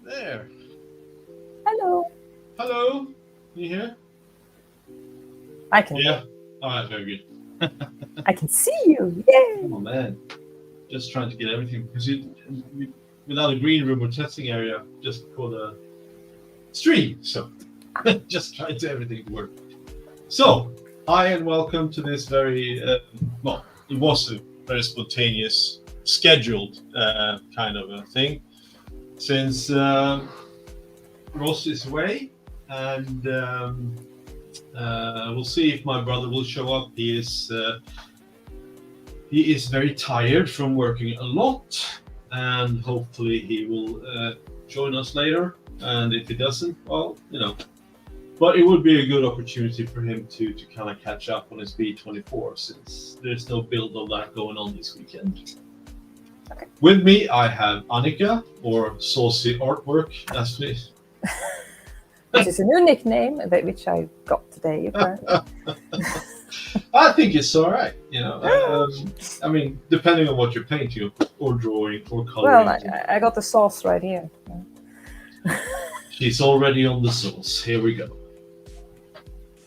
There. Hello. Hello. Can you hear? I can. Yeah. All right. Very good. I can see you. Yay! Oh man. Just trying to get everything because without a green room or testing area, just for the stream. So just trying to everything to work. So hi and welcome to this very well. It was a very spontaneous, scheduled kind of a thing since Ross is away and. We'll see if my brother will show up. He is very tired from working a lot, and hopefully he will join us later. And if he doesn't, well, But it would be a good opportunity for him to kind of catch up on his B24 since there's no build of that going on this weekend. Okay. With me, I have Annika, or Saucy Artwork, as we. Which is a new nickname which I got today, apparently. I think it's all right. I mean, depending on what you're painting or drawing or coloring. Well, I got the sauce right here. She's already on the sauce. Here we go.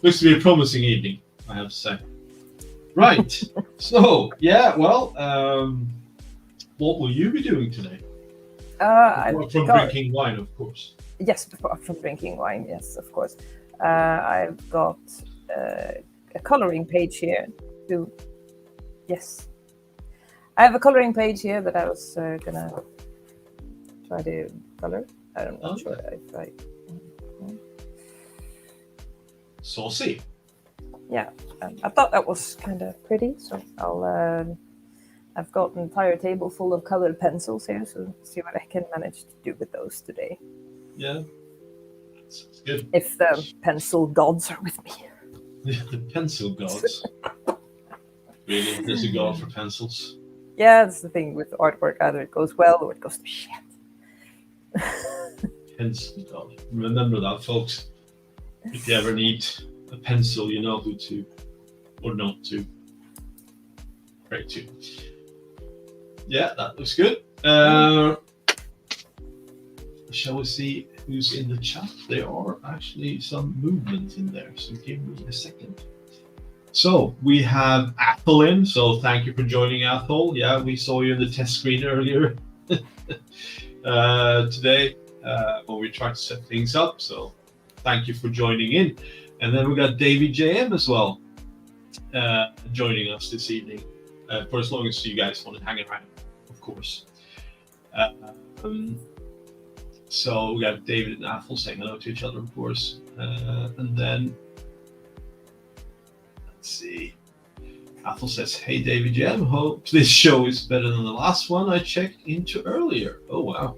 Looks to be a promising evening, I have to say. Right. So, yeah, well, what will you be doing today? From drinking wine, of course. Yes, apart from drinking wine, yes, of course. I've got a coloring page here. Yes. I have a coloring page here that I was gonna try to color. I'm not sure if I... Saucy. Yeah, I thought that was kind of pretty, so I've got an entire table full of colored pencils here, so see what I can manage to do with those today. Yeah, that's good. If the pencil gods are with me. The pencil gods. Really? There's a god for pencils? Yeah, that's the thing with artwork. Either it goes well or it goes to shit. Pencil god. Remember that, folks. If you ever need a pencil, you know who to, or not to, pray to. Yeah, that looks good. Shall we see who's in the chat? There are actually some movement in there, so give me a second. So we have Athol in, so thank you for joining, Athol. Yeah, we saw you in the test screen earlier today when we tried to set things up, so thank you for joining in. And then we got David JM as well joining us this evening, for as long as you guys want to hang around, of course. So we got David and Athol saying hello to each other, of course. And then, let's see. Athol says, hey, David Jam, hope this show is better than the last one I checked into earlier. Oh, wow.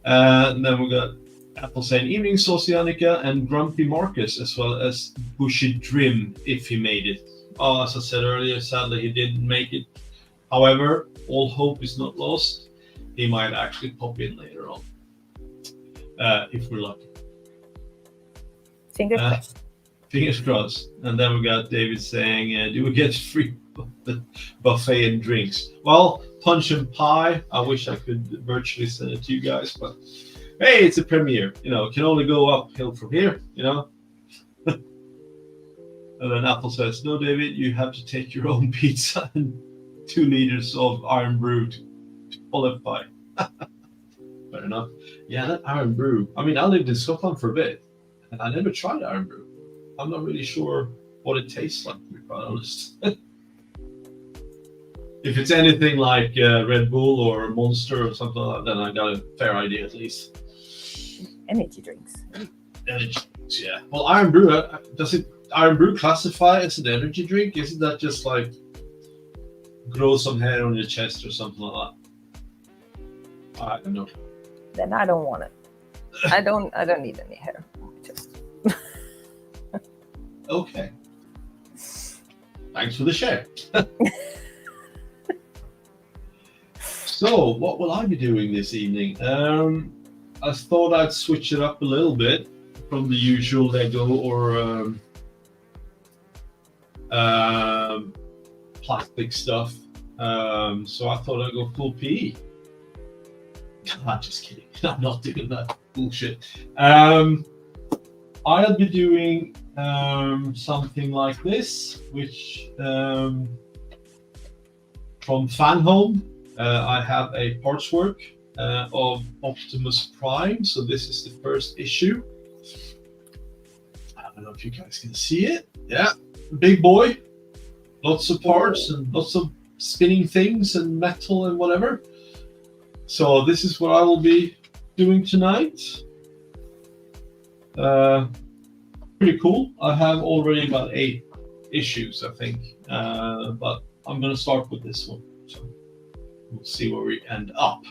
And then we got Athol saying, evening, Saucy Annika and Grumpy Marcus, as well as Bushy Drim, if he made it. Oh, as I said earlier, sadly, he didn't make it. However, all hope is not lost. He might actually pop in later on, if we're lucky. Fingers crossed. Fingers crossed. And then we got David saying, do we get free buffet and drinks? Well, punch and pie. I wish I could virtually send it to you guys, but hey, it's a premiere. It can only go uphill from here, And then Apple says, no, David, you have to take your own pizza and 2 liters of Iron Brew to qualify. Fair enough. Yeah, that Iron Brew. I mean, I lived in Scotland for a bit, and I never tried Iron Brew. I'm not really sure what it tastes like, to be quite honest. If it's anything like Red Bull or Monster or something like that, then I got a fair idea at least. Energy drinks. Energy drinks, yeah. Well, Iron Brew, does Iron Brew classify as an energy drink? Isn't that just like grow some hair on your chest or something like that? I don't know. Then I don't want it. I don't need any hair. Just okay. Thanks for the share. So, what will I be doing this evening? I thought I'd switch it up a little bit from the usual Lego or plastic stuff. So I thought I'd go full PE. I'm just kidding. I'm not doing that bullshit. I'll be doing something like this, which from Fan Home, I have a parts work of Optimus Prime. So this is the first issue. I don't know if you guys can see it. Yeah, big boy. Lots of parts and lots of spinning things and metal and whatever. So this is what I will be doing tonight. Pretty cool. I have already about 8 issues, I think. But I'm going to start with this one. So we'll see where we end up.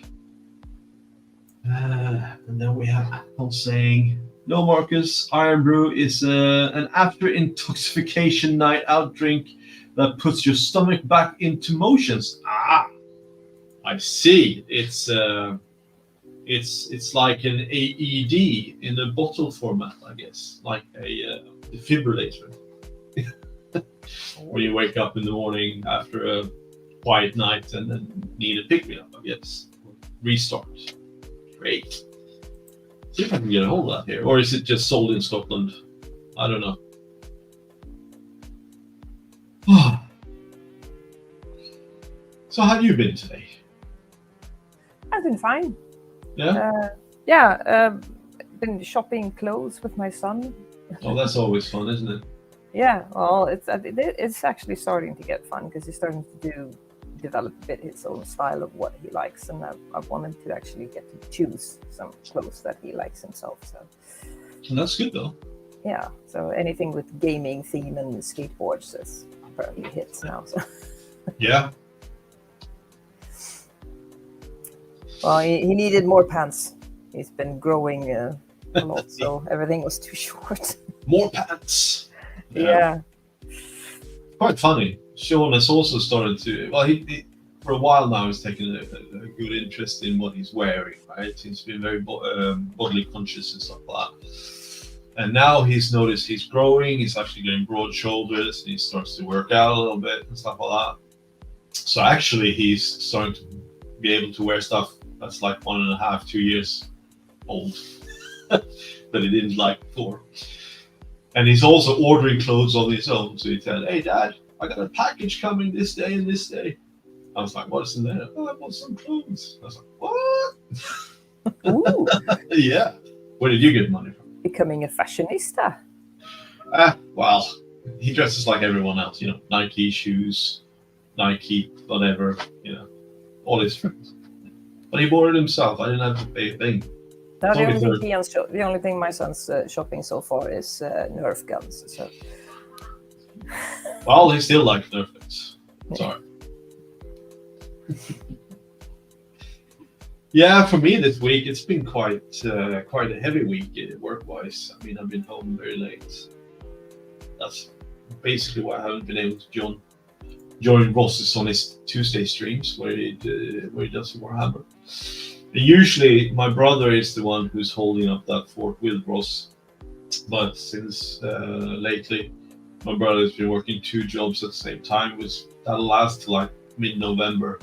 And then we have Apple saying, no, Marcus, Iron Brew is an after intoxication night out drink that puts your stomach back into motions. I see. It's like an AED in a bottle format, I guess, like a defibrillator. When you wake up in the morning after a quiet night and then need a pick-me-up, I guess. Restart. Great. See if I can get a hold of that here. Or is it just sold in Scotland? I don't know. So how have you been today? I've been fine. Yeah? Been shopping clothes with my son. Oh, that's always fun, isn't it? Yeah, well, it's actually starting to get fun because he's starting to develop a bit his own style of what he likes, and I wanted to actually get to choose some clothes that he likes himself. So that's good though. Yeah, so anything with gaming theme and skateboards is apparently hits now. So yeah. Well, he needed more pants. He's been growing a lot, so everything was too short. More pants. Yeah. Quite funny. Sean has also started to. Well, he for a while now he's taken a good interest in what he's wearing. Right, he's been very bodily conscious and stuff like that. And now he's noticed he's growing. He's actually getting broad shoulders, and he starts to work out a little bit and stuff like that. So actually, he's starting to be able to wear stuff that's like 1.5, 2 years old that he didn't like before. And he's also ordering clothes on his own. So he said, "Hey, Dad, I got a package coming this day and this day." I was like, "What's in there?" "Oh, I bought some clothes." I was like, "What?" Ooh. Yeah. Where did you get money from? Becoming a fashionista. Well, he dresses like everyone else. You know, Nike shoes, Nike whatever. You know, all his friends. But he bought it himself. I didn't have to pay a thing. No, the only thing my son's shopping so far is Nerf guns. So. Well, he still likes Nerf guns. Sorry. Yeah, for me this week it's been quite a heavy week work-wise. I mean, I've been home very late. That's basically why I haven't been able to join Ross's on his Tuesday streams where he does Warhammer. Usually my brother is the one who's holding up that fort with Ross, but since lately my brother has been working 2 jobs at the same time, which that'll last till like mid-November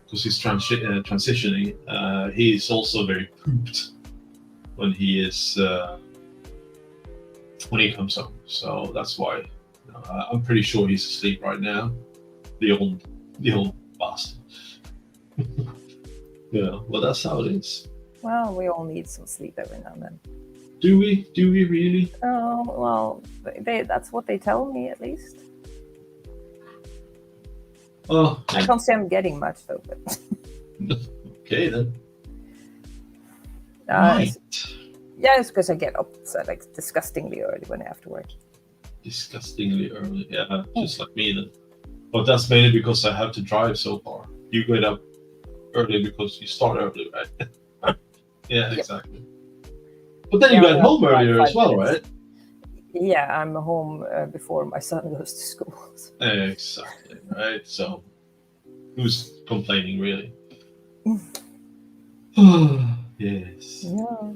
because he's transitioning. He's also very pooped when he comes home, so that's why I'm pretty sure he's asleep right now. The old bastard. Yeah, well, that's how it is. Well, we all need some sleep every now and then. Do we? Do we really? Oh, well, that's what they tell me, at least. Oh, I can't say I'm getting much, though. But okay, then. Right. Yeah, it's because I get up like disgustingly early when I have to work. Disgustingly early, yeah, just like me then. But that's mainly because I have to drive so far. You get up early because you start early, right? Yeah, yep. Exactly. But then you got home earlier as well, right? Yeah, I'm home before my son goes to school. Exactly, right? So, who's complaining, really? Yes. Yeah.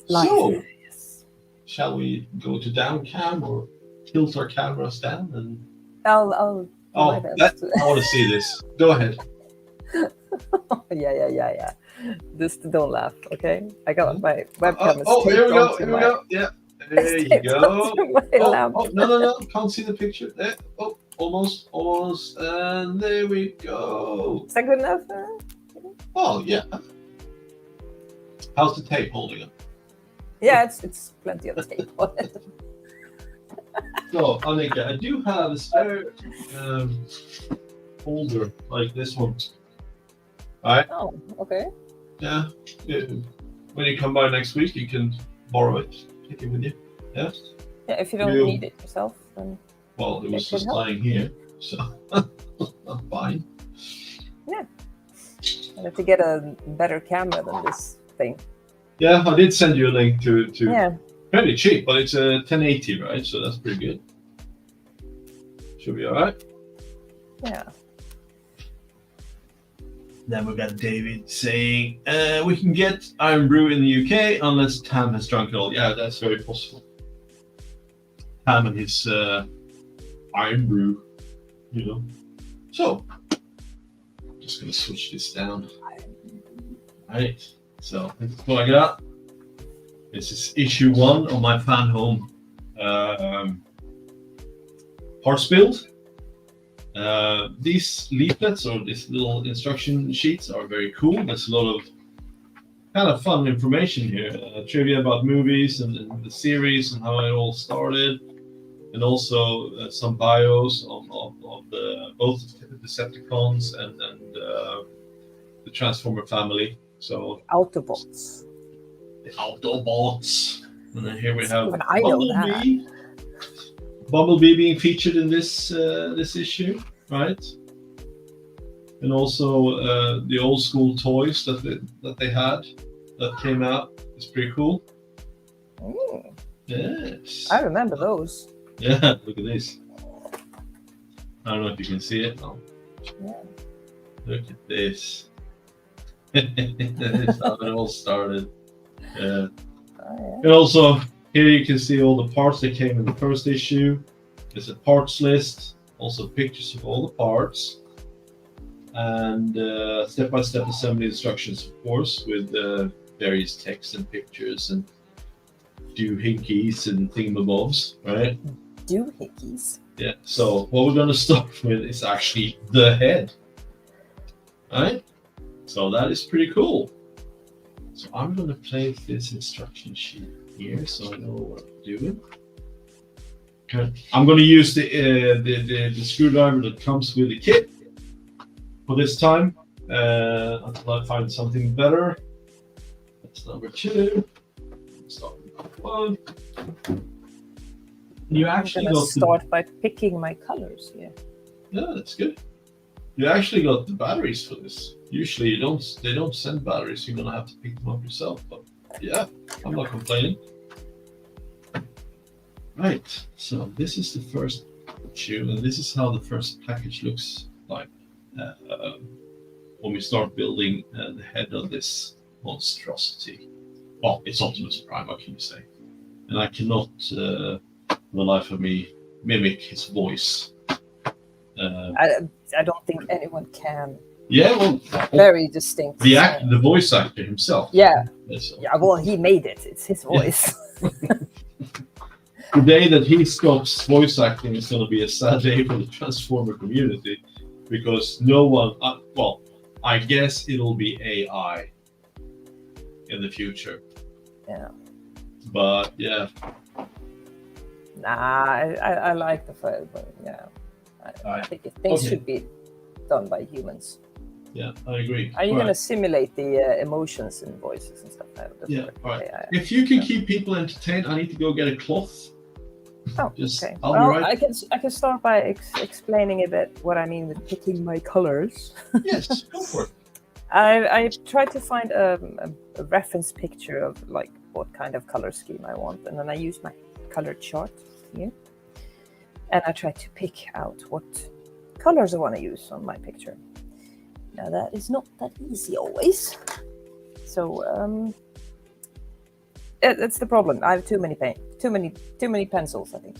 So, yes. Shall we go to down cam or tilt our cameras down? And I'll I want to see this. Go ahead. Yeah. Just don't laugh, okay? I got my webcam. Here we go. Here we go. Yeah. There you taped go. onto my lamp. No. Can't see the picture. There. Oh, almost. And there we go. Is that good enough? Oh, yeah. How's the tape holding up? Yeah, it's plenty of tape on it. So, Annika, I do have a spare folder like this one. Alright? Oh, okay. Yeah. When you come by next week, you can borrow it. Take it with you. Yeah? Yeah, if you don't need it yourself, then... Well, it was just lying here, so I'm fine. Yeah. I have to get a better camera than this thing. Yeah, I did send you a link to Yeah. Fairly cheap, but it's a 1080, right? So that's pretty good. Should be all right. Yeah. Then we got David saying, we can get Iron Brew in the UK unless Tam has drunk it all. Yeah, that's very possible. Tam and his Iron Brew, you know. So, just going to switch this down. Right, so this is what I got. This is issue 1 of my fan home parts build. These leaflets or these little instruction sheets are very cool. There's a lot of kind of fun information here. Trivia about movies and the series and how it all started. And also some bios of both the Decepticons and the Transformer family. So Autobots. The Autobots. And then here we have Even I know that. Bumblebee being featured in this issue, right? And also the old school toys that they had that came out. It's pretty cool. Mm. Yes. I remember those. Yeah, look at this. I don't know if you can see it. No. Yeah. Look at this. That's how it all started. Yeah. Oh, yeah. And also, here you can see all the parts that came in the first issue. There's a parts list, also pictures of all the parts, and step-by-step assembly instructions, of course, with various text and pictures and doohickeys and thingamabobs, right? Doohickeys? Yeah, so what we're going to start with is actually the head, right? So that is pretty cool. So I'm going to place this instruction sheet here so I know what I'm doing. Okay. I'm going to use the screwdriver that comes with the kit for this time until I find something better. That's number 2. Start with number 1. You actually I'm going to start by picking my colors here. Yeah, that's good. You actually got the batteries for this. Usually they don't send batteries. You're gonna have to pick them up yourself. But yeah, I'm not complaining. Right, so this is the first issue, and this is how the first package looks like when we start building the head of this monstrosity. Well, it's Optimus Prime, what can you say? And I cannot, for the life of me, mimic his voice. I don't think anyone can. Yeah, well, Very distinct. The voice actor himself. Yeah. So. Yeah, well, he made it. It's his voice. Yeah. The day that he stops voice acting is going to be a sad day for the Transformer community, because no one, well, I guess it'll be AI in the future. Yeah. But yeah. Nah, I like the fact, but yeah. I think things should be done by humans. Yeah, I agree. Are you going to simulate the emotions and voices and stuff? Yeah, all right. If you can keep people entertained, I need to go get a cloth. Oh, Just, okay. I'll well, be right. I can start by explaining a bit what I mean with picking my colors. Yes, go for it. I tried to find a reference picture of like what kind of color scheme I want, and then I use my color chart here, and I try to pick out what colors I want to use on my picture. Now that is not that easy always. So it's the problem. I have too many pencils, I think.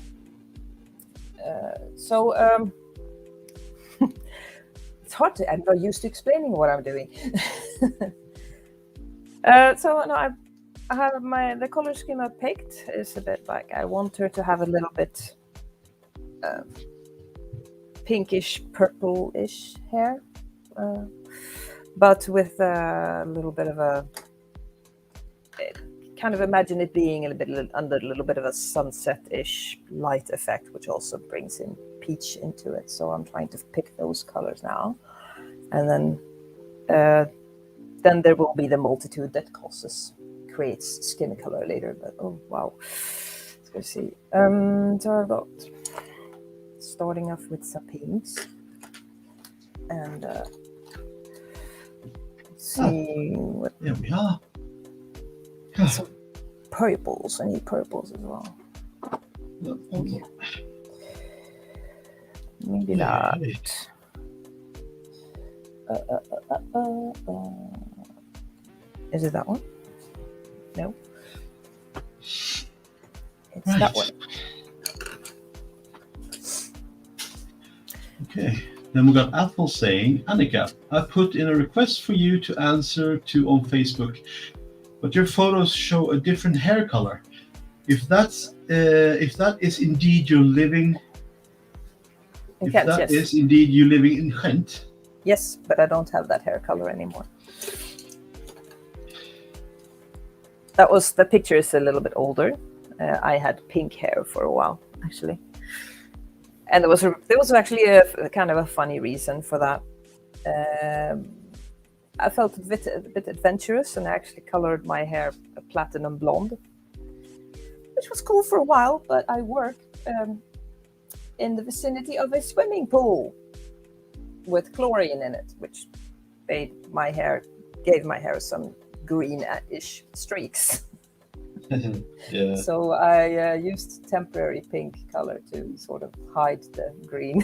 It's hard to. I'm not used to explaining what I'm doing. So no, I have the color scheme I picked is a bit like I want her to have a little bit pinkish, purple-ish hair, but with a little bit of a kind of imagine it being under a little bit of a sunset-ish light effect, which also brings in peach into it. So I'm trying to pick those colors now, and then there will be the multitude that creates skin color later. But oh wow, let's go see. So I've got starting off with some pinks, and let's see what. There we are. Some purples. I need purples as well. Thank you. Maybe that. Is it that one? No. It's that one. Okay. Then we got Apple saying, Annika, I put in a request for you to answer to on Facebook, but your photos show a different hair color. If that is indeed you living in Ghent. Yes, but I don't have that hair color anymore. The picture is a little bit older. I had pink hair for a while, actually. And there was actually a kind of a funny reason for that. I felt a bit adventurous, and I actually colored my hair a platinum blonde, which was cool for a while. But I worked in the vicinity of a swimming pool with chlorine in it, which gave my hair some greenish streaks. Yeah. So I used temporary pink color to sort of hide the green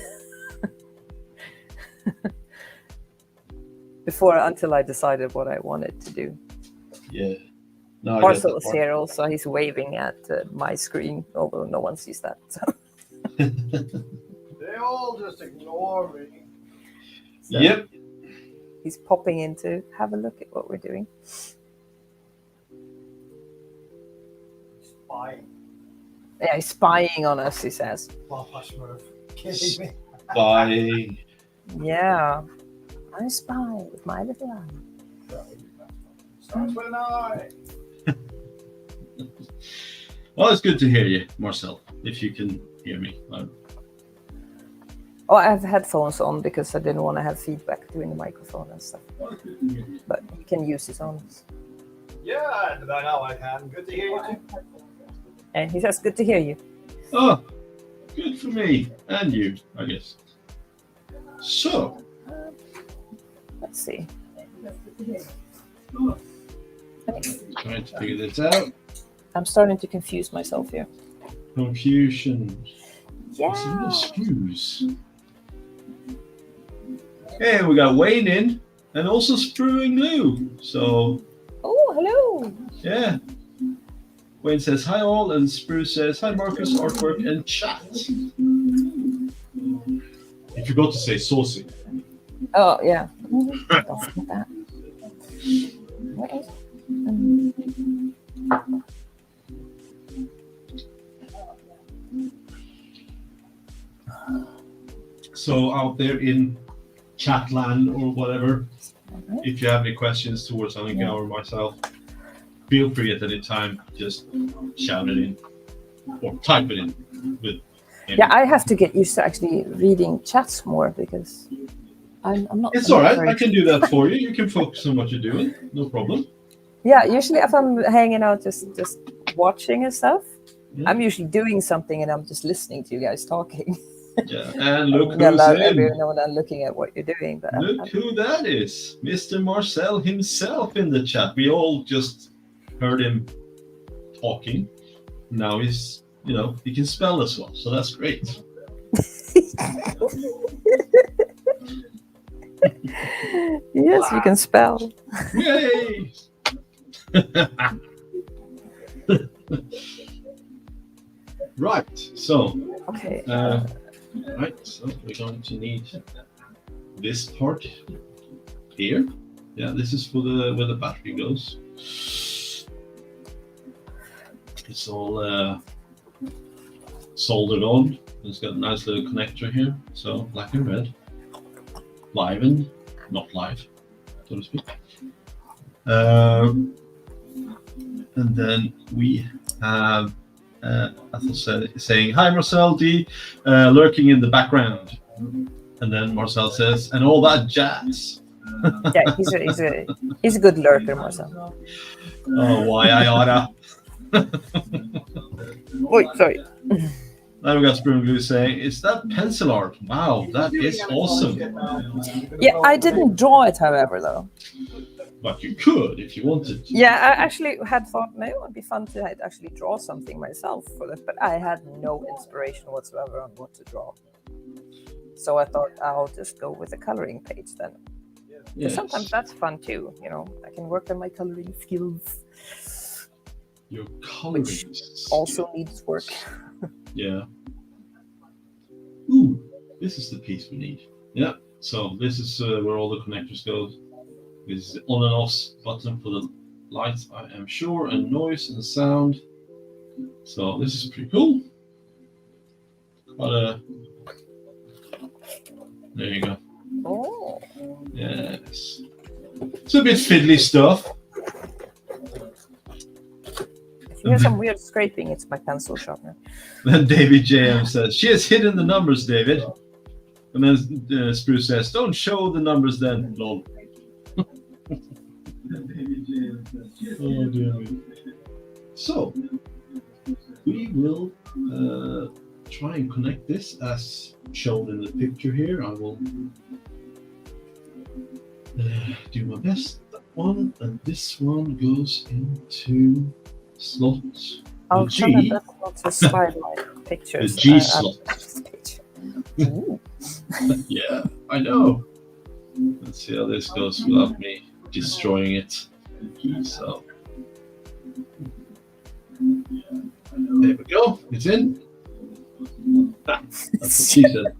until I decided what I wanted to do. Yeah. No, Marcel is here also. He's waving at my screen, although no one sees that. So. They all just ignore me. So yep. He's popping in to have a look at what we're doing. Spying. Yeah, he's spying on us, he says. Papa Smurf. Kidding me. Spying. Yeah. I spy with my little eye. Starts with an eye. Well, it's good to hear you, Marcel, if you can hear me. Oh, I have headphones on because I didn't want to have feedback during the microphone and stuff. But you can use his own. Yeah, by now I can. Good to hear you too. And he says, good to hear you. Oh, good for me. And you, I guess. So. Let's see. Trying to figure this out. I'm starting to confuse myself here. Confusion. Yeah. Screws. Hey, we got Wayne in, and also Spruing Lou. So. Oh, hello. Yeah. Wayne says hi all, and Sprue says hi Marcus, artwork, and chat. You forgot to say saucy. Oh, yeah. Don't forget that. What else? So out there in Chatland or whatever, if you have any questions towards Annika or myself, feel free at any time, just shout it in or type it in. Yeah, I have to get used to actually reading chats more because I'm not. It's all right. I can do that for you. You can focus on what you're doing. No problem. Yeah, usually if I'm hanging out just watching and stuff, I'm usually doing something and I'm just listening to you guys talking. Yeah, and look who's everyone looking at what you're doing. But look who that is, Mr. Marcel himself in the chat. We all just heard him talking. Now he's, he can spell as well, so that's great. Yes, you can spell. Yay! Right, so okay. right, so we're going to need this part here. Yeah, this is for where the battery goes. It's all soldered on. It's got a nice little connector here. So black and red, live and not live, so to speak. And then we have Athel saying, "Hi Marcel D, lurking in the background." And then Marcel says, "And all that jazz." Yeah, he's a good lurker, Marcel. Oh, why I oughta. Wait, sorry. Then we got Spoon Glue saying, "Is that pencil art? Wow, that is awesome." Yeah, I didn't draw it, however, though. But you could if you wanted to. Yeah, I actually had thought maybe it would be fun to actually draw something myself for this, but I had no inspiration whatsoever on what to draw. So I thought I'll just go with a coloring page then. Yes. Sometimes that's fun too, you know. I can work on my coloring skills. Your coloring Which also needs work. Yeah. Ooh, this is the piece we need. Yeah. So this is where all the connectors go. This is the on and off button for the lights, I am sure, and noise and sound. So this is pretty cool. There you go. Oh. Yes. It's a bit fiddly stuff. If you hear some weird scraping, it's my pencil sharpener. Then David JM says, "She has hidden the numbers, David." And then Spruce says, "Don't show the numbers then, lol." Oh dear me. So we will try and connect this as shown in the picture here. I will do my best. That one and this one goes into slot I'll G. try my best not to slide my pictures. The G slot. Ooh. Yeah, I know. Let's see how this goes without me destroying it. So there we go. It's in. That's what she said.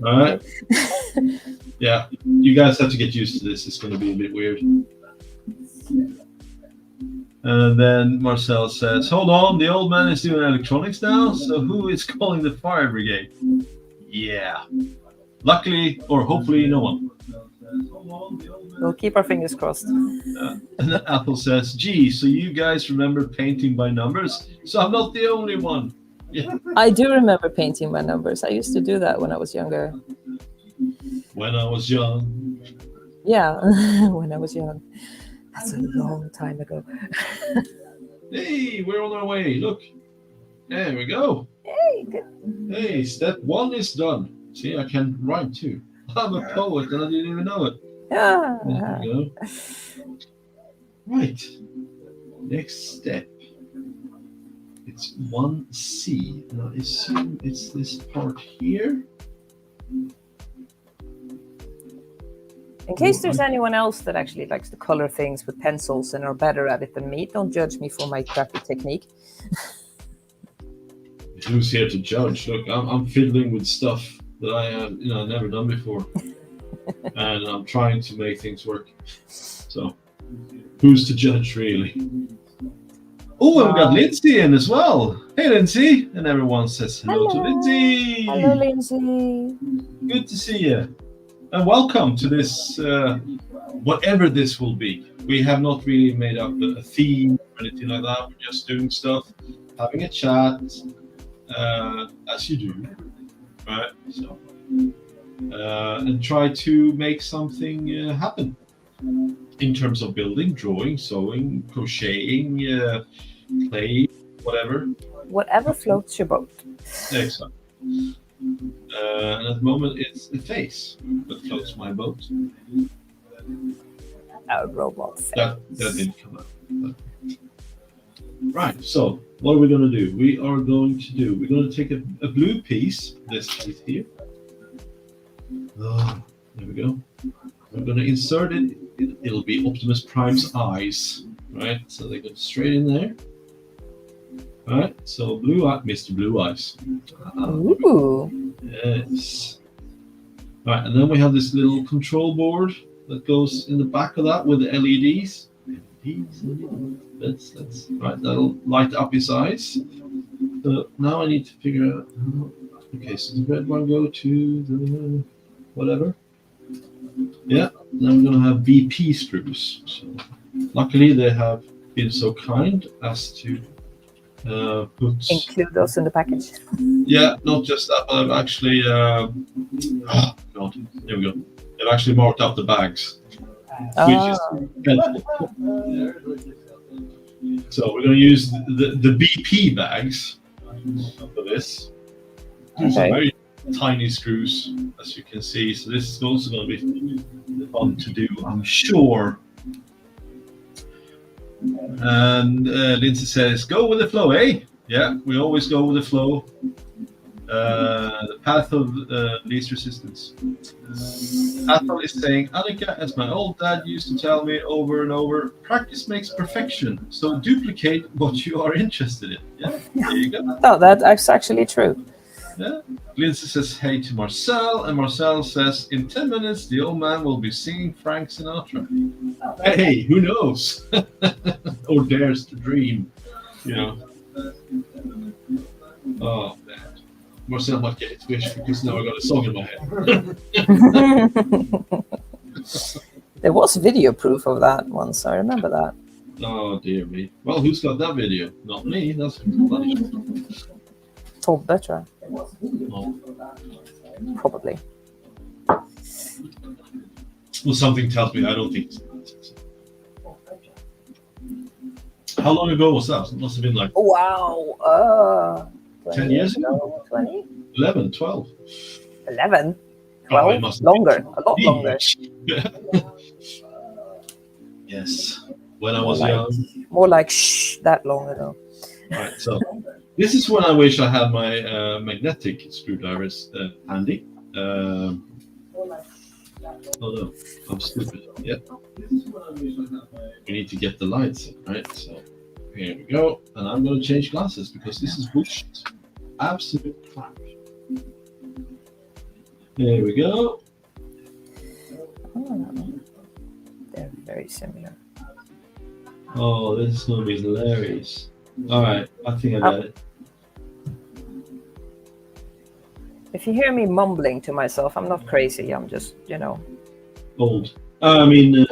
All right. Yeah, you guys have to get used to this. It's going to be a bit weird. And then Marcel says, "Hold on, the old man is doing electronics now, so who is calling the fire brigade?" Yeah. Luckily, or hopefully, no one. We'll keep our fingers crossed. And then Apple says, "Gee, so you guys remember painting by numbers? So I'm not the only one." Yeah. I do remember painting by numbers. I used to do that when I was younger. When I was young. Yeah, when I was young. That's a long time ago. Hey, we're on our way. Look. There we go. Hey, good. Hey, step 1 is done. See, I can rhyme too. I'm a poet and I didn't even know it. Yeah. There we go. Right. Next step. It's 1C. And I assume it's this part here. In case there's anyone else that actually likes to color things with pencils and are better at it than me, don't judge me for my crappy technique. Who's here to judge? Look, I'm fiddling with stuff that I have, never done before, and I'm trying to make things work. So, who's to judge, really? Oh, and we got Lindsay in as well. Hey, Lindsay, and everyone says hello to Lindsay. Hello, Lindsay. Good to see you, and welcome to this, whatever this will be. We have not really made up a theme or anything like that. We're just doing stuff, having a chat. As you do, right? So, and try to make something happen in terms of building, drawing, sewing, crocheting, play, whatever. Whatever floats your boat. Excellent. And at the moment, it's the face that floats my boat. A robot face. That didn't come out. But... Right, so what are we going to do? We're going to take a blue piece, this piece here. Oh, there we go. We're going to insert it. It'll be Optimus Prime's eyes, right? So they go straight in there. All right, so Mr. Blue Eyes. Ooh. Yes. Right, and then we have this little control board that goes in the back of that with the LEDs. That's right. That'll light up his eyes. So now I need to figure out. Okay, so the red one go to the whatever. Yeah, then we're gonna have BP screws. So luckily, they have been so kind as to put. Include those in the package. Yeah, not just that, but I've actually. Oh God, there we go. They've actually marked up the bags, which is helpful. So we're going to use the BP bags for this. These are very tiny screws, as you can see. So this is also going to be fun to do, I'm sure. And Lindsay says, "Go with the flow, eh?" Yeah, we always go with the flow. The path of least resistance. Athol is saying, "Annika, as my old dad used to tell me over and over, practice makes perfection. So duplicate what you are interested in." Yeah, there you go. No, that's actually true. Yeah. Lindsay says, "Hey" to Marcel, and Marcel says, "In 10 minutes, the old man will be singing Frank Sinatra." Hey, who knows? Or dares to dream, you know. Oh, man. Marcel might get his wish because now I got a song in my head. There was video proof of that once. I remember that. Oh, dear me. Well, who's got that video? Not me. That's funny. Tobbe, tror jag. Oh. Probably. Well, something tells me I don't think so. How long ago was that? It must have been like Wow. 10 years ago? 20? 11, 12. 11? Oh, 12? it must Longer. A lot longer. Yes. When I was young. More like that long ago. Right, so this is when I wish I had my magnetic screwdrivers handy. Oh no, I'm stupid. Yeah. We need to get the lights in, right? So here we go. And I'm going to change glasses because this is bullshit. Absolute crap. There we go. They're very similar. Oh, this is going to be hilarious. All right, I think I got it. If you hear me mumbling to myself, I'm not crazy. I'm just, Old. I mean,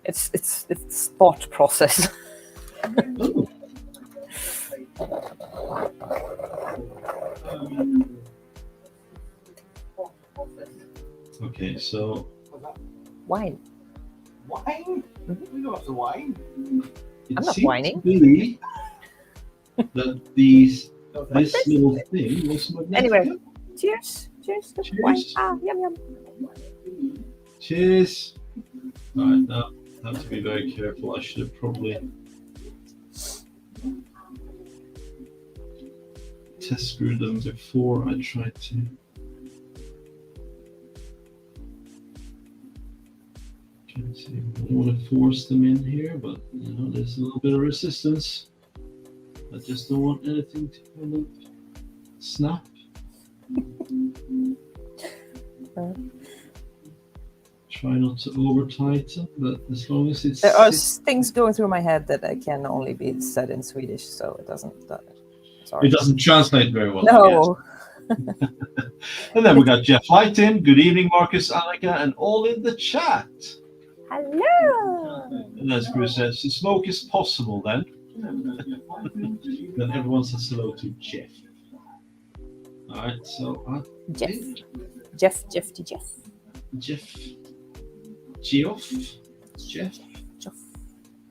it's thought process. oh. Okay, so Wine. Wine? We got some wine. I'm not seems whining. to be that this little thing was magnetic. Anyway, cheers. Cheers to Cheers. wine. Ah, yum yum. Cheers. All right, now I have to be very careful. I should have probably test screwed them before I tried to. Let's see. I don't want to force them in here, but there's a little bit of resistance. I just don't want anything to kind of snap. Try not to over tighten, but as long as it's. There are things going through my head that can only be said in Swedish, so it doesn't. Sorry. It doesn't translate very well. No. And then we got Jeff Light in. Good evening, Marcus, Annika, and all in the chat. Hello. And as Bruce says, the smoke is possible then. Then everyone says hello to Jeff. All right, so Jeff.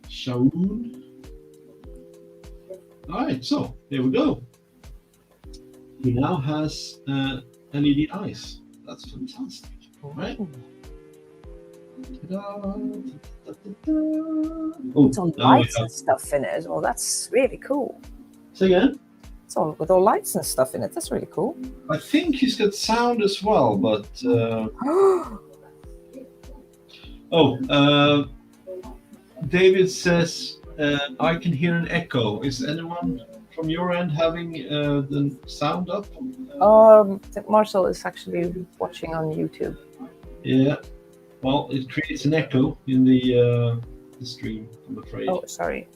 Shaun. All right, so there we go. He now has LED eyes. That's fantastic. All right. It's all lights and stuff in it as well. That's really cool. Say again? It's all with all lights and stuff in it. That's really cool. I think he's got sound as well, but David says I can hear an echo. Is anyone from your end having the sound up? Marcel is actually watching on YouTube. Yeah. Well, it creates an echo in the stream, I'm afraid. Oh, sorry.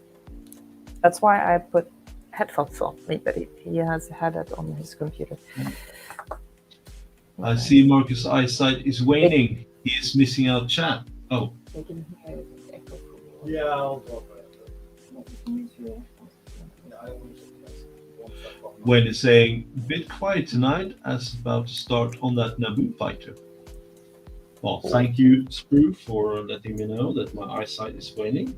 That's why I put headphones on me, but he has had it on his computer. I see Marcus' eyesight is waning. He is missing out chat. Oh. We can hear it echo. Yeah, I'll talk about When is saying, bit quiet tonight as about to start on that Naboo fighter. Well, thank you, Sprue, for letting me know that my eyesight is waning.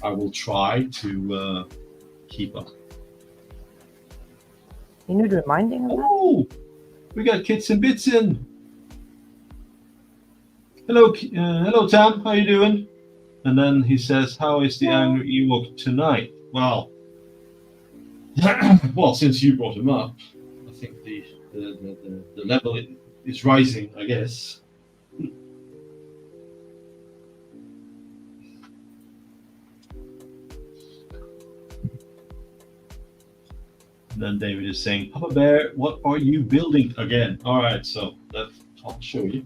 I will try to keep up. You need reminding of that? Oh, we got Kits and Bits in. Hello, hello, Tam. How you doing? And then he says, "How is the angry Ewok tonight?" Well, well, since you brought him up, I think the level is rising, I guess. And then David is saying, "Papa Bear, what are you building again?" All right, so I'll show you.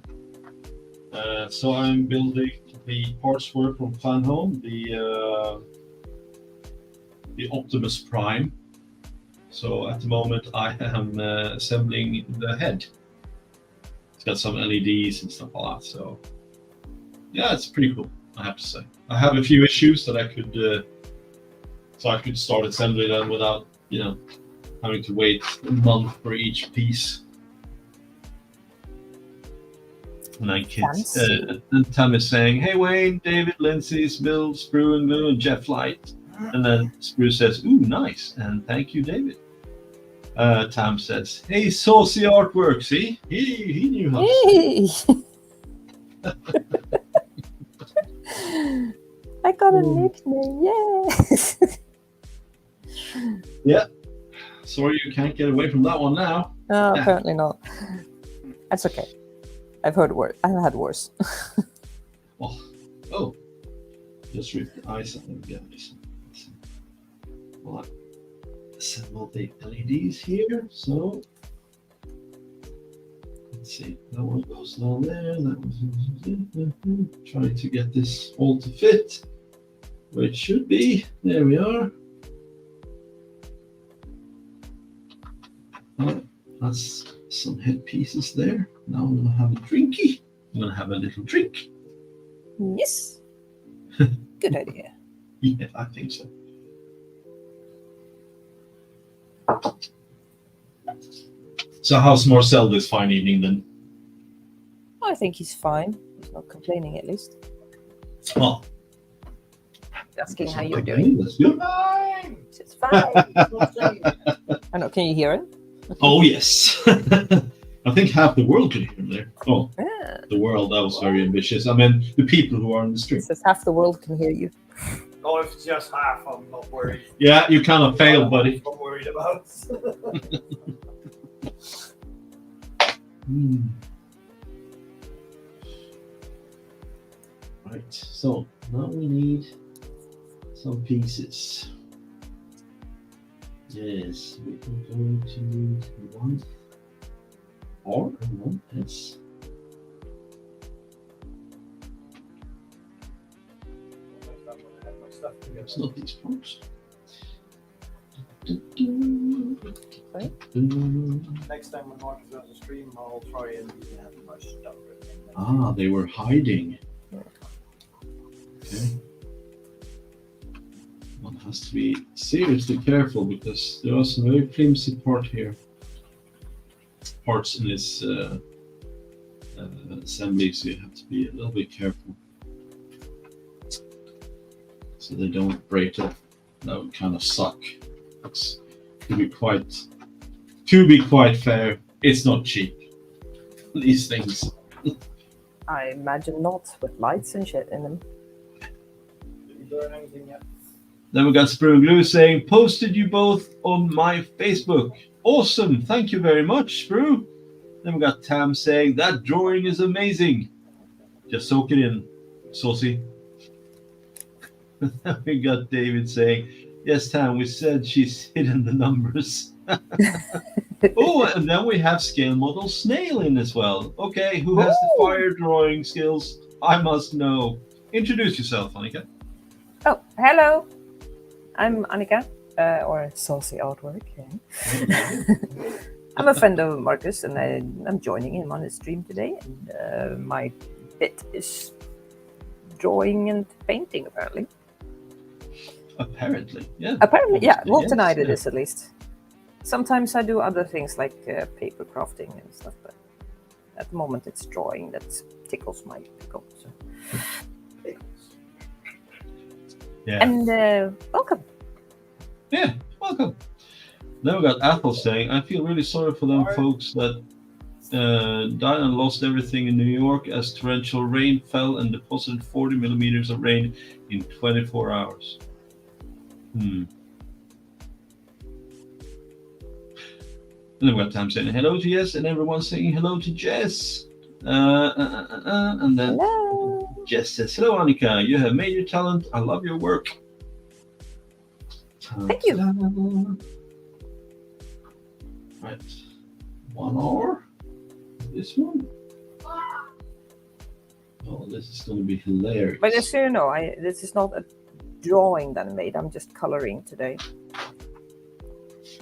So I'm building the parts work from Clan Home, the Optimus Prime. So at the moment I am assembling the head. It's got some LEDs and stuff like that. So yeah, it's pretty cool, I have to say. I have a few issues that I could, so I could start assembling them without, having to wait a month for each piece. And then kids, and Tom is saying, "Hey Wayne, David, Lindsay, Bill, Sprue, and Lou, and Jeff Light." And then Sprue says, "Ooh, nice, and thank you, David." Tom says, "Hey, saucy artwork, see? He knew how to say it." I got a nickname, yeah. Yeah. Sorry you can't get away from that one now. No, apparently not. That's okay. I've heard worse. I've had worse. Well, oh, just read the eyes on them, guys. Well, I assembled the LEDs here, so let's see. That one goes down there. That one. Trying to get this all to fit where it should be. There we are. That's some head pieces there. Now I'm gonna have a drinky. I'm gonna have a little drink. Yes. Good idea. Yeah, I think so. So how's Marcel this fine evening then? I think he's fine. He's not complaining, at least. Well, Asking how you're doing. That's good. Fine. It's fine. I know. Can you hear it? Oh yes. I think half the world could hear him there. Oh, Yeah. the world, that was very ambitious. I mean, the people who are in the stream. It says half the world can hear you. Oh, if it's just half, I'm not worried. Yeah, you kind of failed, buddy. I'm worried about. Right, so now we need some pieces. Yes, we are going to need one R and one S. It's not these parts. Sorry? Next time when Marcus does a stream, I'll try and have my stuff written. Ah, they were hiding. Okay. One has to be seriously careful because there are some very flimsy parts in this assembly, so you have to be a little bit careful so they don't break up. That would kind of suck. To be quite fair, it's not cheap. These things. I imagine not, with lights and shit in them. Did you learn anything yet? Then we got Sprue and Glue saying, "Posted you both on my Facebook." Awesome, thank you very much, Sprue. Then we got Tam saying, "That drawing is amazing." Just soak it in, saucy. We got David saying, Yes, Tam, we said she's hidden the numbers. Oh, and then we have scale model Snail in as well. Okay, who has the Ooh. fire drawing skills? I must know. Introduce yourself, Annika. Oh, hello. I'm Annika, or Saucy Artwork. Yeah. I'm a friend of Marcus, and I'm joining him on his stream today. And my bit is drawing and painting, apparently. Apparently, yeah. Apparently, yeah. Obviously, Well, yes, tonight it yeah. is at least. Sometimes I do other things like paper crafting and stuff, but at the moment it's drawing that tickles my pickle. So. Yeah. And welcome. Yeah, welcome. Then we got Athel saying, I feel really sorry for them folks that died and lost everything in New York as torrential rain fell and deposited 40 millimeters of rain in 24 hours. And then we got Tam saying hello to Jess, and everyone saying hello to Jess. And then Hello. Jess says, hello, Annika. You have major talent. I love your work. Thank you. Right. 1 hour. This one. Oh, this is going to be hilarious. But just so you know, this is not a drawing that I made. I'm just coloring today.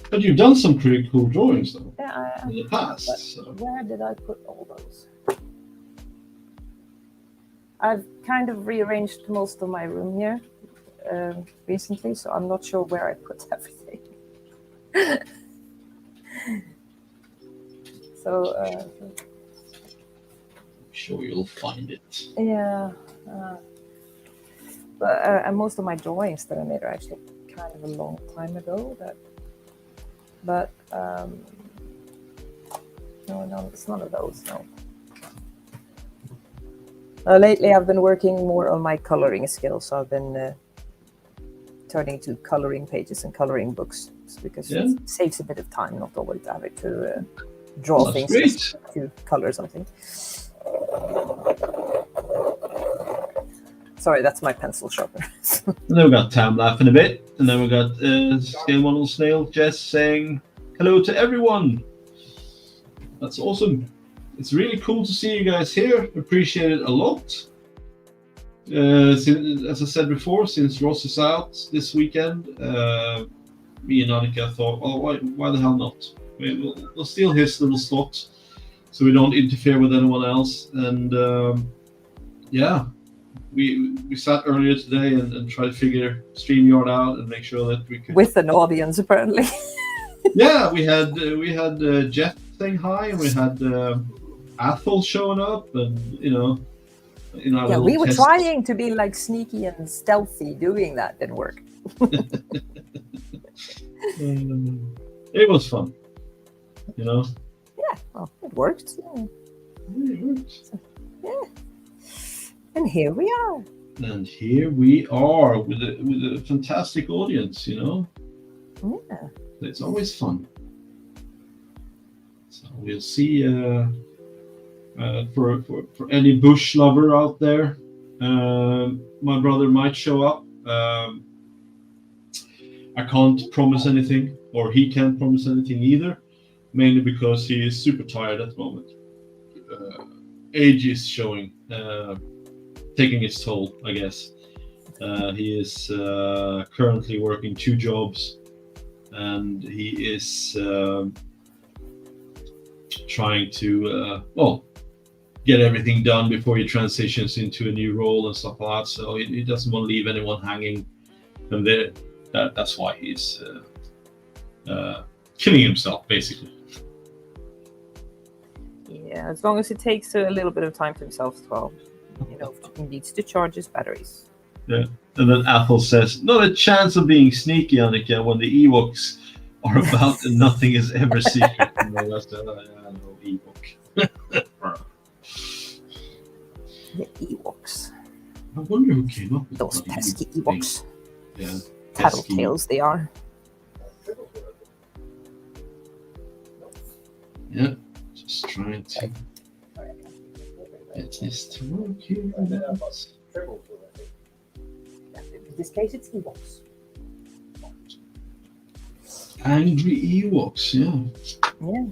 But you've done some pretty cool drawings, though, Yeah. in the past. So. Where did I put all those? I've kind of rearranged most of my room here recently, so I'm not sure where I put everything. So, I'm sure you'll find it. yeah. But and most of my drawings that I made are actually kind of a long time ago. But no, it's none of those. No. Lately, I've been working more on my coloring skills. So I've been turning to coloring pages and coloring books because it saves a bit of time, not always having to draw things just to color something. Sorry, that's my pencil sharpener. And then we got Tam laughing a bit, and then we got Scale Model Snail Jess saying hello to everyone. That's awesome. It's really cool to see you guys here. Appreciate it a lot. As I said before, since Ross is out this weekend, me and Annika thought, oh, why the hell not? We'll steal his little slot so we don't interfere with anyone else. And we sat earlier today and tried to figure StreamYard out and make sure that we could. With an audience, apparently. Yeah, we had Jeff saying hi, and we had Athel showing up, and yeah, we were trying to be like sneaky and stealthy. Doing that didn't work. It was fun, Yeah, well, it worked. Yeah. It worked. So, yeah. And here we are. And here we are with a fantastic audience. Yeah. It's always fun. So we'll see. For any bush lover out there, my brother might show up. I can't promise anything, or he can't promise anything either, mainly because he is super tired at the moment. Age is showing, taking its toll, I guess. He is currently working 2 jobs, and he is trying to, get everything done before he transitions into a new role and stuff like that. So he doesn't want to leave anyone hanging, and that's why he's killing himself, basically. Yeah, as long as it takes a little bit of time to himself as well. He needs to charge his batteries. Yeah, and then Athel says, "Not a chance of being sneaky, Annika, when the Ewoks are about and nothing is ever secret." That's no Ewok. The Ewoks. I wonder who came up with Those pesky Ewoks. Yeah. Tattletales they are. Yeah. Just trying to get this to work here. In this case, it's Ewoks. Angry Ewoks, yeah. Yeah.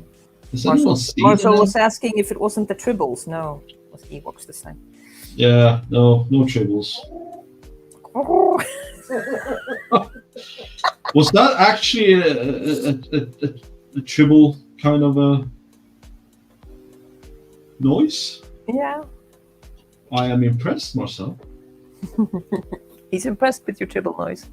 Has anyone Marshall, seen Marshall them? was asking if it wasn't the Tribbles. No, it was Ewoks this time. Yeah, no tribbles. Was that actually a tribble kind of a noise? Yeah, I am impressed, Marcel. he's impressed with your Tribble noise.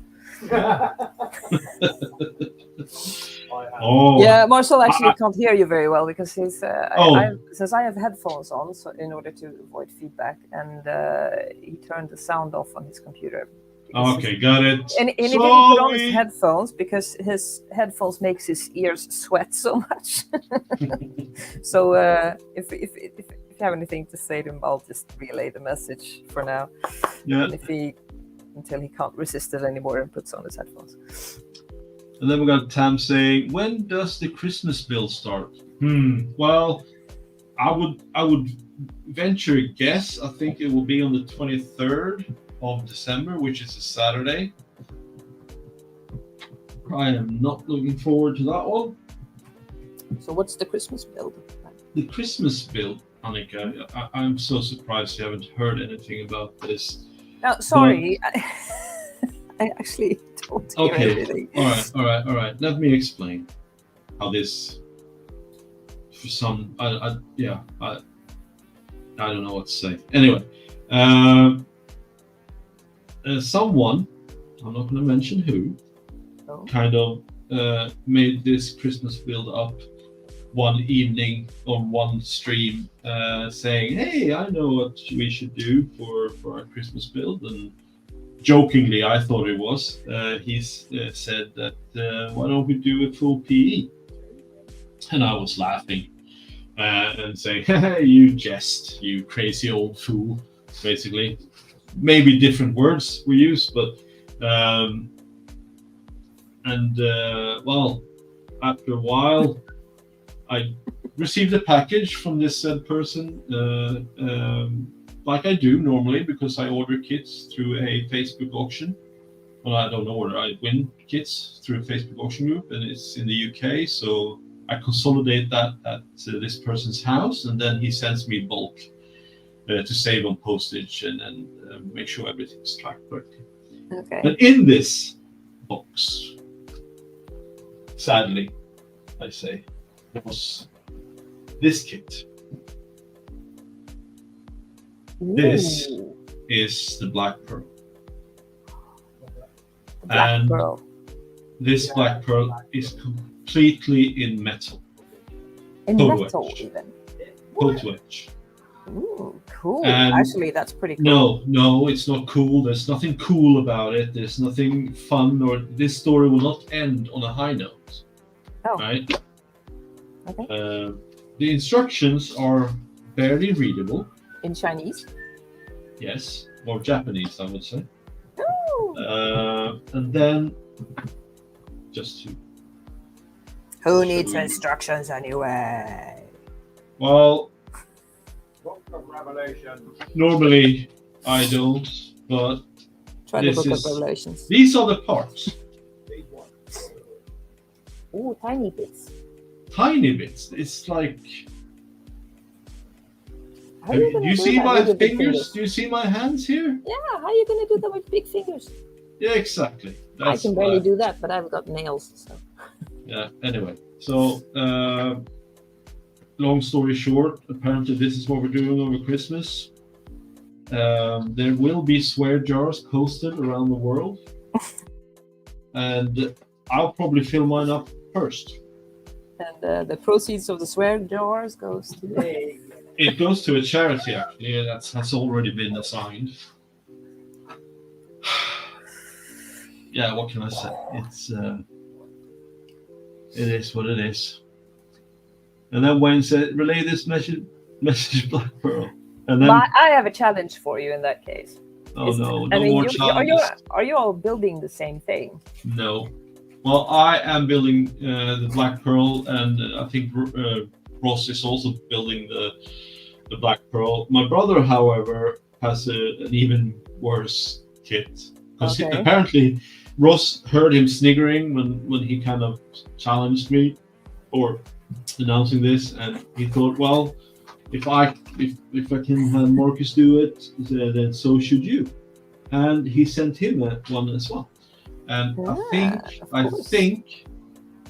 Oh, Yeah, Marshall actually can't hear you very well because he's. Oh. Since I have headphones on, so in order to avoid feedback, and he turned the sound off on his computer. Okay, got it. And he didn't put on his headphones because his headphones makes his ears sweat so much. So if you have anything to say to him, I'll just relay the message for now. Yeah. And until he can't resist it anymore and puts on his headphones. And then we got Tam saying, "When does the Christmas build start?" Well, I would venture a guess. I think it will be on the 23rd of December, which is a Saturday. I am not looking forward to that one. So what's the Christmas build? The Christmas build, Annika, I'm so surprised you haven't heard anything about this. No, sorry. I actually don't hear anything. All right. Let me explain how this, for some, I don't know what to say. Anyway, someone, I'm not going to mention who, kind of made this Christmas build up one evening on one stream, saying, "Hey, I know what we should do for our Christmas build," and jokingly, I thought it was. He said that, "Why don't we do a full PE?" And I was laughing and saying, "Hey, you jest, you crazy old fool," basically. Maybe different words we use, but well, after a while, I received a package from this said person, like I do normally, because I order kits through a Facebook auction. Well, I don't order, I win kits through a Facebook auction group, and it's in the UK, so I consolidate that at this person's house, and then he sends me bulk to save on postage and make sure everything's tracked correctly. Okay. And in this box, sadly, I say, was this kit. This is the Black Pearl. Black Pearl. This Black Pearl is completely in metal. In metal, even. Photo etch. Ooh, cool. And actually, that's pretty cool. No, it's not cool. There's nothing cool about it. There's nothing fun, or this story will not end on a high note. Oh. Right? Okay. The instructions are barely readable. In Chinese? Yes, or Japanese, I would say. Oh. And then, just to... Who needs instructions anyway? Well, Book of Revelation. normally I don't, but Try the this Book of is- Revelations. these are the parts. Big one. Ooh, tiny bits. Tiny bits. It's like... How are you Do gonna you do see that my with your big fingers? Do you see my hands here? Yeah, how are you going to do that with big fingers? Yeah, exactly. I can barely do that, but I've got nails. So. Yeah, anyway. So, long story short, apparently this is what we're doing over Christmas. There will be swear jars posted around the world. And I'll probably fill mine up first. And the proceeds of the swear jars goes to... Hey. It goes to a charity, actually. That's already been assigned. Yeah, what can I say? It is what it is. And then Wayne said, "Relay this message, Black Pearl." And then, But I have a challenge for you in that case. oh no, I no mean, more challenges. are you all building the same thing? No. Well, I am building the Black Pearl, and I think Ross is also building the Black Pearl. My brother, however, has an even worse kit. Because Okay. apparently Ross heard him sniggering when he kind of challenged me or announcing this, and he thought, well, if I can have Marcus do it, then so should you. And he sent him one as well. And of I course. think,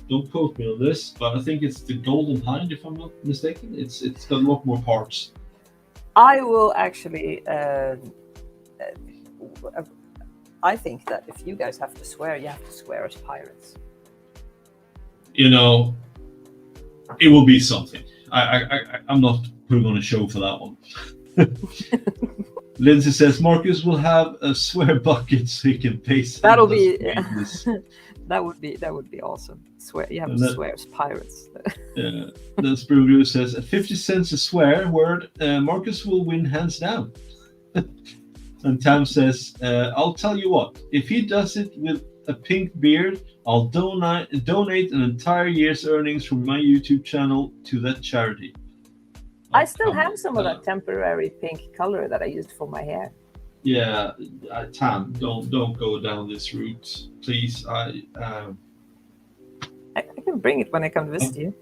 don't quote me on this, but I think it's the Golden Hind, if I'm not mistaken. It's got a lot more parts. I will actually. I think that if you guys have to swear, you have to swear as pirates. You know, it will be something. I'm not putting on a show for that one. Lindsay says Marcus will have a swear bucket so he can pay. That'll be. That would be awesome. Swear you have And to that- swear as pirates. Then Spruglu says, at 50 cents a swear word, Marcus will win hands down. And Tam says, I'll tell you what, if he does it with a pink beard, I'll donate an entire year's earnings from my YouTube channel to that charity. I still have some of that temporary pink color that I used for my hair. Yeah, Tam, don't go down this route, please. I can bring it when I come visit you.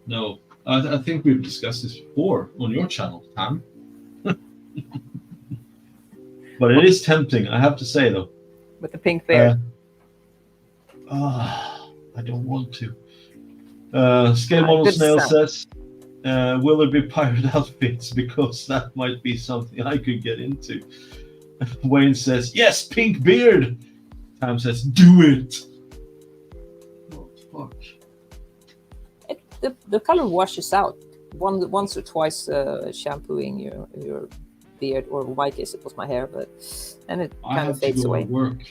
No, I think we've discussed this before on your channel, Tam. But it is tempting, I have to say, though. With the pink beard. I don't want to. Scale Model Good Snail stuff. says, will there be pirate outfits? Because that might be something I could get into. Wayne says, yes, pink beard. Tam says, do it. Oh, fuck. The color washes out once or twice shampooing your beard, or in my case it was my hair, and it I kind have of to fades go away. to work.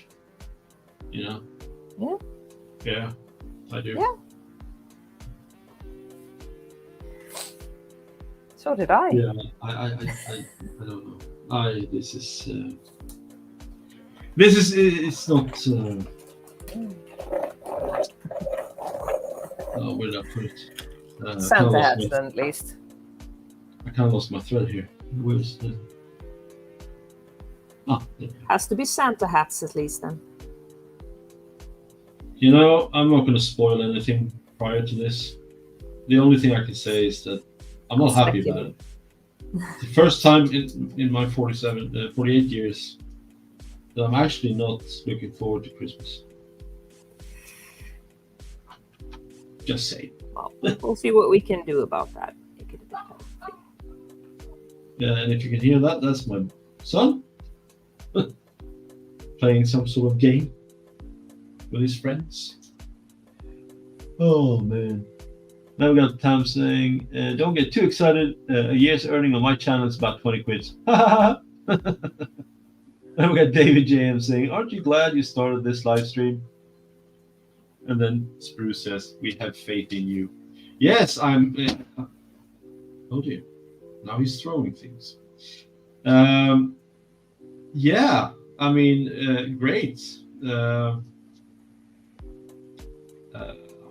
You know? Yeah. Yeah, I do. Yeah. So did I. Yeah, I don't know. This is it's not. Where did I put it? Santa hats, then, at least. I kind of lost my thread here. Where's the? There. Has to be Santa hats, at least, then. You know, I'm not going to spoil anything prior to this. The only thing I can say is that I'm not happy about it. The first time in my 48 years that I'm actually not looking forward to Christmas. Just say. Well, we'll see what we can do about that. Make it a bit better. Yeah, and if you can hear that, that's my son playing some sort of game with his friends. Oh man. Now we got Tam saying, don't get too excited. A year's earning on my channel is about 20 quid. Then we got David JM saying, aren't you glad you started this live stream? And then Spruce says, we have faith in you. Yes, I'm. Oh dear. Now he's throwing things. Yeah, I mean, great. I'm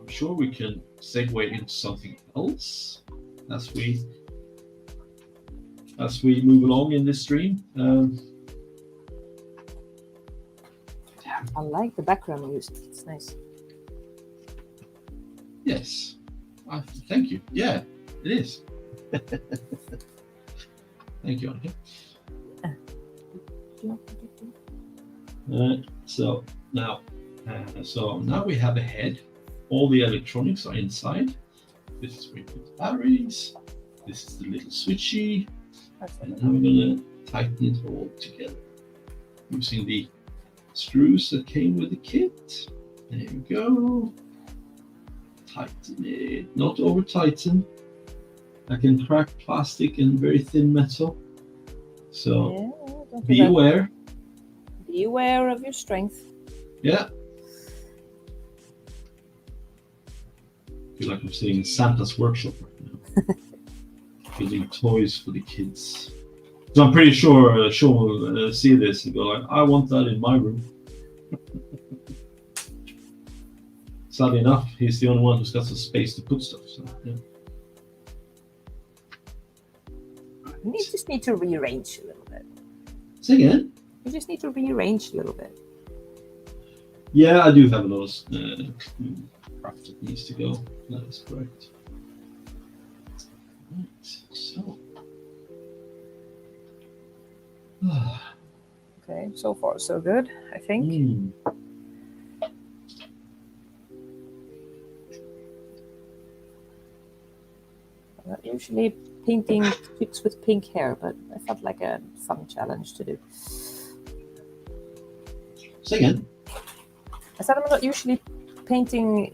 sure we can segue into something else as we move along in this stream. I like the background music. It's nice. Yes, thank you. Yeah, it is. Thank you, Annika. So now we have a head. All the electronics are inside. This is where you put the batteries. This is the little switchy. And now we're gonna tighten it all together using the screws that came with the kit. There we go. Tighten it, not over tighten. I can crack plastic and very thin metal. So be aware. Be aware of your strength. Yeah. I feel like I'm sitting in Santa's workshop right now. Building toys for the kids. So I'm pretty sure Sean will see this and go like, I want that in my room. Sadly enough, he's the only one who's got some space to put stuff. So, yeah. You just need to rearrange a little bit. Say again? You just need to rearrange a little bit. Yeah, I do have a lot of crap that needs to go. That is correct. Right, so. Okay, so far so good, I think. I'm not usually painting chicks with pink hair, but I felt like a fun challenge to do. Say again. I said I'm not usually painting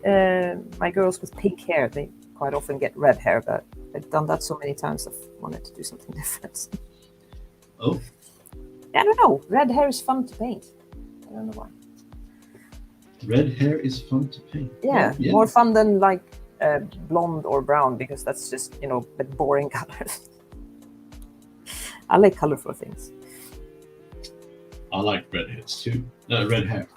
my girls with pink hair. They quite often get red hair, but I've done that so many times I've wanted to do something different. Oh. I don't know. Red hair is fun to paint. I don't know why. Red hair is fun to paint. Yeah, yeah. more fun than like blonde or brown, because that's just, a bit boring colors. I like colorful things. I like redheads too. Red hair.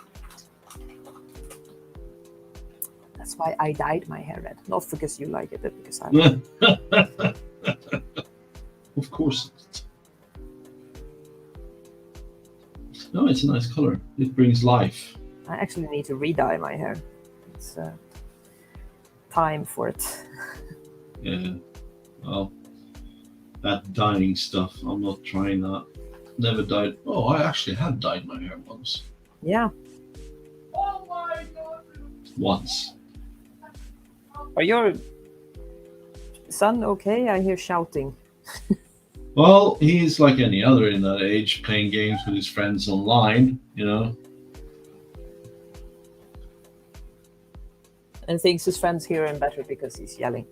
That's why I dyed my hair red. Not because you like it, but because I like it. Of course. No, it's a nice color. It brings life. I actually need to re-dye my hair. It's time for it. Yeah. Well, that dyeing stuff, I'm not trying that. Never dyed. Oh, I actually have dyed my hair once. Yeah. Oh my god! Once. Are your son okay? I hear shouting. Well, he's like any other in that age, playing games with his friends online, And thinks his friends hear him better because he's yelling.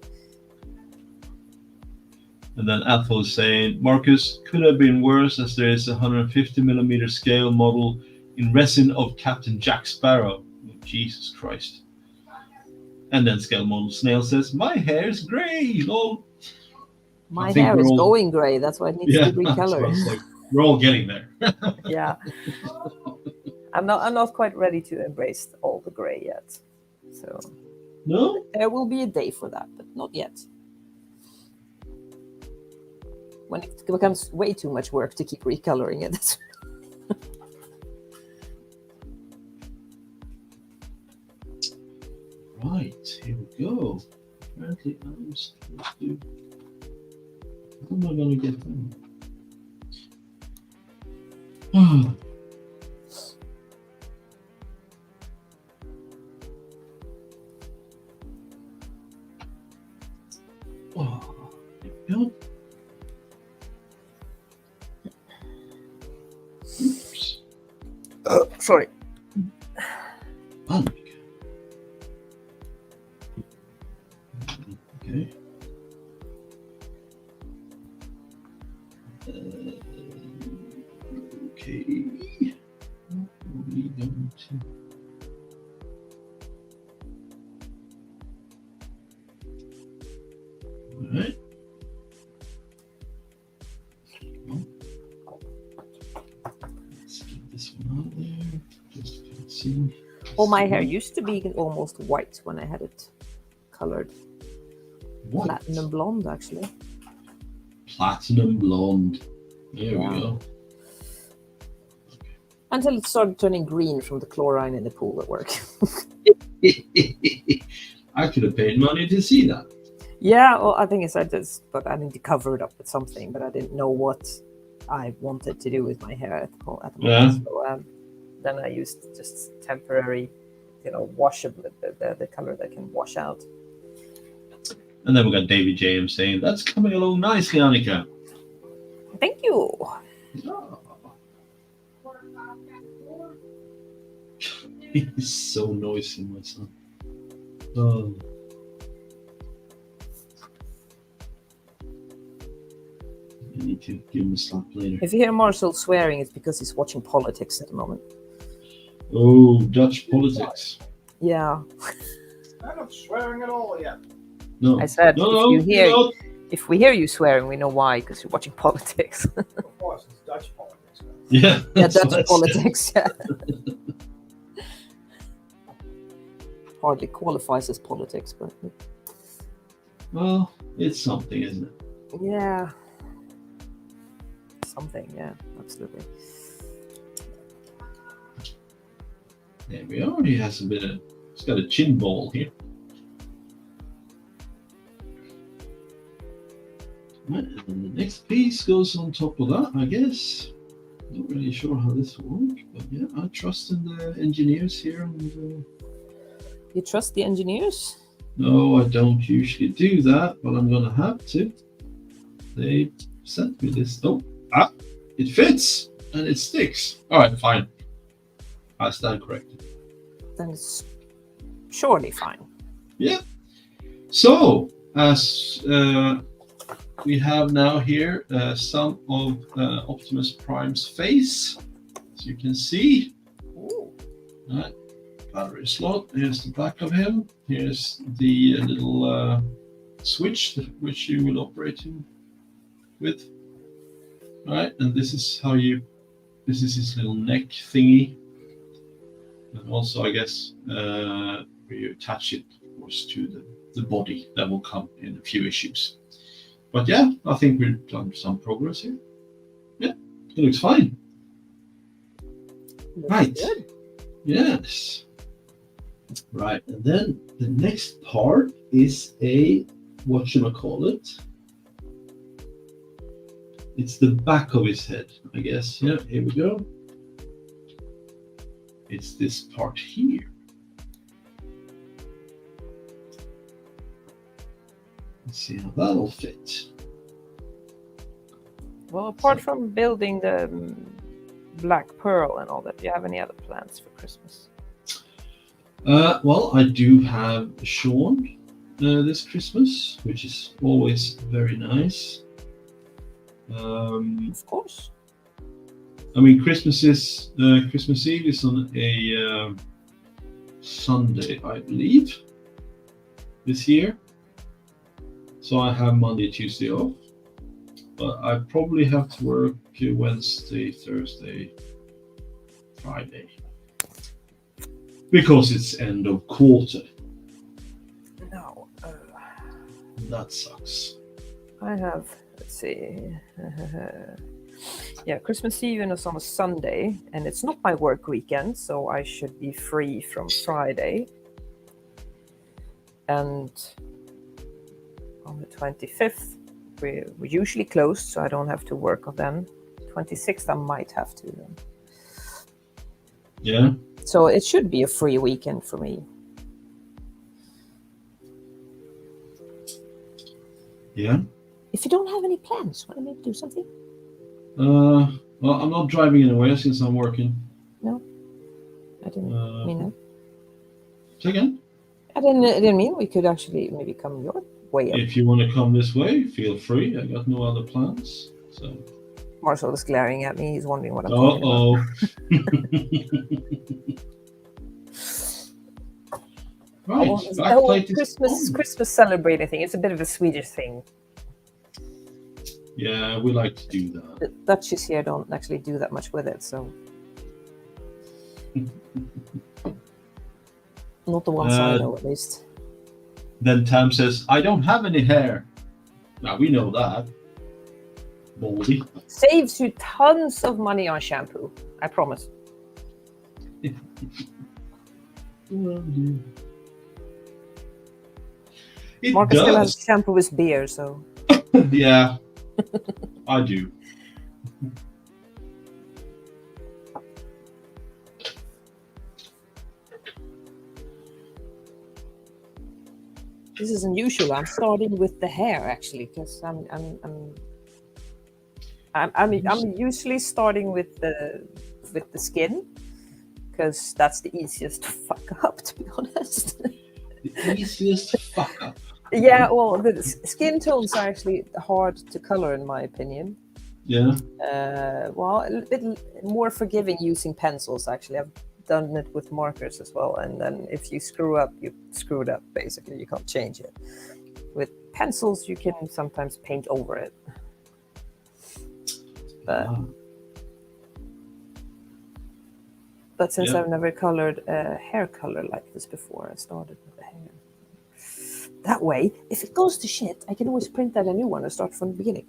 And then Athol is saying, Marcus, could have been worse, as there is a 150mm scale model in resin of Captain Jack Sparrow. Oh, Jesus Christ. And then scale model Snail says, my hair is grey. Oh. My hair is going grey. That's why it needs to be recolored. Like, we're all getting there. Yeah. I'm not quite ready to embrace all the grey yet. So no? There will be a day for that, but not yet. When it becomes way too much work to keep recoloring it. Right, here we go. Apparently I'm supposed to... How am I going to get them? Oh, there we go. Oops. Sorry. Panic. Okay. Okay. What are we going to? All right. Let's get this one out there. Just can't see. Oh, my hair used to be almost white when I had it colored. What? Platinum blonde, actually. Platinum blonde. There Yeah. we go. Until it started turning green from the chlorine in the pool at work. I could have paid money to see that. Yeah, well, I think it's but I need to cover it up with something, but I didn't know what I wanted to do with my hair at the moment. Yeah. So then I used just temporary, washable, the color that can wash out. And then we got David James saying, that's coming along nicely, Annika. Thank you. Oh. He's so noisy, my son. Oh. I need to give him a slap later. If you hear Marcel swearing, it's because he's watching politics at the moment. Oh, Dutch politics. Yeah. I'm not swearing at all yet. No. I said, no, if we hear you swearing, we know why, because you're watching politics. Of course, it's Dutch politics. Yeah. Yeah, Dutch politics. Yeah. Hardly qualifies as politics, but Well, it's something, isn't it? yeah, something. Yeah, absolutely. There we are. He has he's got a chin ball here. Right, and then the next piece goes on top of that, I guess. Not really sure how this will work, but yeah, I trust in the engineers here. And, You trust the engineers? no, I don't usually do that, but I'm gonna have to. They sent me this. Oh, it fits and it sticks. All right, fine. I stand corrected. Then it's surely fine. Yeah. So, as we have now here some of Optimus Prime's face, as you can see. Ooh. Right. Battery slot. Here's the back of him. Here's the little switch which you will operate him with. Right, and this is his little neck thingy. And also, I guess, where you attach it, of course, to the body that will come in a few issues. But yeah, I think we've done some progress here. Yeah, it looks fine. Looks Right. good. Yes. Right, and then the next part is whatchamacallit. It's the back of his head, I guess. Yeah, here we go. It's this part here. Let's see how that'll fit. Well, apart from building the Black Pearl and all that, do you have any other plans for Christmas? Well, I do have Sean this Christmas, which is always very nice. Of course. I mean, Christmas Eve is on a Sunday, I believe, this year. So I have Monday, Tuesday off, but I probably have to work Wednesday, Thursday, Friday, because it's end of quarter. No. That sucks. I have, let's see. Yeah, Christmas Eve is on a Sunday, and it's not my work weekend, so I should be free from Friday. And on the 25th, we're usually closed, so I don't have to work on them. 26th, I might have to. Yeah. So it should be a free weekend for me. Yeah. If you don't have any plans, want to maybe do something? Well, I'm not driving anywhere since I'm working. No, I didn't mean that. Say again? I didn't mean we could actually maybe come your way up. If you want to come this way, feel free. I got no other plans. So. Marshall is glaring at me. He's wondering what I'm talking about. Right. The whole Christmas celebrating thing. It's a bit of a Swedish thing. Yeah, we like to do that. The Dutchies here don't actually do that much with it, so not the ones I know, at least. Then Tam says, "I don't have any hair." Now we know that. Baldy. Saves you tons of money on shampoo. I promise. Marcus still has shampoo with beer, so. Yeah, I do. This is unusual. I'm starting with the hair actually, because I'm usually starting with the skin, because that's the easiest to fuck up, to be honest. The easiest to fuck up. Yeah, well, the skin tones are actually hard to color, in my opinion. Yeah. Well, a bit more forgiving using pencils, actually. I've done it with markers as well, and then if you screw up, you screwed up, basically. You can't change it. With pencils, you can sometimes paint over it. But since I've never colored a hair color like this before, I started with the hair. That way, if it goes to shit, I can always print out a new one and start from the beginning.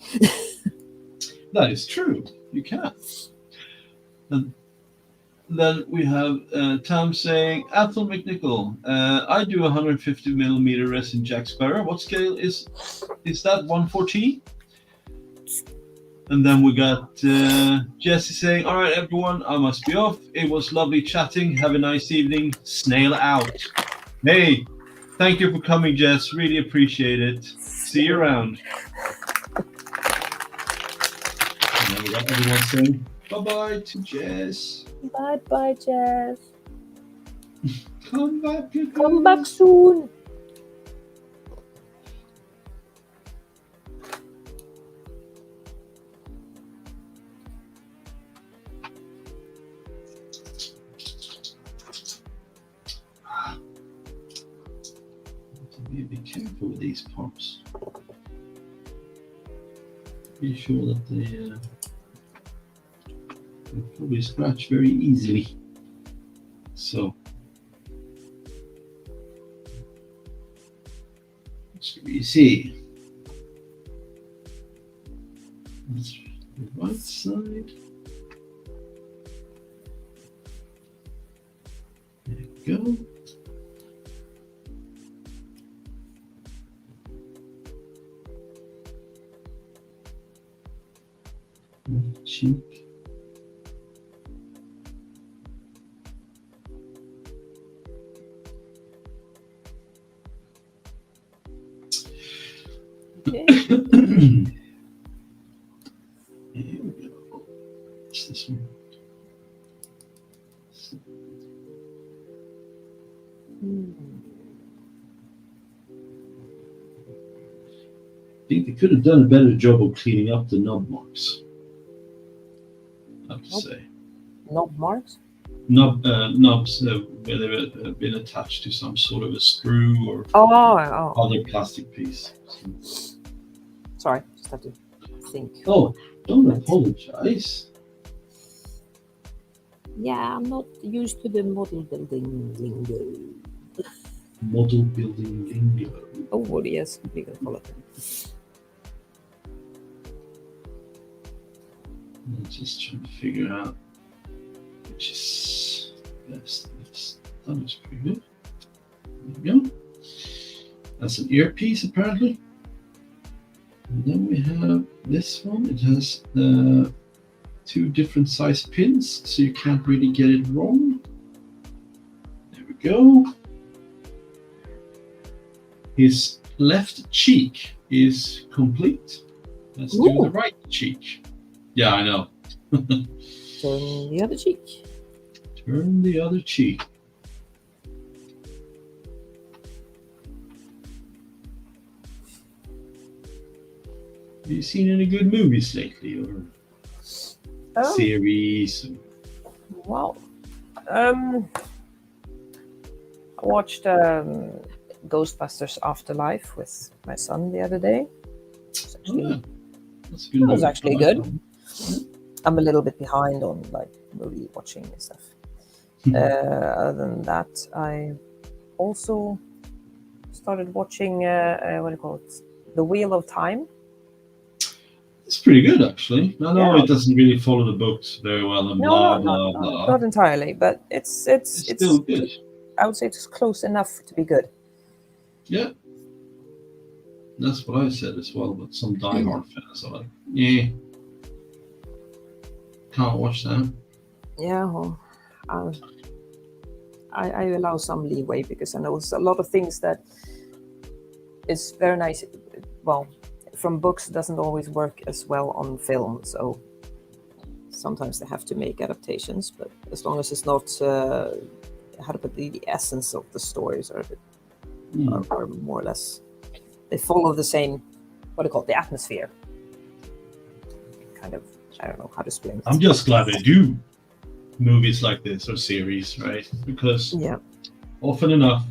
That is true. You can. And Then we have Tom saying, Athel McNichol, I do 150 millimeter resin Jack Sparrow. What scale is that? 114? And then we got Jesse saying, all right, everyone, I must be off. It was lovely chatting. Have a nice evening. Snail out. Hey, thank you for coming, Jess. Really appreciate it. See you around. And then we got everyone saying, bye-bye to Jess. Bye, Jess. Come back again. Come back soon. Be careful with these pumps. Be sure that they probably scratch very easily. So let's see. That's the right side. There we go. Cheek. Okay. Here we go. What's this one? I think they could have done a better job of cleaning up the knob marks. I have to say. Knob marks? Knobs where they've been attached to some sort of a screw or Oh. other plastic piece. Sorry, just have to think. Oh, don't apologize. Yeah, I'm not used to the model building lingo. Model building lingo. Oh, yes, we can call it. I'm just trying to figure out which is best. That looks pretty good. There we go. That's an earpiece apparently. And then we have this one. It has two different size pins, so you can't really get it wrong. There we go. His left cheek is complete. Let's do the right cheek. Yeah, I know. Turn the other cheek. Turn the other cheek. Have you seen any good movies lately, or series? Wow. I watched Ghostbusters Afterlife with my son the other day. That's a good. It was actually good. Yeah. I'm a little bit behind on like movie watching and stuff. Other than that, I also started watching what do you call it? The Wheel of Time. It's pretty good, actually. I know Yeah. it doesn't really follow the books very well, and blah blah blah. Not entirely, but it's still good. I would say it's close enough to be good. Yeah, that's what I said as well. But some diehard fans are like, yeah, can't watch that. Yeah, well, I allow some leeway because I know it's a lot of things that is very nice. Well, from books doesn't always work as well on film, so sometimes they have to make adaptations. But as long as it's not how to put the essence of the stories are more or less, they follow the same, what do you call it, the atmosphere. Kind of, I don't know how to explain it. I'm just glad they do movies like this or series, right? Because often enough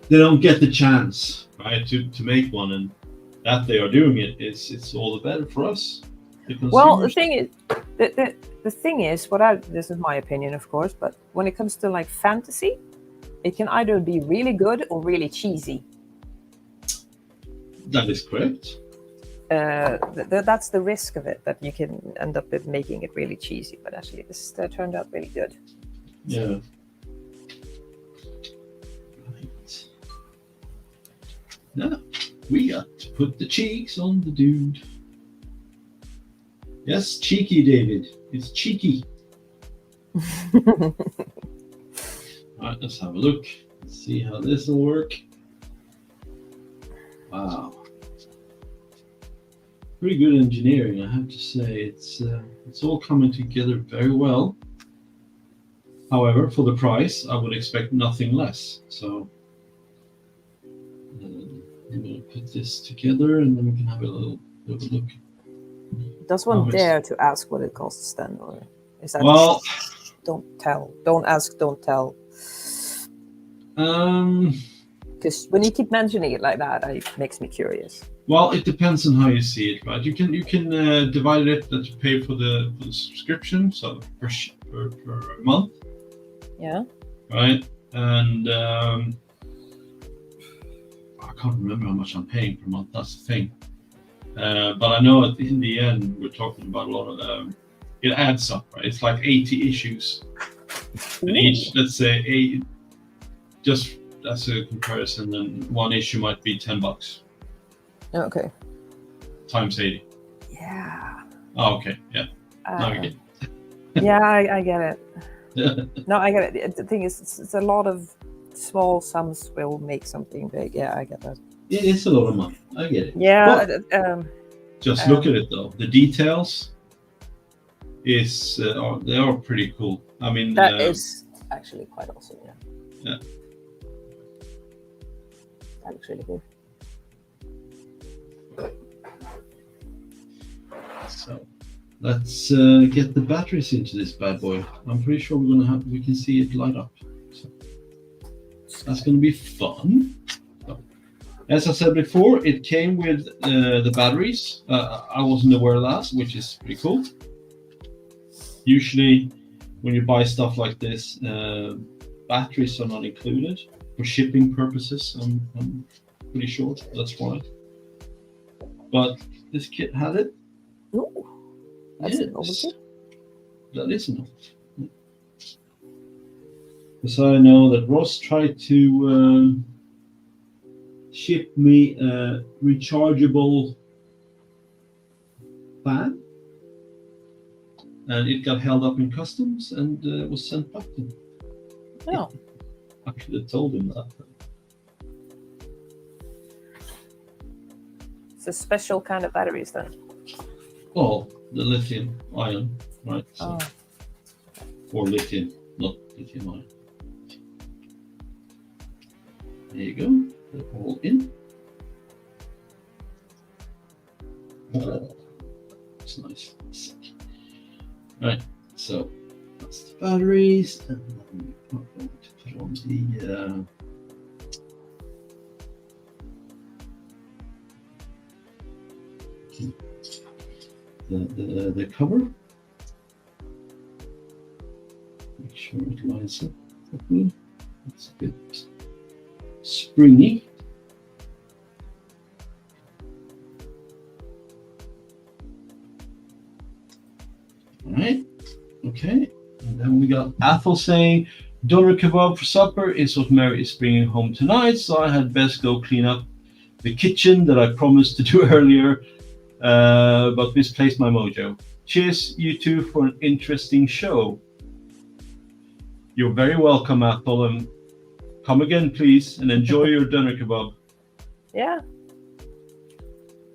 they don't get the chance, right, to make one, and that they are doing it, it's all the better for us. Well, the thing is, the thing is, this is my opinion, of course, but when it comes to like fantasy, it can either be really good or really cheesy. That is correct. that's the risk of it, that you can end up with making it really cheesy. But actually, this turned out really good. Yeah. Right. Now we got to put the cheeks on the dude. Yes, cheeky, David. It's cheeky. All right, let's have a look. Let's see how this will work. Wow. Pretty good engineering, I have to say. It's all coming together very well. However, for the price, I would expect nothing less. So I'm going to put this together, and then we can have a little bit of a look. Does one dare to ask what it costs then, or is that? Well, don't tell. Don't ask. Don't tell. Because when you keep mentioning it like that, it makes me curious. Well, it depends on how you see it, right? You can divide it that you pay for the subscription, so per month. Yeah. Right, and I can't remember how much I'm paying per month. That's the thing. But I know in the end we're talking about a lot of. It adds up, right? It's like 80 issues, and each, let's say, just as a comparison, then one issue might be $10. Okay. Times 80. Yeah. Oh, okay. Yeah. Now I get it. Yeah, I get it. No, I get it. The thing is, it's a lot of small sums will make something big. Yeah, I get that. It is a lot of money. I get it. Yeah. Just look at it though. The details they are pretty cool. I mean, that is actually quite awesome. Yeah. Yeah. That looks really good. So let's get the batteries into this bad boy. I'm pretty sure we can see it light up. So that's going to be fun. So, as I said before, it came with the batteries. I wasn't aware of that, which is pretty cool. Usually, when you buy stuff like this, batteries are not included for shipping purposes. I'm pretty sure that's why. But this kit had it. Ooh, that's an novelty. That is a novelty. Because I know that Ross tried to ship me a rechargeable fan, and it got held up in customs and was sent back to him. Oh. I could have told him that. It's a special kind of batteries then. Well, the lithium ion, right? So, or lithium, not lithium ion. There you go. Put it all in. Oh, it's nice. Right, so that's the batteries, and then we're going to put on the cover. Make sure it lines up properly. It's a bit springy. All right, okay. And then we got Athel saying, doner kebab for supper is what Mary is bringing home tonight, so I had best go clean up the kitchen that I promised to do earlier, but misplaced my mojo. Cheers, you two, for an interesting show. You're very welcome, Athel, and come again, please, and enjoy your doner kebab. Yeah.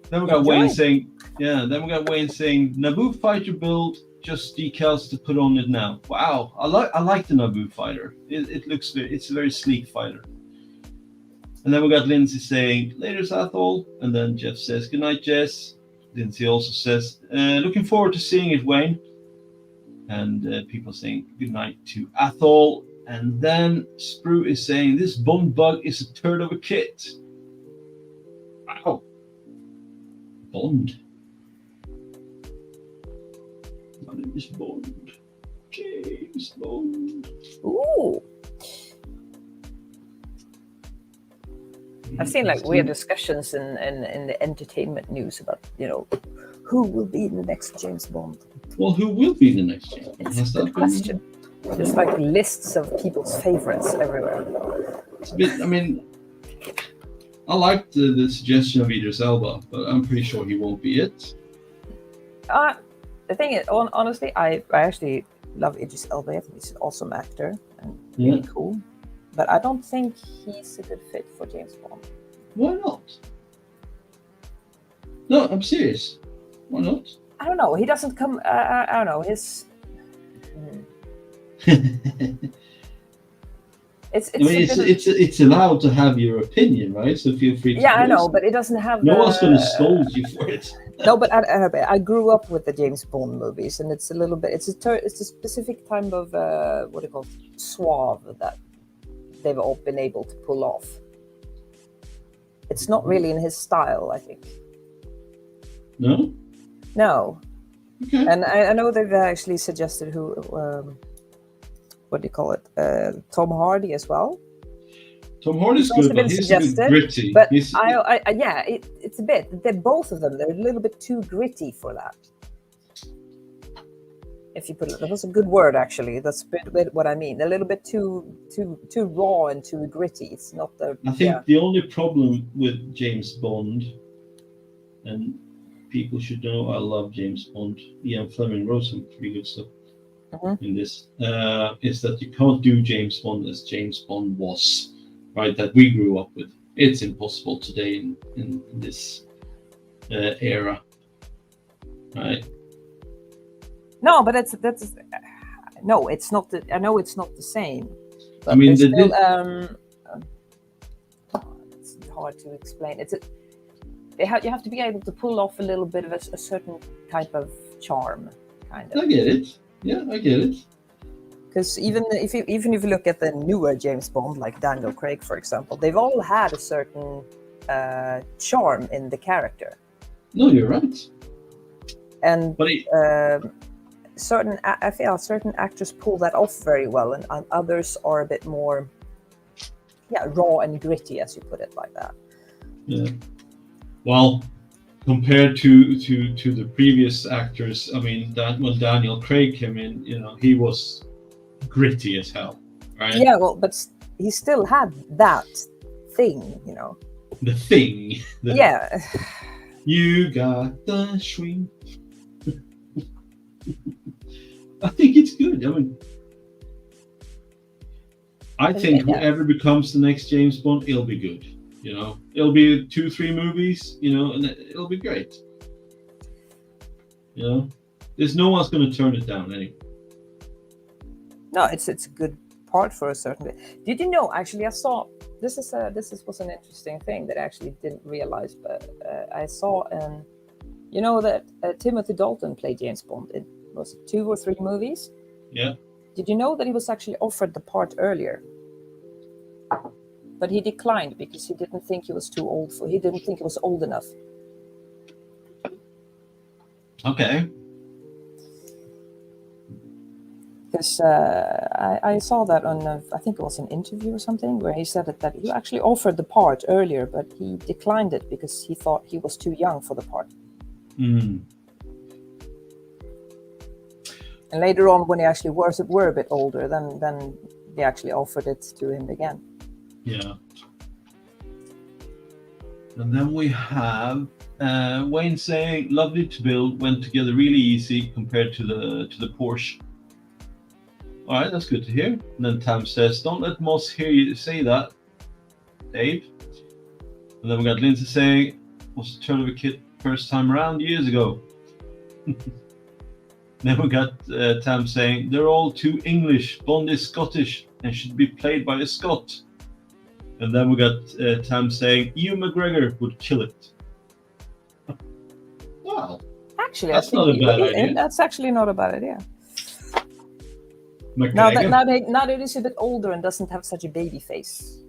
Then we got Wayne saying, Naboo fighter build, just decals to put on it now. Wow, I like the Naboo fighter. It's a very sleek fighter. And then we got Lindsay saying, later, Athol. And then Jeff says, good night, Jess. Lindsay also says, looking forward to seeing it, Wayne. And people saying good night to Athol. And then Sprue is saying, this Bond bug is a third of a kit. Wow. Bond. My name is Bond. James Bond. Ooh. I've seen like weird discussions in the entertainment news about, who will be the next James Bond. Well, who will be the next James Bond? It's Has a good that been? question. There's like lists of people's favorites everywhere. It's a bit. I mean, I like the suggestion of Idris Elba, but I'm pretty sure he won't be it. The thing is, honestly, I actually love Idris Elba. I think he's an awesome actor and really cool. But I don't think he's a good fit for James Bond. Why not? No, I'm serious. Why not? I don't know. He doesn't come. I don't know. His. It's allowed to have your opinion, right? So feel free to. Yeah, I know, but it doesn't have. No one's going to scold you for it. No, but I grew up with the James Bond movies, and it's a little bit. It's a specific type of what do you call it, suave that they've all been able to pull off. It's not really in his style, I think. No. No. Okay. And I know they've actually suggested who. What do you call it? Tom Hardy as well. Tom Hardy's also good, been but he's suggested, a bit gritty. But it's a bit. They're both of them. They're a little bit too gritty for that. If you put it, that was a good word actually. That's a bit what I mean. A little bit too raw and too gritty. It's not the. I think the only problem with James Bond, and people should know I love James Bond. Ian Fleming wrote some pretty good stuff in this. Is that you can't do James Bond as James Bond was, right? That we grew up with. It's impossible today in this era, right? No, but it's no, it's not. I know it's not the same. But I mean, still, it's hard to explain. You have to be able to pull off a little bit of a certain type of charm, kind of. I get it. Yeah, I get it. Because even if you look at the newer James Bond, like Daniel Craig, for example, they've all had a certain charm in the character. No, you're right. And certain actors pull that off very well, and others are a bit more, raw and gritty, as you put it, like that. Yeah. Well, compared to the previous actors, I mean, that when Daniel Craig came in, he was gritty as hell, right? Yeah, well, but he still had that thing, The thing. Yeah. You got the swing. I think it's good. I think whoever becomes the next James Bond, it'll be good. It'll be 2-3 movies, and it'll be great. There's no one's going to turn it down anyway. No, it's a good part for a certain bit. Did you know? Actually, I saw this was an interesting thing that I actually didn't realize, but I saw that Timothy Dalton played James Bond in 2 or 3 movies. Yeah. Did you know that he was actually offered the part earlier? But he declined because he didn't think he was too old he didn't think he was old enough. Okay. Because I saw that on, I think it was an interview or something, where he said that he actually offered the part earlier, but he declined it because he thought he was too young for the part. Mm. And later on, when he actually were a bit older, then they actually offered it to him again. Yeah. And then we have Wayne saying, "Lovely to build, went together really easy compared to the Porsche." All right, that's good to hear. And then Tam says, "Don't let Moss hear you say that, Dave." And then we got Lindsay saying, "Was a turn of a kit first time around years ago." Then we got Tam saying, "They're all too English. Bond is Scottish and should be played by a Scot." And then we got Tam saying, "Ewan McGregor would kill it." Wow. Actually, that's not a bad idea. That's actually not a bad idea. McGregor. Now that he's a bit older and doesn't have such a baby face.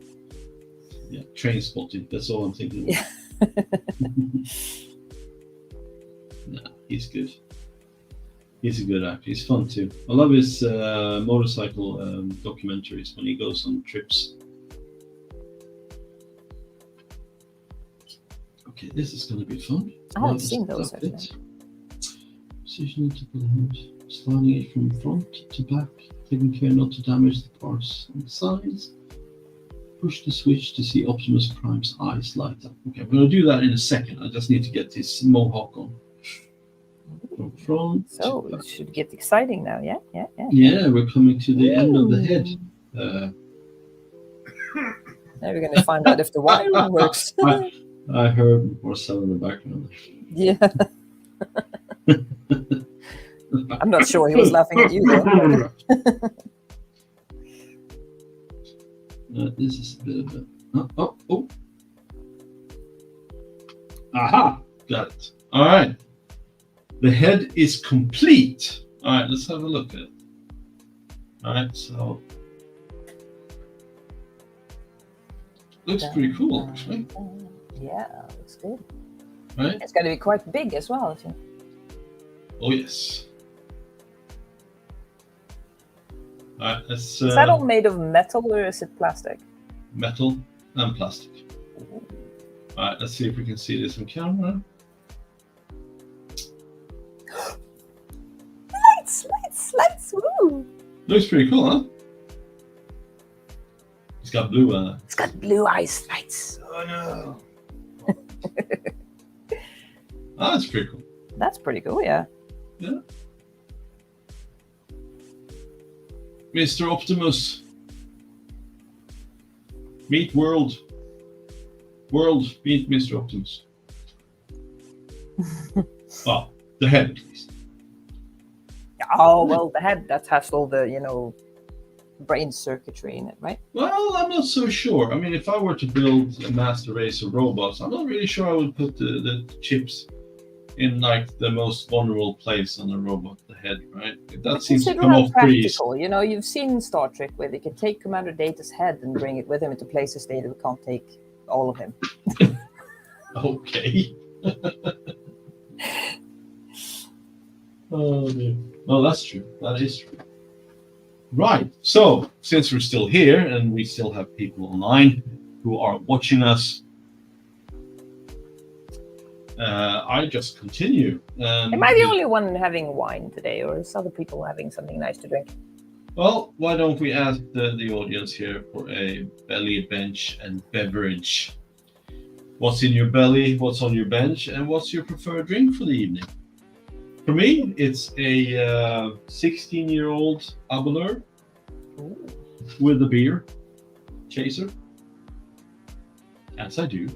Yeah, Trainspotting. That's all I'm thinking. Yeah. No, he's good. He's a good actor. He's fun too. I love his motorcycle documentaries when he goes on trips. Okay, this is going to be fun. I haven't seen those actually. Position to the head, sliding it from front to back, taking care not to damage the parts on the sides. Push the switch to see Optimus Prime's eyes light up. Okay, I'm going to do that in a second. I just need to get this mohawk on. From front. So it should get exciting now. Yeah. Yeah, we're coming to the end of the head. Now we're going to find out if the wiring works. I heard Marcel in the background. Yeah. I'm not sure he was laughing at you though. This is a bit of a... Oh. Aha! Got it. All right. The head is complete. All right, let's have a look at it. All right, so... Looks pretty cool, actually. Yeah, looks good. Right? It's going to be quite big as well, I think. Oh, yes. All right, let's... Is that all made of metal or is it plastic? Metal and plastic. All right, let's see if we can see this on camera. Lights! Woo! Looks pretty cool, huh? It's got blue on it. It's got blue eyes, lights. Oh no. Oh, that's pretty cool. That's pretty cool, yeah. Yeah. Mr. Optimus. Meet World. World, meet Mr. Optimus. Oh, the head at least. Oh, well, the head, that has all the, brain circuitry in it, right? Well, I'm not so sure. I mean, if I were to build a master race of robots, I'm not really sure I would put the chips in like the most vulnerable place on the robot, the head, right? That seems to come off pretty easy. You've seen Star Trek where they can take Commander Data's head and bring it with him into places they can't take all of him. Okay. Oh, dear. No, that's true. That is true. Right. So, since we're still here and we still have people online who are watching us, I just continue. Am I the only one having wine today, or is other people having something nice to drink? Well, why don't we ask the audience here for a belly, bench, and beverage? What's in your belly, what's on your bench, and what's your preferred drink for the evening? For me, it's a 16-year-old Abelard with a beer chaser. As I do.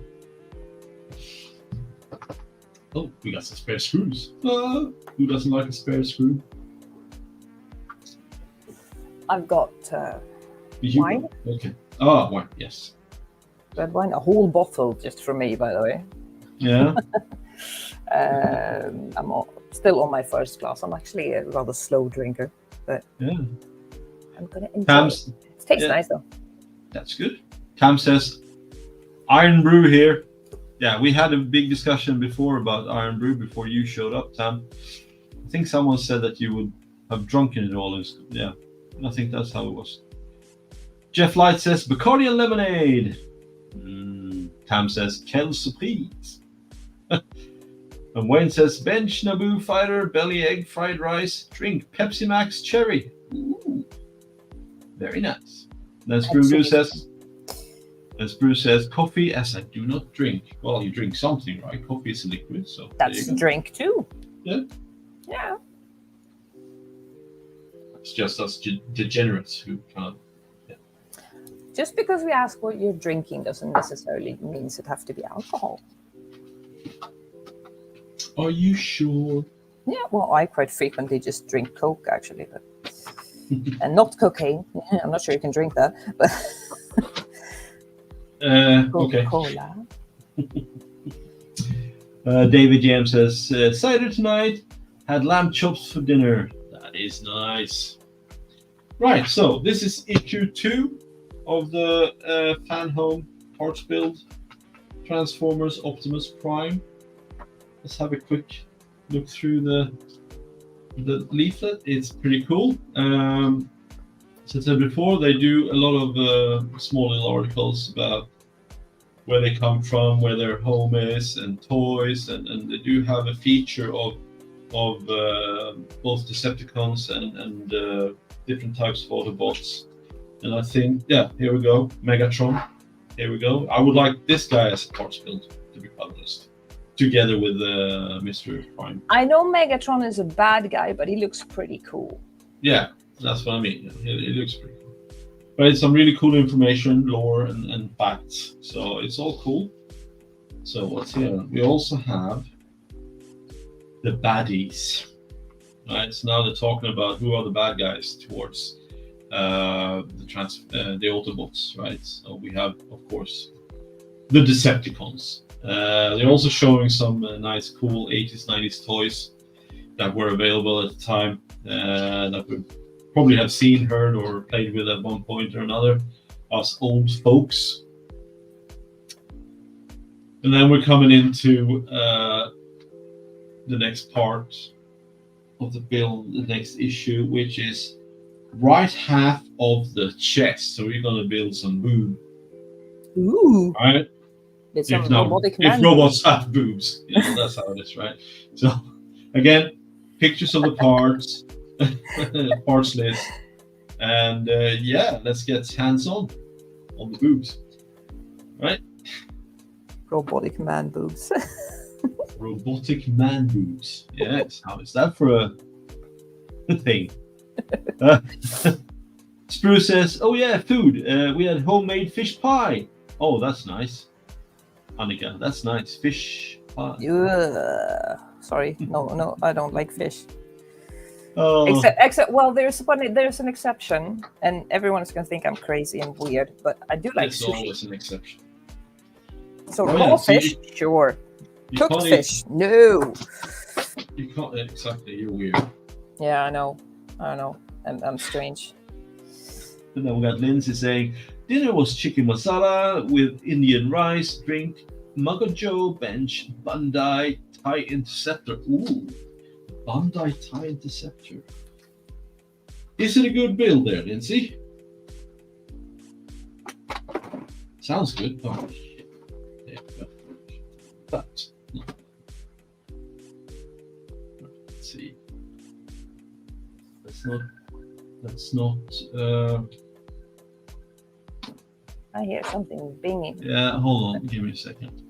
Oh, we got some spare screws. Who doesn't like a spare screw? I've got wine. Okay. Oh, wine, yes. Red wine, a whole bottle just for me, by the way. Yeah. I'm still on my first glass. I'm actually a rather slow drinker, but yeah, I'm gonna enjoy it. It tastes nice though. That's good. Cam says, Iron Brew here. Yeah, we had a big discussion before about Iron Brew before you showed up, Tam. I think someone said that you would have drunken it all. Yeah, I think that's how it was. Jeff Light says, Bacardi and lemonade. Tam says, Quelle surprise. And Wayne says, bench, Naboo fighter, belly egg, fried rice, drink, Pepsi Max cherry. Ooh, very nice. Then Spru says, coffee as I do not drink. Well, you drink something, right? Coffee is a liquid, so that's a drink too. Yeah. Yeah. It's just us degenerates who can't. Yeah. Just because we ask what you're drinking doesn't necessarily means it have to be alcohol. Are you sure? Yeah, well, I quite frequently just drink Coke, actually, but and not cocaine. I'm not sure you can drink that, but Coca-Cola. Okay. David James says, cider tonight, had lamb chops for dinner. That is nice. Right, so this is issue 2 of the fan home parts build Transformers Optimus Prime. Let's have a quick look through the leaflet. It's pretty cool. As I said before, they do a lot of small little articles about where they come from, where their home is, and toys, and they do have a feature of both Decepticons and different types of Autobots. And I think, yeah, here we go, Megatron. Here we go. I would like this guy as a parts build, to be honest, together with Mr. Prime. I know Megatron is a bad guy, but he looks pretty cool. Yeah, that's what I mean. It looks pretty cool. But it's some really cool information, lore, and facts. So it's all cool. So what's here? We also have the baddies. Right. So now they're talking about who are the bad guys towards the Autobots. Right. So we have, of course, the Decepticons. They're also showing some nice, cool 80s, 90s toys that were available at the time that we probably have seen, heard, or played with at one point or another, us old folks. And then we're coming into the next part of the build, the next issue, which is right half of the chest. So we're going to build some boob. Ooh. Right? It's If robots have boobs, that's how it is, right? So again, pictures of the parts, parts list, and yeah, let's get hands-on the boobs, right? Robotic man boobs. Robotic man boobs. Yes. How is that for a thing? Spruce says, "Oh yeah, food. We had homemade fish pie. Oh, that's nice. Annika, that's nice. Fish pie. Sorry, no, I don't like fish. Oh, Except, well, there's an exception, and everyone's gonna think I'm crazy and weird, but I do like there's sushi. always an exception. So Oh, raw yeah, fish, see, sure. You Cooked can't fish, no. You can't exactly. You're weird. Yeah, I know. I'm strange. And then we got Lindsay saying, dinner was chicken masala with Indian rice, drink, Mugajo bench, Bandai Thai Interceptor. Ooh, Bandai Thai Interceptor. Is it a good build there, Lindsay? Sounds good. Oh, shit. There we go. But, no. Let's see. That's not. I hear something binging. Yeah, hold on. Give me a second.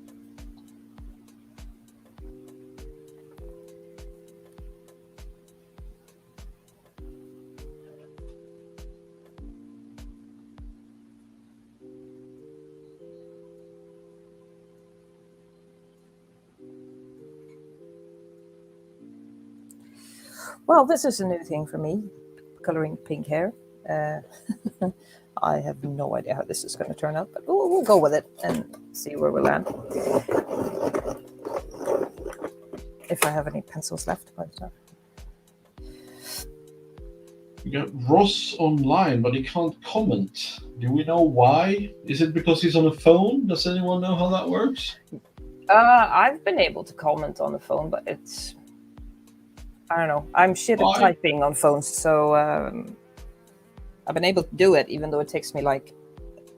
Well, this is a new thing for me, coloring pink hair. I have no idea how this is going to turn out, but we'll go with it and see where we land. If I have any pencils left by the time. We got Ross online, but he can't comment. Do we know why? Is it because he's on a phone? Does anyone know how that works? I've been able to comment on the phone, but it's... I don't know. I'm shit at typing on phones, so I've been able to do it, even though it takes me like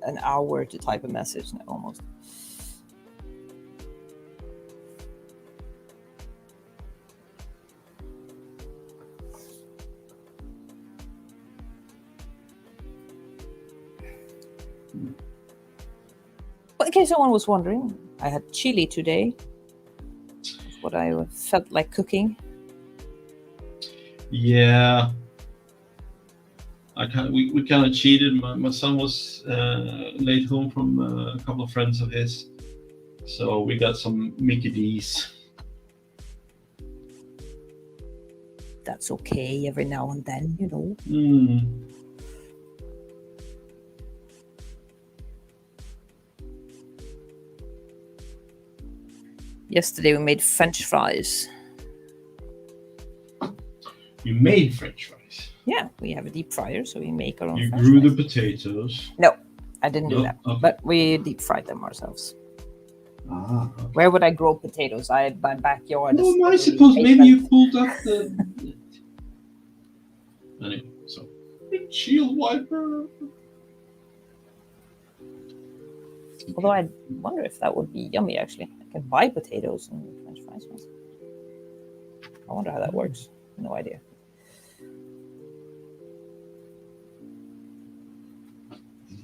an hour to type a message now, almost. But in case someone was wondering, I had chili today. That's what I felt like cooking. Yeah. We kind of cheated. My son was late home from a couple of friends of his. So we got some Mickey D's. That's okay every now and then, you know. Yesterday we made French fries. You made French fries? Yeah, we have a deep fryer, so we make our own You French grew fries. the potatoes? No, I didn't do No? that. Okay. But we deep fried them ourselves. Ah. Okay. Where would I grow potatoes? My backyard. No, I suppose maybe you pulled up the... Anyway, so... Shield wiper. Although I wonder if that would be yummy, actually. I can buy potatoes and French fries. I wonder how that works. No idea.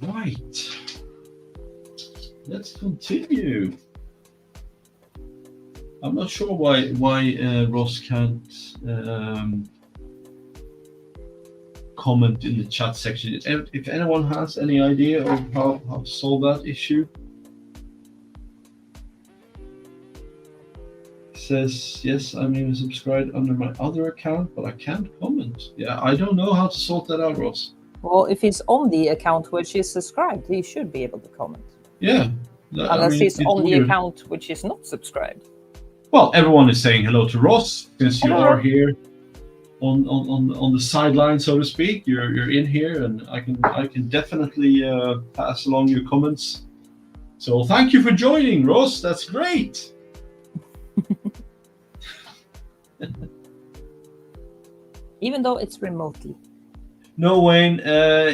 Right. Let's continue. I'm not sure why Ross can't comment in the chat section. If anyone has any idea of how to solve that issue. Says, yes, I'm even subscribed under my other account, but I can't comment. Yeah, I don't know how to sort that out, Ross. Well, if he's on the account which is subscribed, he should be able to comment. Yeah. Unless he's on the account which is not subscribed. Well, everyone is saying hello to Ross, since you are here on the sideline, so to speak. You're in here, and I can definitely pass along your comments. So thank you for joining, Ross. That's great. Even though it's remotely. No, Wayne,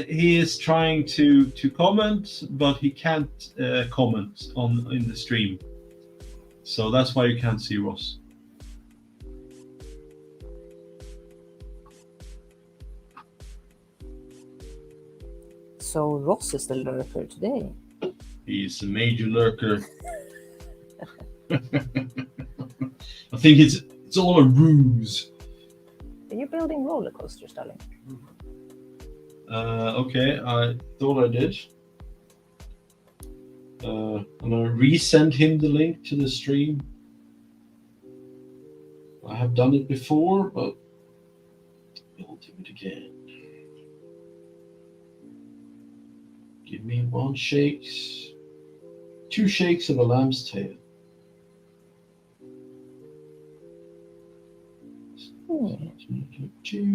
he is trying to comment, but he can't comment in the stream. So that's why you can't see Ross. So Ross is the lurker today. He's a major lurker. I think it's all a ruse. Are you building roller coasters, darling? Okay, I thought I did. I'm gonna resend him the link to the stream. I have done it before, but I'll do it again. Give me 1 shake, 2 shakes of a lamb's tail.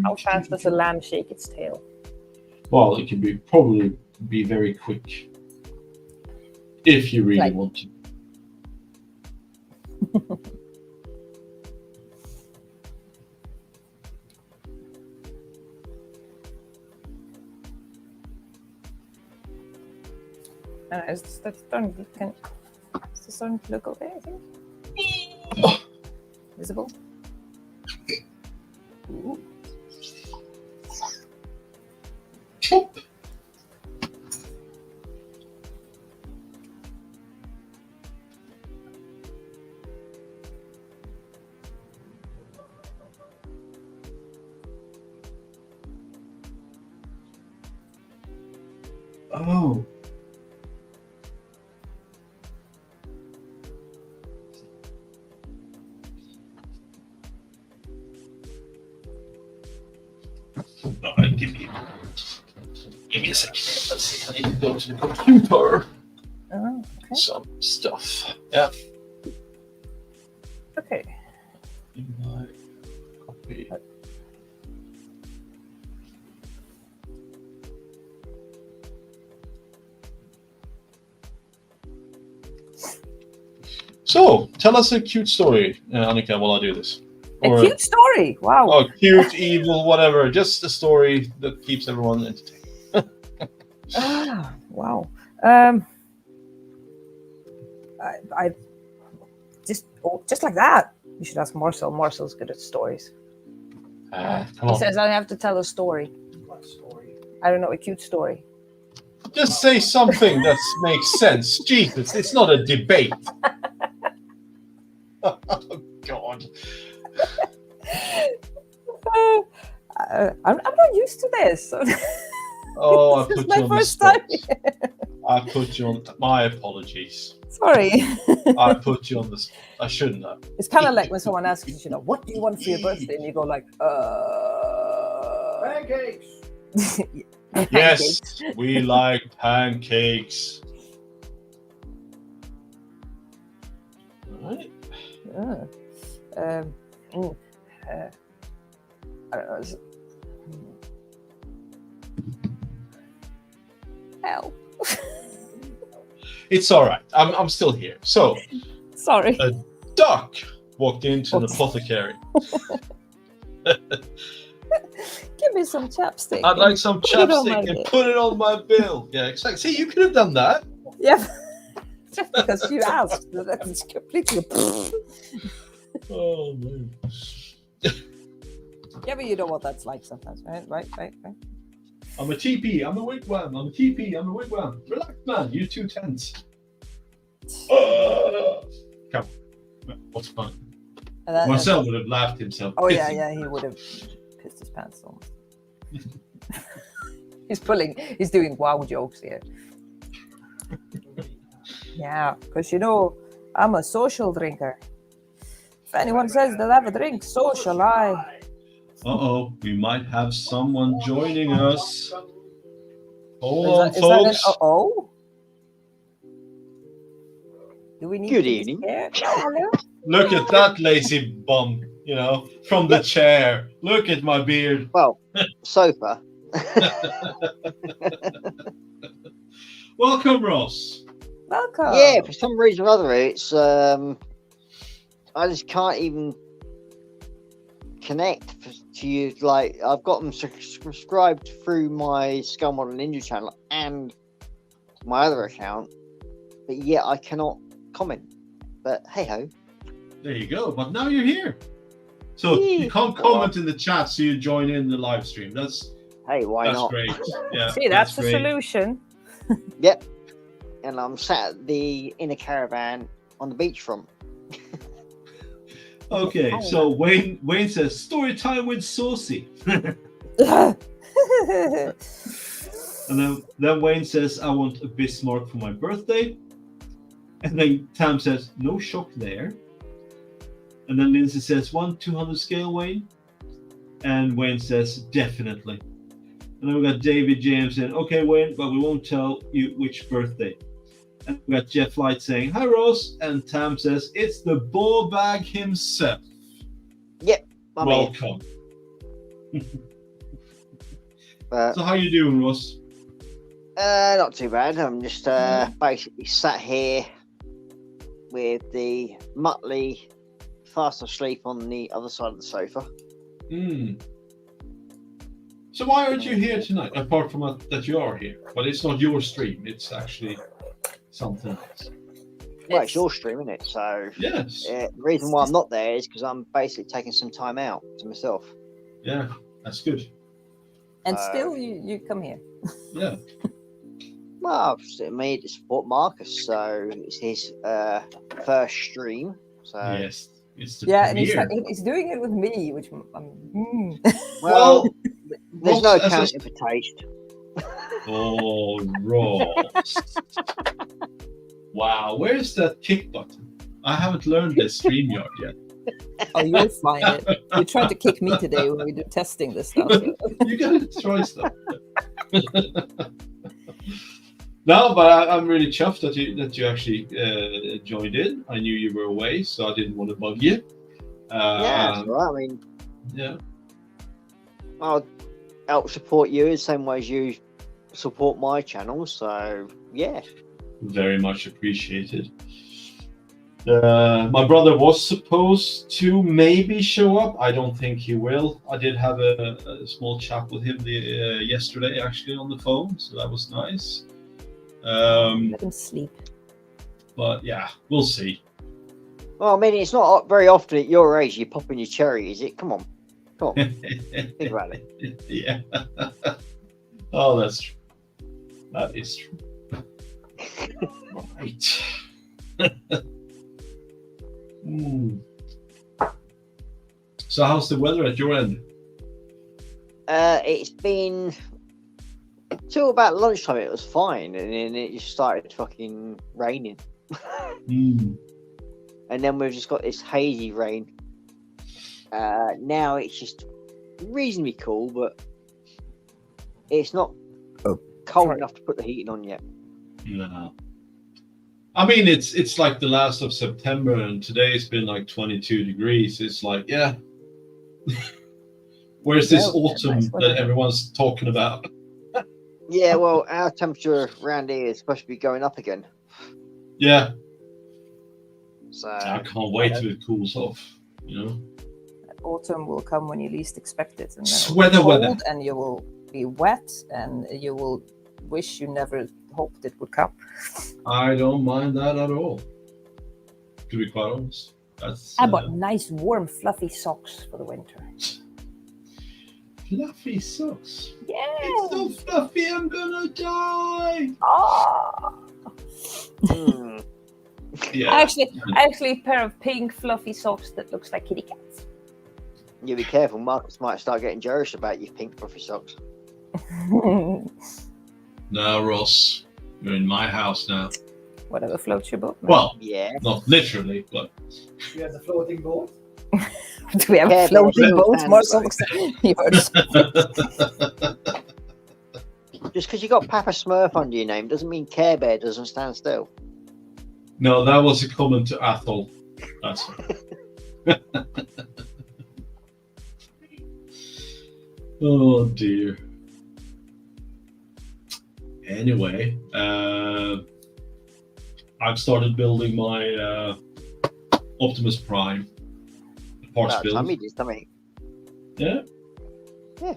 How fast does a lamb shake its tail? Well, it can probably be very quick. If you really want to. Is the starting to look okay, I think? Visible? Ooh. Chop. Oh. Alright, give me a second. Let's see. I need to go to the computer. Oh, okay. Some stuff. Yeah. Okay. In my copy. So, tell us a cute story, Annika, while I do this. A cute story. Wow. Oh, cute, evil, whatever. Just a story that keeps everyone entertained. Wow. I just like that. You should ask Marcel. Marcel's good at stories. Come He on. says I have to tell a story. What story? I don't know, a cute story. Just say something that makes sense. Jesus, it's not a debate. Oh, God. I'm not used to this. Oh, I This is put my you on the first spot. time. I put you on. My apologies. Sorry. I put you on the spot. I shouldn't have. It's kind of like when someone asks you, what do you want for your birthday? And you go like, Pancakes! Yes, we like pancakes. All right. I don't know. Help. It's all right. I'm still here. So, Sorry. a duck walked into an apothecary. Give me some chapstick. I'd like some Put it on chapstick my and bill. put it on my bill. Yeah, exactly. See, you could have done that. Yeah. just because you asked. That's completely. Oh man. Yeah, but you know what that's like sometimes, right? Right. I'm a TP. I'm a wigwam. I'm a TP. I'm a wigwam. Relax, man. You too tense. Come. What's fun? Marcel would have laughed himself. Oh yeah, he would have pissed his pants almost. He's doing wow jokes here. Yeah, because I'm a social drinker. If anyone says they'll have a drink, so shall I. Uh-oh, we might have someone joining us. Hold on, Is that folks. an uh-oh? Do we need Good to be evening. scared? Hello? Look at that lazy bum, from the chair. Look at my beard. Well, sofa. Welcome, Ross. Welcome. Yeah, for some reason or other, it's I just can't even connect to you. Like, I've got them subscribed through my Skull Model Ninja channel and my other account, but yet I cannot comment. But hey ho. There you go. But now you're here. So you can't comment in the chat, so you join in the live stream. That's Why not? great. Yeah, See, that's the great. solution. Yep. And I'm sat in a caravan on the beachfront. Okay, so Wayne says story time with Saucy. And then Wayne says, I want a Bismarck for my birthday. And then Tam says, no shock there. And then Lindsay says, 1/200 scale, Wayne. And Wayne says, definitely. And then we got David James saying, okay, Wayne, but we won't tell you which birthday. And we got Jeff Light saying, hi, Ross. And Tam says, it's the ball bag himself. Yep. Welcome. So how you doing, Ross? Not too bad. I'm just basically sat here with the Muttley fast asleep on the other side of the sofa. So why aren't you here tonight? Apart from that you are here, but it's not your stream. It's actually something else. Well, it's your stream, isn't it? So yes. The reason why I'm not there is because I'm basically taking some time out to myself. Yeah, that's good. And still, you come here. Yeah. Well, I made to support Marcus, so it's his first stream. So yes, it's the and premiere. he's doing it with me, which well, there's no Ross, accounting for taste. Oh, Ross. Wow, where's that kick button? I haven't learned this StreamYard yet. Oh, you'll find it. You tried to kick me today when we do testing this stuff. You gotta try stuff. No, but I'm really chuffed that you actually joined in. I knew you were away, so I didn't want to bug you. Yeah, that's all right. I mean, yeah, I'll help support you the same way as you support my channel. So yeah, very much appreciated. My brother was supposed to maybe show up. I don't think he will. I did have a small chat with him yesterday, actually, on the phone, so that was nice. Let him sleep. But yeah, we'll see. well, I mean, it's not very often at your age you pop in your cherry, is it? Come on. Think about it. Yeah. Oh, that's true. That is true. Right. So how's the weather at your end? It's been till about lunchtime. It was fine, and then it just started fucking raining. And then we've just got this hazy rain. Now it's just reasonably cool, but it's not cold enough to put the heating on yet. No. I mean, it's like the last of September, and today's been like 22 degrees. It's like, yeah. Where's this autumn that everyone's talking about? Yeah, well, our temperature around here is supposed to be going up again. Yeah. So I can't wait till it cools off, you know. Autumn will come when you least expect it, and then Sweater weather. and you will be wet, and you will wish you never hoped it would come. I don't mind that at all. To be quite honest, that's I bought nice, warm, fluffy socks for the winter. fluffy socks. Yeah. It's so fluffy, I'm gonna die. Ah. Hmm. Yeah. Actually, a pair of pink, fluffy socks that looks like kitty cats. You be careful, Marcus might start getting jealous about your pink fluffy socks. Now, Ross, you're in my house now. Whatever floats your boat. man. Well, Yeah. not literally, but You have the floating boat. Do we have Yeah, floating but- boats? More socks. Yours. Just because you got Papa Smurf under your name doesn't mean Care Bear doesn't stand still. no, that was a comment to Athol. That's all. Oh dear. Anyway, I've started building my Optimus Prime parts About build. time you did something. Yeah. Yeah.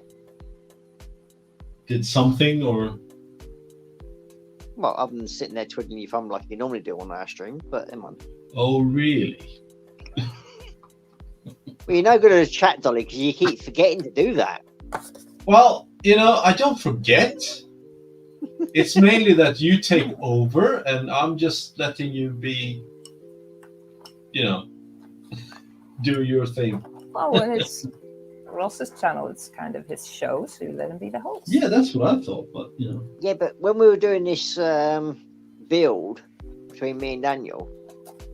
Did something or Well, other than sitting there twiddling your thumb like you normally do on our stream, but come on. oh really? Well, you're no good at a chat, Dolly, because you keep forgetting to do that. Well, I don't forget. It's mainly that you take over and I'm just letting you be, do your thing. Well, when it's Ross's channel, it's kind of his show, so you let him be the host. Yeah, that's what I thought, but Yeah, but when we were doing this build between me and Daniel,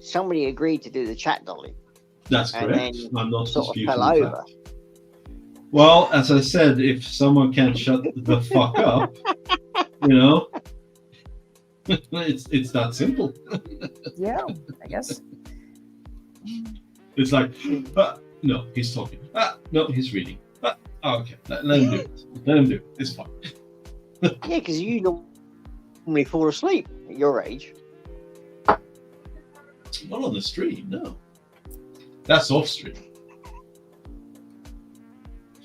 somebody agreed to do the chat, Dolly. that's And correct. then I'm not sort of disputing fell that. over. Well, as I said, if someone can't shut the fuck up, it's that simple. Yeah, I guess. It's like, no, he's talking. No, he's reading. Okay, let him do it. Let him do it. It's fine. Yeah, because you normally fall asleep at your age. Not on the stream, no. That's off stream.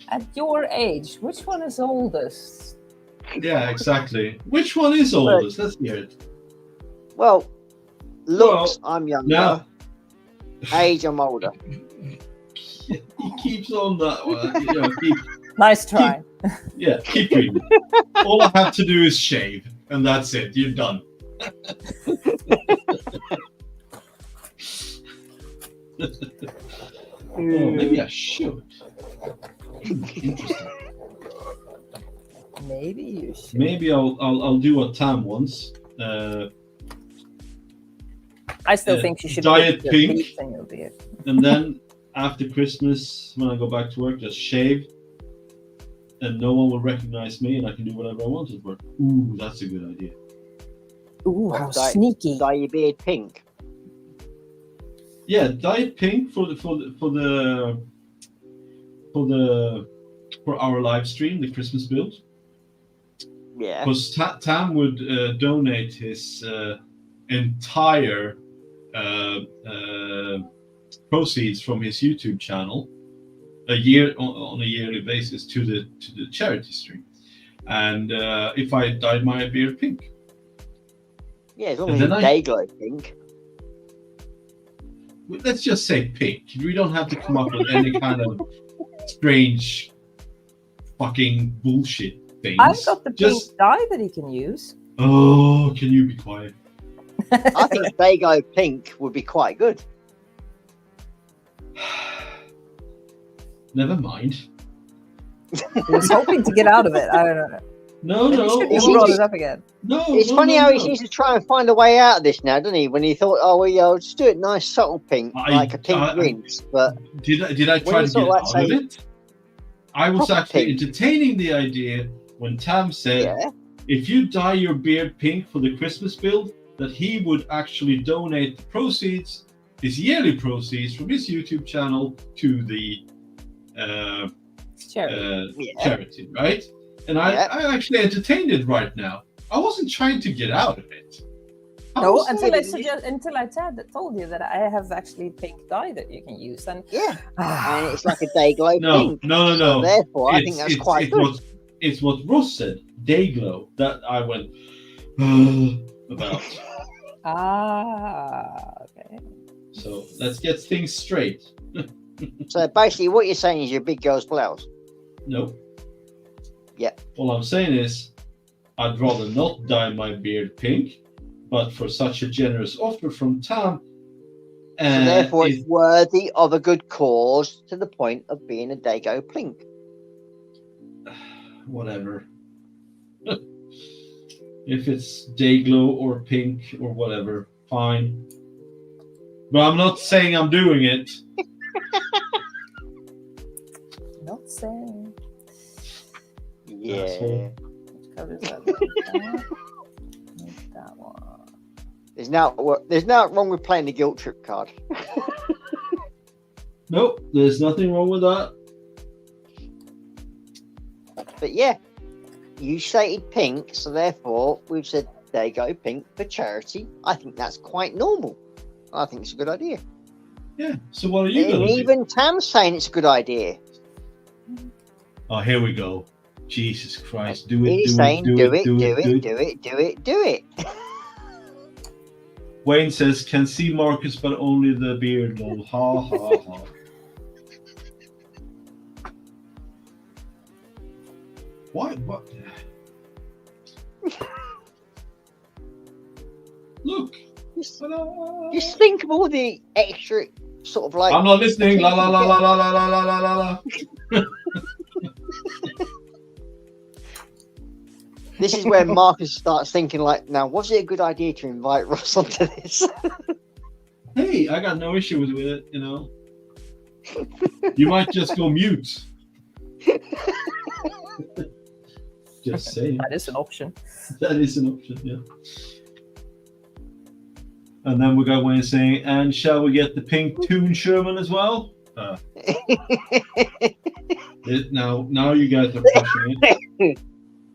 At your age, which one is oldest? Yeah, exactly. Which one is oldest? Let's hear it. Well, looks, I'm younger. Now, Age, I'm older. he keeps on that one. Keep Nice try. keep reading. All I have to do is shave, and that's it. You're done. Maybe I should. Interesting. Maybe you should. Maybe I'll do what Tam wants. I still think you should Diet put your pink. teeth in your beard. And then after Christmas, when I go back to work, just shave, and no one will recognize me, and I can do whatever I want at work. Ooh, that's a good idea. Ooh, how Dye- sneaky. Dye your beard pink. Yeah, dye it pink for our live stream, the Christmas build. Yeah. Because Tam would donate his entire proceeds from his YouTube channel on a yearly basis to the charity stream. And if I dyed my beard pink, Yeah, as long And as it's then day glow pink. let's just say pink. We don't have to come up with any kind of strange fucking bullshit things. I've got the Just pink dye that he can use. oh, can you be quiet? I think day glow pink would be quite good. Never mind. He was hoping to get out of it. I don't know. No, Maybe no, he It's brought just- it up again. no. It's no, funny no, how no. he seems to try and find a way out of this now, doesn't he? When he thought, oh, well, yeah, I'll just do it nice, subtle pink, like a pink rinse. But Did I When try you to sort get of out like of say- it? I was Proper actually pink. entertaining the idea when Tam said, yeah, if you dye your beard pink for the Christmas build, that he would actually donate the proceeds, his yearly proceeds from his YouTube channel to the Charity. Yeah. charity, right? And Yeah. I actually entertained it right now. I wasn't trying to get out of it. I No, was- until I maybe- told you that I have actually pink dye that you can use, and yeah, and it's like a day glow no, pink. no, no, So no. therefore, I think that's quite good. It's what Ross said, day glow. That I went, about. Okay. So let's get things straight. So basically, what you're saying is you're a big girl's blouse. No. Yeah. All I'm saying is, I'd rather not dye my beard pink, but for such a generous offer from Tam, So therefore, it's worthy of a good cause to the point of being a Dago Plink. whatever. If it's Dayglow or pink or whatever, fine. But I'm not saying I'm doing it. Not saying. Yeah. Asshole. Which color is that? That one. There's nothing wrong with playing the guilt trip card. Nope, there's nothing wrong with that. But yeah, you stated pink, so therefore we've said there you go, pink for charity. I think that's quite normal. I think it's a good idea. Yeah, so what are you And going to do? even Tam's saying it's a good idea. Oh, here we go. Jesus Christ, do it, He's do saying it, do it. Wayne says, can see Marcus, but only the beard, lol. Ha, ha, ha. Why? What? Look. Just think of all the extra sort of like. I'm not listening. La, la, la, la, la, la, la, la, la, la. This is where Marcus starts thinking like, now, was it a good idea to invite Ross onto this? Hey, I got no issue with it, you know. You might just go mute. Just saying. That is an option. That is an option, yeah. And then we got Wayne saying, and shall we get the pink Toon Sherman as well? Now you guys are pushing it.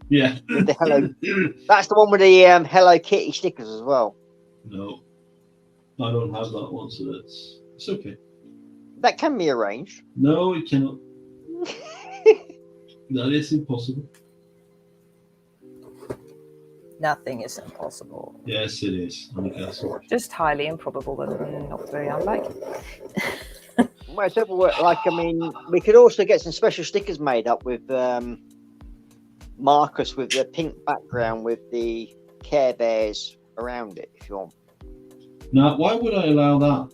Yeah. With the hello. That's the one with the Hello Kitty stickers as well. No, I don't have that one, so it's okay. That can be arranged. No, it cannot. That is impossible. Nothing is impossible. Yes, it is. I guess. Just highly improbable and not very unlikely. Well, it's like, I mean, we could also get some special stickers made up with Marcus with the pink background with the Care Bears around it, if you want. Now, why would I allow that?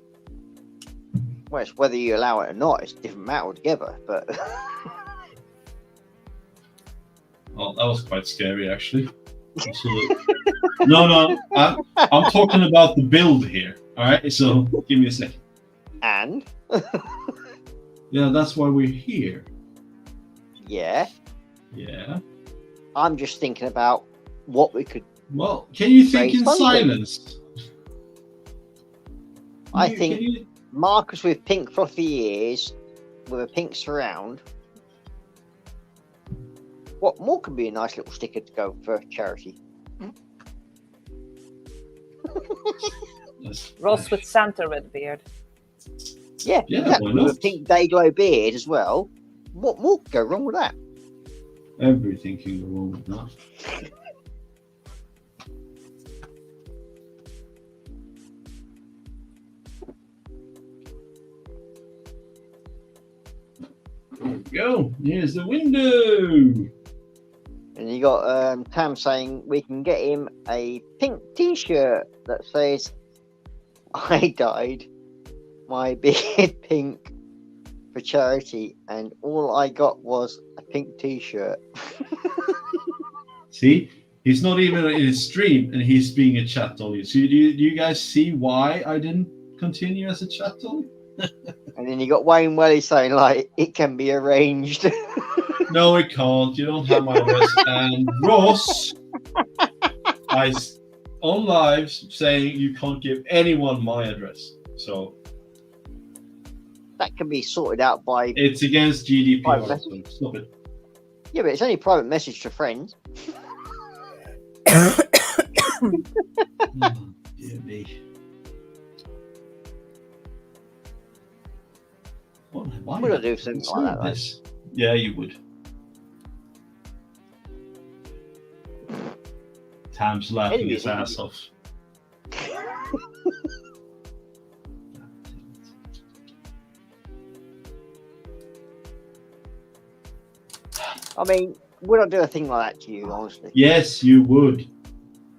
Well, it's whether you allow it or not, it's a different matter altogether, but... Oh, that was quite scary, actually. No, I'm talking about the build here. All right, so give me a second. And? Yeah, that's why we're here. Yeah. Yeah. I'm just thinking about what we could... Well, can you think in funding. silence? I think Marcus with pink fluffy ears, with a pink surround. What more could be a nice little sticker to go for charity? Ross with Santa red beard. Yeah, exactly. Why With not? a pink Dayglow beard as well. What more could go wrong with that? Everything can go wrong with that. There we go. Here's the window. And you got Tam saying we can get him a pink T-shirt that says, "I dyed my beard pink for charity, and all I got was a pink T-shirt." See, he's not even in his stream, and he's being a chat dolly. So do you guys see why I didn't continue as a chat dolly? And then you got Wayne Welly saying like, "It can be arranged." No, it can't. You don't have my address. And Ross, on live saying you can't give anyone my address. So That can be sorted out by. it's against GDPR. Private So stop it. Yeah, but it's only private message to friends. Oh, dear me. Why Would I do something like that, like? this? Yeah, you would. Ham's laughing Anyways, his ass off. I mean, would I do a thing like that to you, honestly? Yes, you would.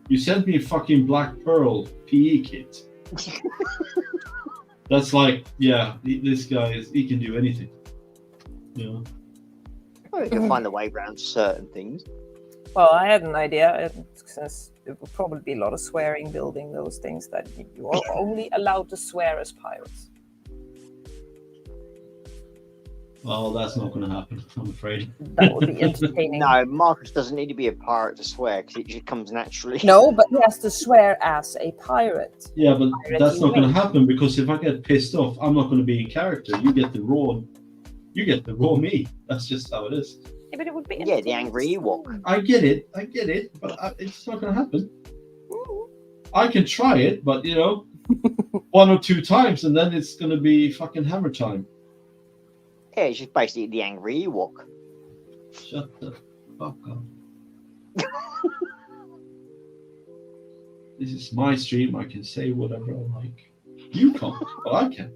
You sent me a fucking Black Pearl PE kit. That's like, yeah, this guy he can do anything. You know? Well, you can find a way around certain things. Well, I had an idea, since it would probably be a lot of swearing building those things, that you are only allowed to swear as pirates. Well, that's not going to happen, I'm afraid. That would be entertaining. No, Marcus doesn't need to be a pirate to swear because it just comes naturally. No, but he has to swear as a pirate. Yeah, but Pirate that's you not going to win. happen because if I get pissed off, I'm not going to be in character. You get the raw me. That's just how it is. Yeah, but it would be Yeah, the angry Ewok. I get it, but it's not going to happen. I can try it, but you know, 1 or 2 times, and then it's going to be fucking hammer time. Yeah, it's just basically the angry Ewok. Shut the fuck up. This is my stream. I can say whatever I like. You can't, but I can.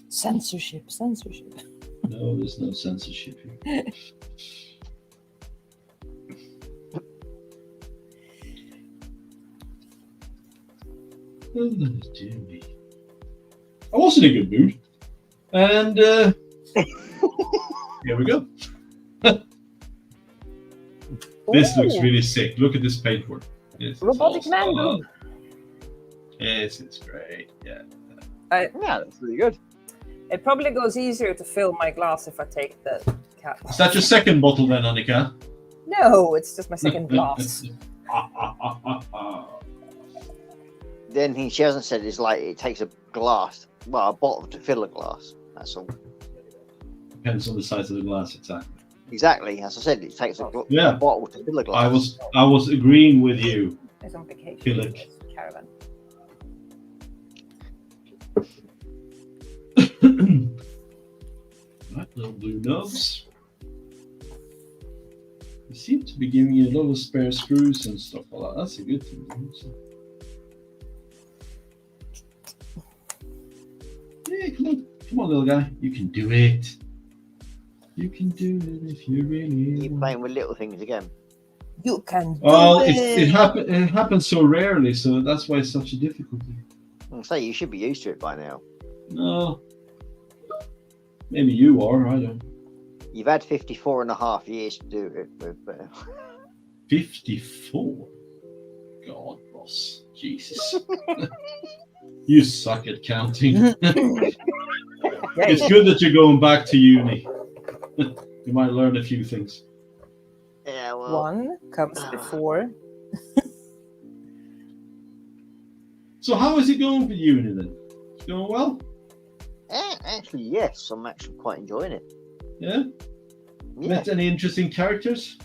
Censorship. No, there's no censorship here. Oh, dear me. I was in a good mood. And here we go. This looks Ooh, really sick. Look at this paintwork. This is robotic awesome. man boob. Yes, it's great. Yeah. Yeah, that's really good. It probably goes easier to fill my glass if I take the cap Is off. that your second bottle then, Annika? No, it's just my second glass. The only thing she hasn't said is like it takes a glass, well, a bottle to fill a glass. That's all. Depends on the size of the glass, exactly. Exactly, as I said, it takes a Yeah. bottle to fill a glass. I was agreeing with you. It's on vacation. Feel it. It's a caravan. Right, little blue nubs. They seem to be giving you a lot of spare screws and stuff like that. That's a good thing. Isn't it? Yeah, come on, little guy. You can do it. You can do it if you really You're want. playing with little things again. You can do Well, it. it happens so rarely, so that's why it's such a difficulty. I'll say you should be used to it by now. No, maybe you are. I don't. You've had 54 and a half years to do it with. 54. God, boss, Jesus. You suck at counting. It's good that you're going back to uni. You might learn a few things. Yeah, well. One comes before. So how is it going for uni then? It's going well? Actually, yes, I'm actually quite enjoying it. Yeah? Yeah. Met any interesting characters?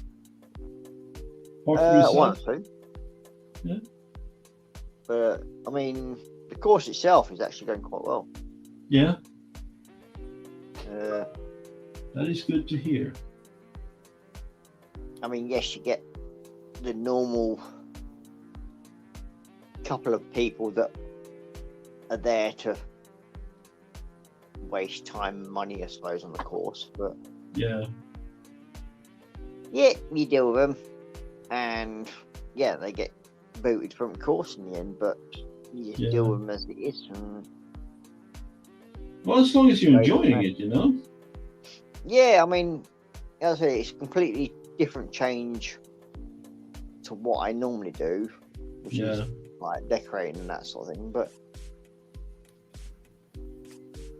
Apart from yourself? One or two. Yeah. But, I mean, the course itself is actually going quite well. Yeah, Uh, that is good to hear. I mean, yes, you get the normal couple of people that are there to waste time and money, I suppose, on the course. But Yeah. yeah, you deal with them, and yeah, they get booted from the course in the end. But you just Yeah. deal with them as it is. And Well, as long as you're Right, enjoying right. it, you know? yeah, I mean, as I say, it's a completely different change to what I normally do, which is Yeah. like decorating and that sort of thing. But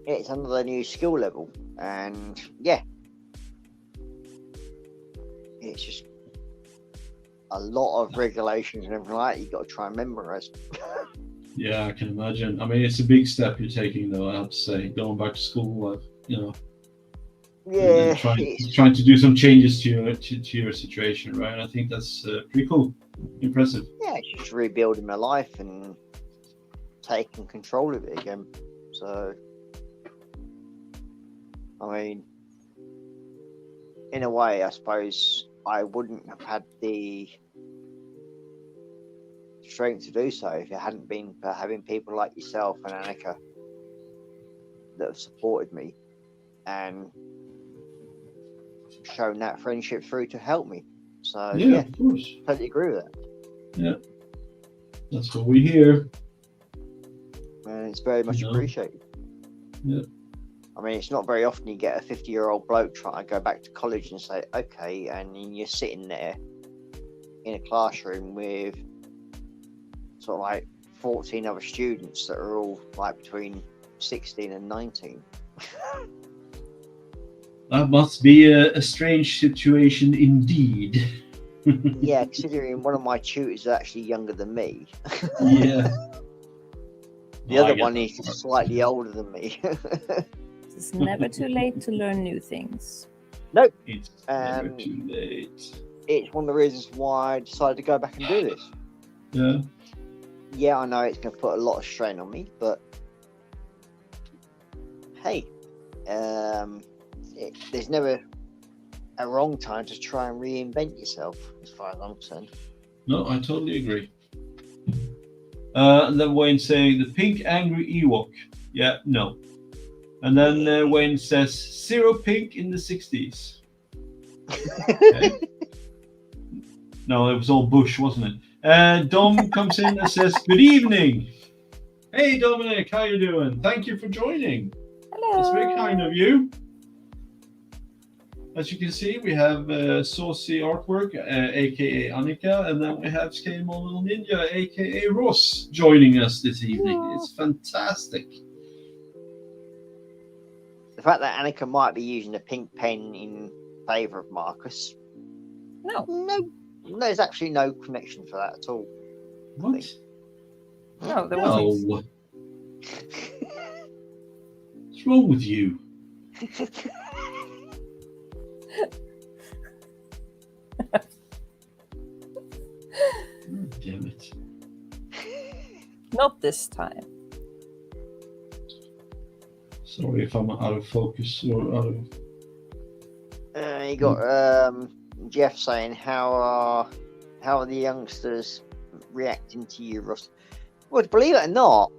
it's another new skill level, and yeah, it's just a lot of regulations and everything like that. You got to try and memorize. Yeah, I can imagine. I mean, it's a big step you're taking, though, I have to say. Going back to school, you know, Yeah, and it's, trying to do some changes to your situation, right? I think that's pretty cool. Impressive. yeah, it's just rebuilding my life and taking control of it again. So, I mean, in a way, I suppose I wouldn't have had the strength to do so if it hadn't been for having people like yourself and Annika that have supported me and shown that friendship through to help me. So yeah, of course. totally agree with that. Yeah, that's what we hear. And it's very much appreciated. Yeah. I mean, it's not very often you get a 50-year-old bloke trying to go back to college and say, okay, and then you're sitting there in a classroom with sort of like 14 other students that are all like between 16 and 19. That must be a strange situation indeed. Yeah, considering one of my tutors is actually younger than me. Yeah. The other one is slightly older than me. It's never too late to learn new things. Nope. It's never too late. It's one of the reasons why I decided to go back and do this. Yeah. Yeah, I know it's going to put a lot of strain on me, but hey, there's never a wrong time to try and reinvent yourself, as far as I'm concerned. No, I totally agree. And then Wayne saying the pink angry Ewok. Yeah, no. And then Wayne says 0 pink in the 60s. Okay. No, it was all Bush, wasn't it? Dom comes in and says, good evening. Hey, Dominic, how you doing? Thank you for joining. Hello. That's very kind of you. As you can see, we have Saucy Artwork, aka Annika, and then we have Scale Model Ninja, aka Ross, joining us this evening. Yeah. It's fantastic. The fact that Annika might be using a pink pen in favour of Marcus, No. there's actually no connection for that at all. What? No, there wasn't. No. What's wrong with you? Oh, damn it. Not this time. Sorry if I'm out of focus or out of... You got Jeff saying, how are the youngsters reacting to you, Ross? Well, believe it or not,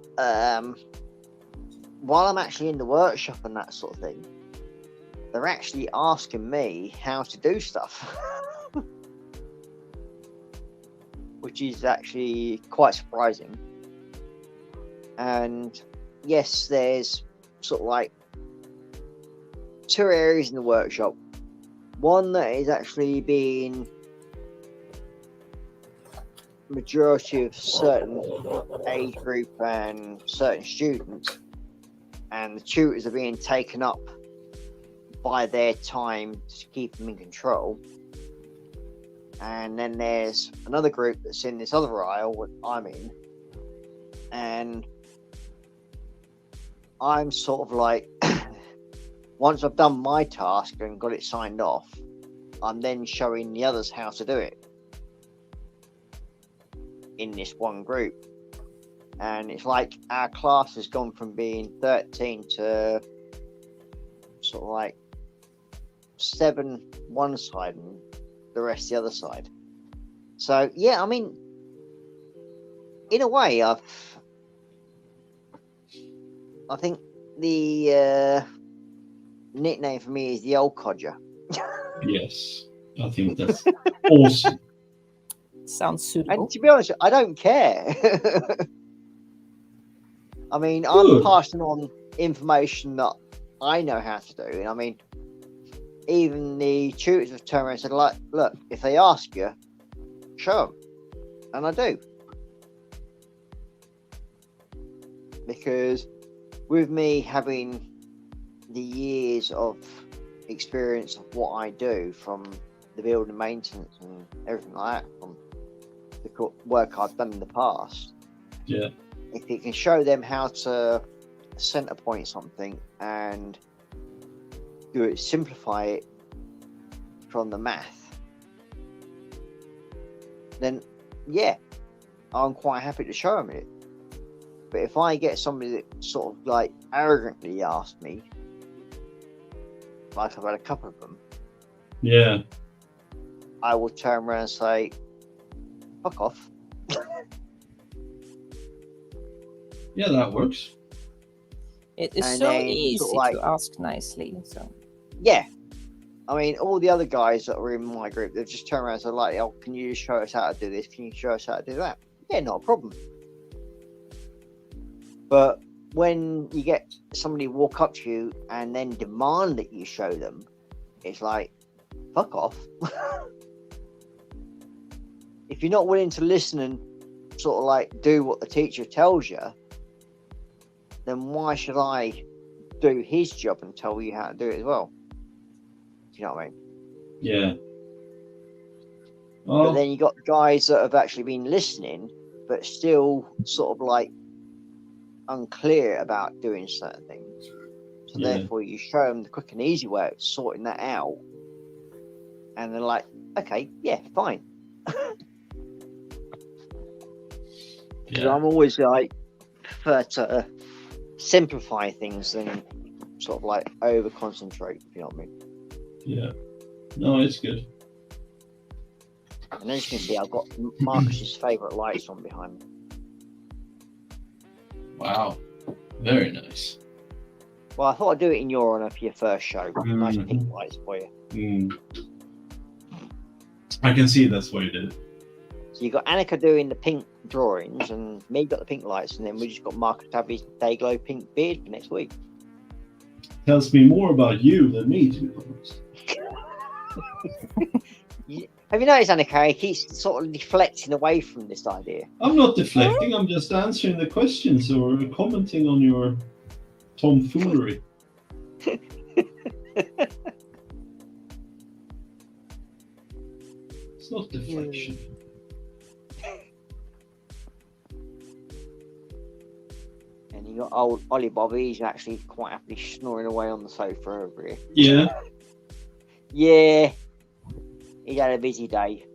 while I'm actually in the workshop and that sort of thing, they're actually asking me how to do stuff. Which is actually quite surprising. And yes, there's sort of like 2 areas in the workshop. One that is actually being majority of certain age group and certain students, and the tutors are being taken up by their time to keep them in control. And then there's another group that's in this other aisle, what I'm in, and I'm sort of like, once I've done my task and got it signed off, I'm then showing the others how to do it in this one group. And it's like our class has gone from being 13 to sort of like 7 one side and the rest the other side. So yeah, I mean, in a way, I think the nickname for me is the old codger. Yes, I think that's awesome. Sounds suitable. And to be honest, I don't care. I mean, Good. I'm passing on information that I know how to do. And I mean, even the tutors have turned around and said, like, look, if they ask you, show them. And I do. Because with me having the years of experience of what I do, from the building maintenance and everything like that, from the work I've done in the past, Yeah. if you can show them how to center point something and do it, simplify it from the math, then yeah, I'm quite happy to show them it. But if I get somebody that sort of like arrogantly asks me, like I've had a couple of them, Yeah. I will turn around and say, fuck off. Yeah, that works. It is And so then easy sort of like- to ask nicely. So Yeah. I mean, all the other guys that were in my group, they've just turned around and said, like, oh, can you just show us how to do this? Can you show us how to do that? Yeah, not a problem. But when you get somebody walk up to you and then demand that you show them, it's like, fuck off. If you're not willing to listen and sort of like do what the teacher tells you, then why should I do his job and tell you how to do it as well? Do you know what I mean? Yeah. But Oh, then you got guys that have actually been listening, but still sort of like unclear about doing certain things. So Yeah. therefore, you show them the quick and easy way of sorting that out, and they're like, "Okay, yeah, fine." Because yeah. I'm always like prefer to simplify things than sort of like over concentrate. If you know what I mean. Yeah. No, it's good. And as you can see, I've got Marcus's favourite lights on behind me. Wow. Very nice. Well, I thought I'd do it in your honour for your first show. Nice Mhm. pink lights for you. I can see that's why you did it. So you got Annika doing the pink drawings, and me got the pink lights, and then we just got Marcus to have his Dayglow pink beard for next week. Tells me more about you than me, to be honest. Have you noticed, Annika? He keeps sort of deflecting away from this idea. I'm not deflecting, I'm just answering the questions or commenting on your tomfoolery. It's not deflection. And you got old Ollie Bobby. He's actually quite happily snoring away on the sofa over here. Yeah. Yeah, he's had a busy day.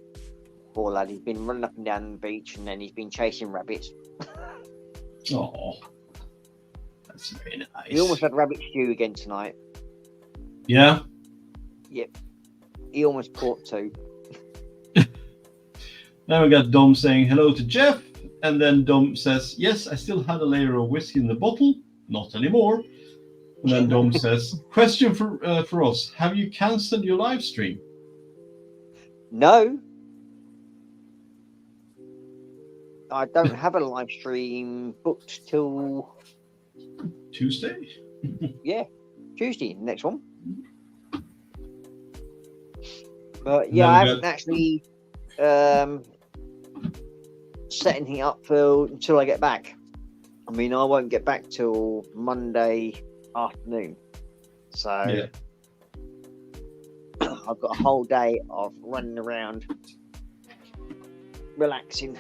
Poor lad. He's been running up and down the beach, and then he's been chasing rabbits. Oh, that's very nice. We almost had rabbit stew again tonight. Yeah. He almost caught two. Then we got Dom saying hello to Jeff, and then Dom says, "Yes, I still had a layer of whiskey in the bottle. Not anymore." And then Dom says, "Question for us: have you cancelled your live stream?" No, I don't have a live stream booked till Tuesday. Tuesday, next one. But And yeah, then I we haven't got- actually set anything up until I get back. I mean, I won't get back till Monday afternoon. So Yeah. I've got a whole day of running around, relaxing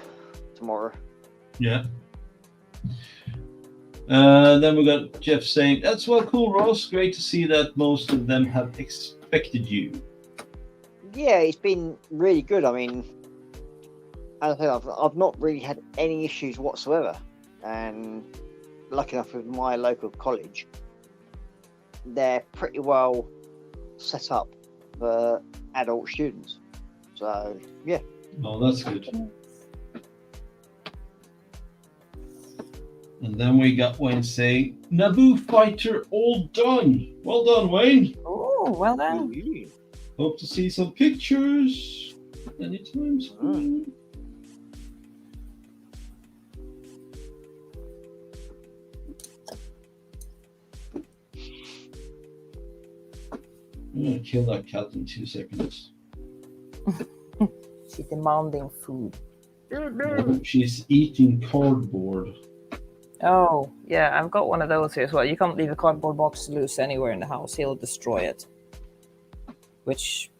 tomorrow. Yeah. Then we got Jeff saying, "That's well cool, Ross. Great to see that most of them have expected you." Yeah, it's been really good. I mean, as I said, I've not really had any issues whatsoever. And lucky enough with my local college, they're pretty well set up for adult students. So, yeah. Oh, that's good. And then we got Wayne saying, "Naboo fighter all done. Well done, Wayne. oh, well done. Hope to see some pictures anytime soon." I'm gonna kill that cat in 2 seconds. She's demanding food. Oh, she's eating cardboard. Oh, yeah, I've got one of those here as well. You can't leave a cardboard box loose anywhere in the house. He'll destroy it. Which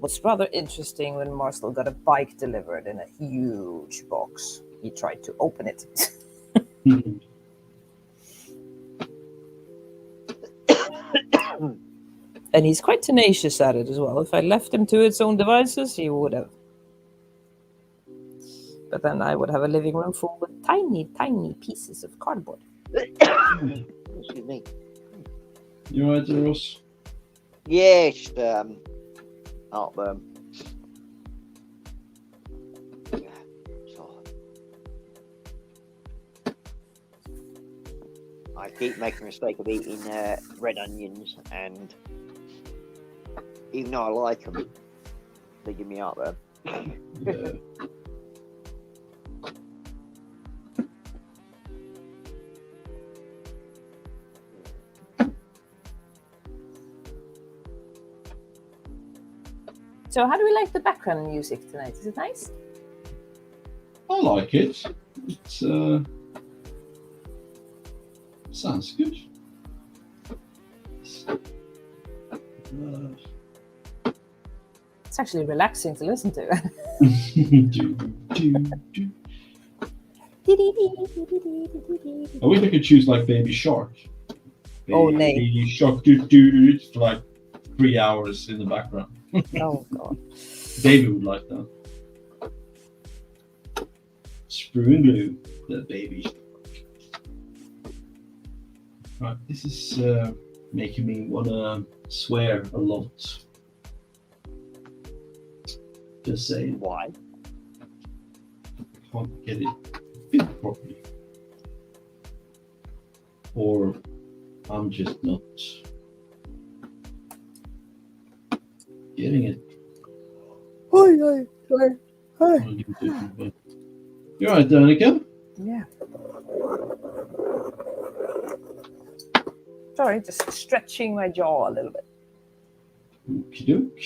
was rather interesting when Marcel got a bike delivered in a huge box. He tried to open it. And he's quite tenacious at it as well. If I left him to its own devices, he would have. But then I would have a living room full with tiny, tiny pieces of cardboard. Excuse me. You right, Ross? Yeah, it's just heartburn. So, I keep making the mistake of eating red onions, and even though I like them, they give me heartburn. Yeah. So, how do we like the background music tonight? Is it nice? I like it. It's sounds good. It's actually relaxing to listen to. I wish I could choose like Baby Shark. Oh, nay. Baby Shark do for like 3 hours in the background. Oh god. David would like that. Sprue and glue, the baby. Right, this is making me wanna swear a lot. Just saying, Why? I can't get it fit properly. Or I'm just not getting it. You're right, Danica. Yeah. Sorry, just stretching my jaw a little bit. Okie doke.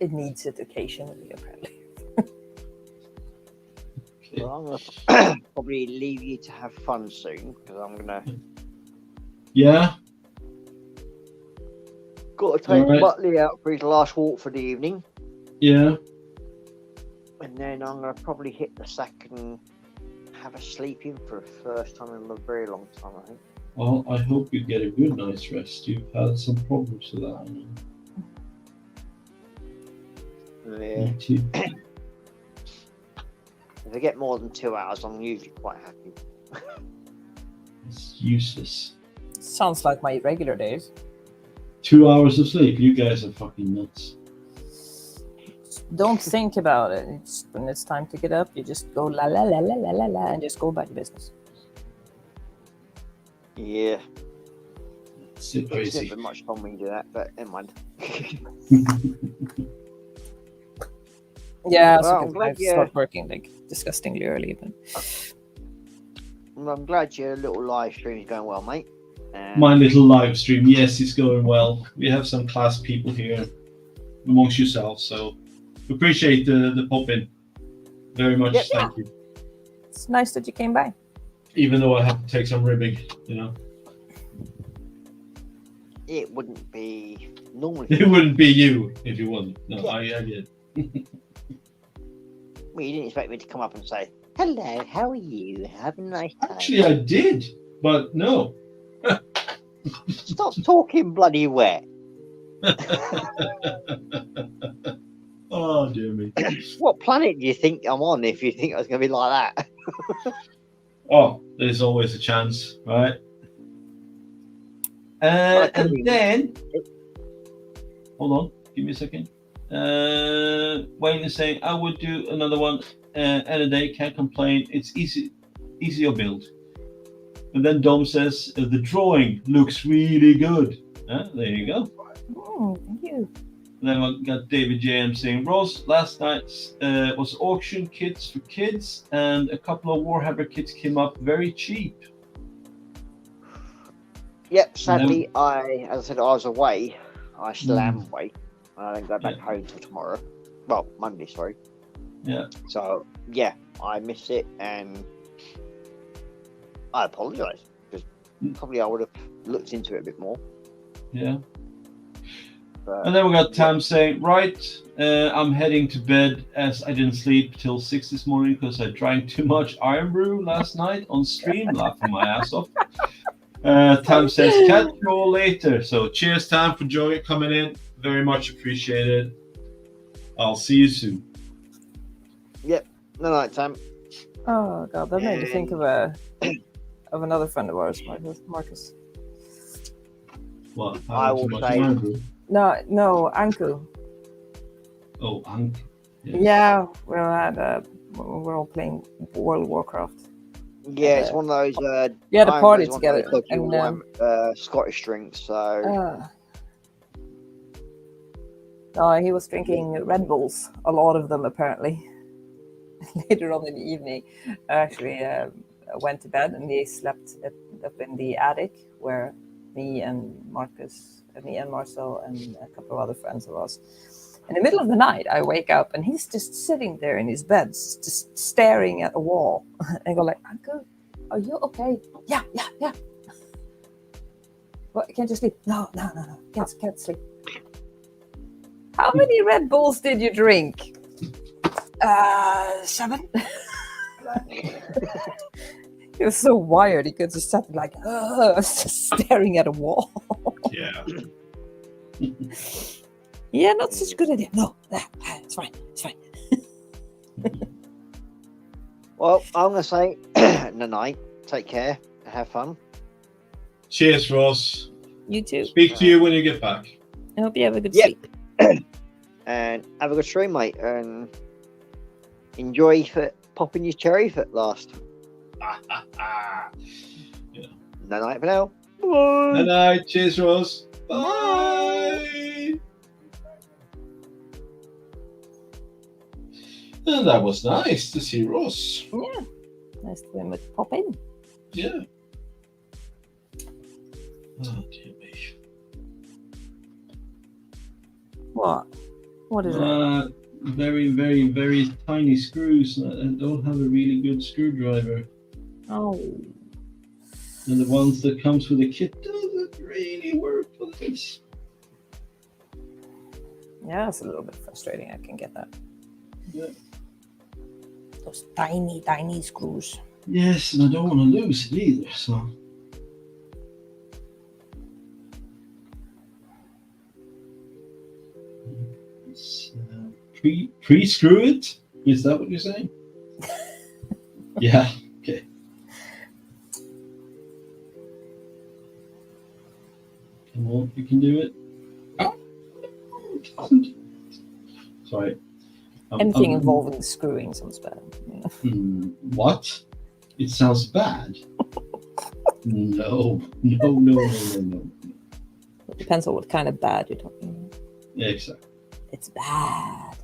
It needs it occasionally, apparently. Okay. Well, I'm gonna probably leave you to have fun soon, because I'm gonna Yeah, got to take Alright. Butley out for his last walk for the evening, yeah. and then I'm gonna probably hit the sack and have a sleep in for the first time in a very long time, I think. Well, I hope you get a good night's rest. You've had some problems with that. I know. Yeah. Me too. If I get more than 2 hours, I'm usually quite happy. It's useless. Sounds like my regular days. 2 hours of sleep. You guys are fucking nuts. Don't think about it. When it's time to get up, you just go la la la la la la la and just go about your business. Yeah. It's It's crazy. never much fun when you do that, but never mind. Yeah, Well, so I'm glad I you- start working like disgustingly early. But Well, I'm glad your little live stream is going well, mate. My little live stream, yes, it's going well. We have some class people here amongst yourselves, so appreciate the pop in very much. Yep. Thank you. it's nice that you came by. Even though I have to take some ribbing, you know, It wouldn't be normally. it wouldn't be you if you wouldn't. No, I get it. Well, you didn't expect me to come up and say, "Hello, how are you? Have a nice time." Actually, I did, but no. Stop talking bloody wet. Oh dear me. What planet do you think I'm on if you think I was going to be like that? Oh, there's always a chance, right? I And couldn't then, hold on, give me a second. Wayne is saying, I would do another one any day, can't complain. It's easier build. And then Dom says, the drawing looks really good. There you go. Thank you. And then I got David J.M. saying, Ross, last night was auction kits for kids, and a couple of Warhammer kits came up very cheap. Yep, sadly, as I said, I was away. I still am away. I don't go back Yeah. home till tomorrow. Well, Monday, sorry. Yeah. So, yeah, I missed it, and I apologise, because probably I would have looked into it a bit more. Yeah. But And then we got Tam saying, right, I'm heading to bed as I didn't sleep till 6 this morning because I drank too much Iron Brew last night on stream, laughing my ass off. Tam says, catch you all later. So cheers, Tam, for coming in. Very much appreciated. I'll see you soon. no night time. Oh god, that made me think of another friend of ours, Marcus. What? I will too much say- Iron Brew? No, Anku. Oh, Hank. Yeah, we're all playing World of Warcraft. Yeah, it's one of those. We had a Iron party Brew is one of together, those and dodgy Scottish drinks. So he was drinking Red Bulls, a lot of them apparently. Later on in the evening, I actually went to bed, and he slept up in the attic where me and Marcel, and a couple of other friends of ours. In the middle of the night, I wake up, and he's just sitting there in his bed, just staring at a wall. I go like, "Uncle, are you okay?" Yeah. What? Can't you sleep? No. Can't sleep. How many Red Bulls did you drink? 7. He was so wired. He could just sat like, just staring at a wall. Yeah. Yeah, not such a good idea. No, it's fine. well, I'm gonna say good night. Take care. And have fun. Cheers, Ross. You too. Speak to you when you get back. I hope you have a good Yep. sleep. And have a good stream, mate. And enjoy popping your cherry foot last. No night for now. Bye. Good night. Cheers, Ross. Bye. And that was nice to see Ross. Yeah, nice to him pop in. Yeah. Oh, dear me. What is it? Very, very, very tiny screws. I don't have a really good screwdriver. Oh, And the ones that comes with the kit doesn't really work for this. yeah, it's a little bit frustrating. I can get that. Yeah. Those tiny screws. Yes, and I don't want to lose it either, so. Let's, pre-screw it? Is that what you're saying? Yeah, okay. Come on, you can do it. Sorry. Anything involving screwing sounds bad. Yeah. What? It sounds bad. No. It depends on what kind of bad you're talking about. Yeah, exactly. It's bad.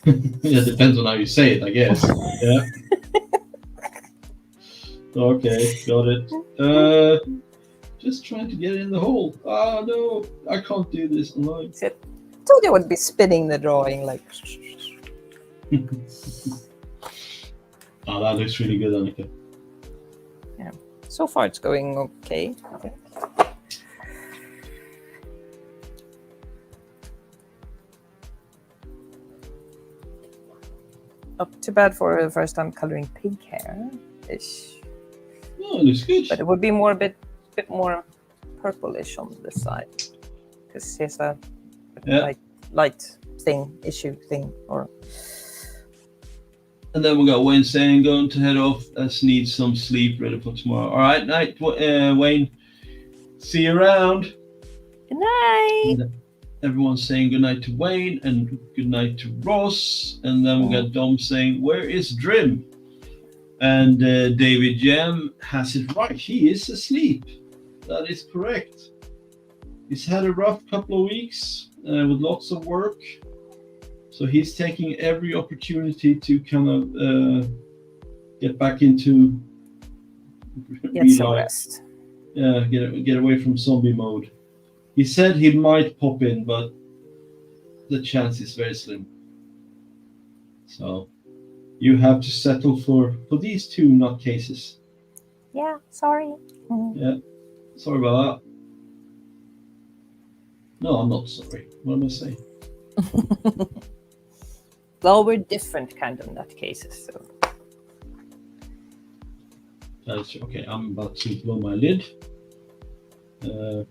Yeah, depends on how you say it, I guess. Yeah. Okay, got it. Just trying to get it in the hole. Oh no, I can't do this online. I told you I would be spinning the drawing like. Oh, that looks really good, Annika. Yeah. So far, it's going okay. I think. Not too bad for the first time coloring pink hair ish. Oh, it looks good. But it would be more a bit more purplish on this side because here's a light thing or. And then we got Wayne saying going to head off as needs some sleep ready for tomorrow. All right, night, Wayne. See you around. Good night. And everyone's saying good night to Wayne and good night to Ross. And then we got Dom saying, "Where is Drim?" And David Jam has it right. He is asleep. That is correct. He's had a rough couple of weeks with lots of work. So he's taking every opportunity to kind of get back into Get some rest. Yeah, get away from zombie mode. He said he might pop in, but the chance is very slim. So you have to settle for these two nutcases. Yeah, sorry. Yeah, sorry about that. No, I'm not sorry. What am I saying? Well, we're different kind of nutcases, so. That's okay. I'm about to blow my lid. Yeah,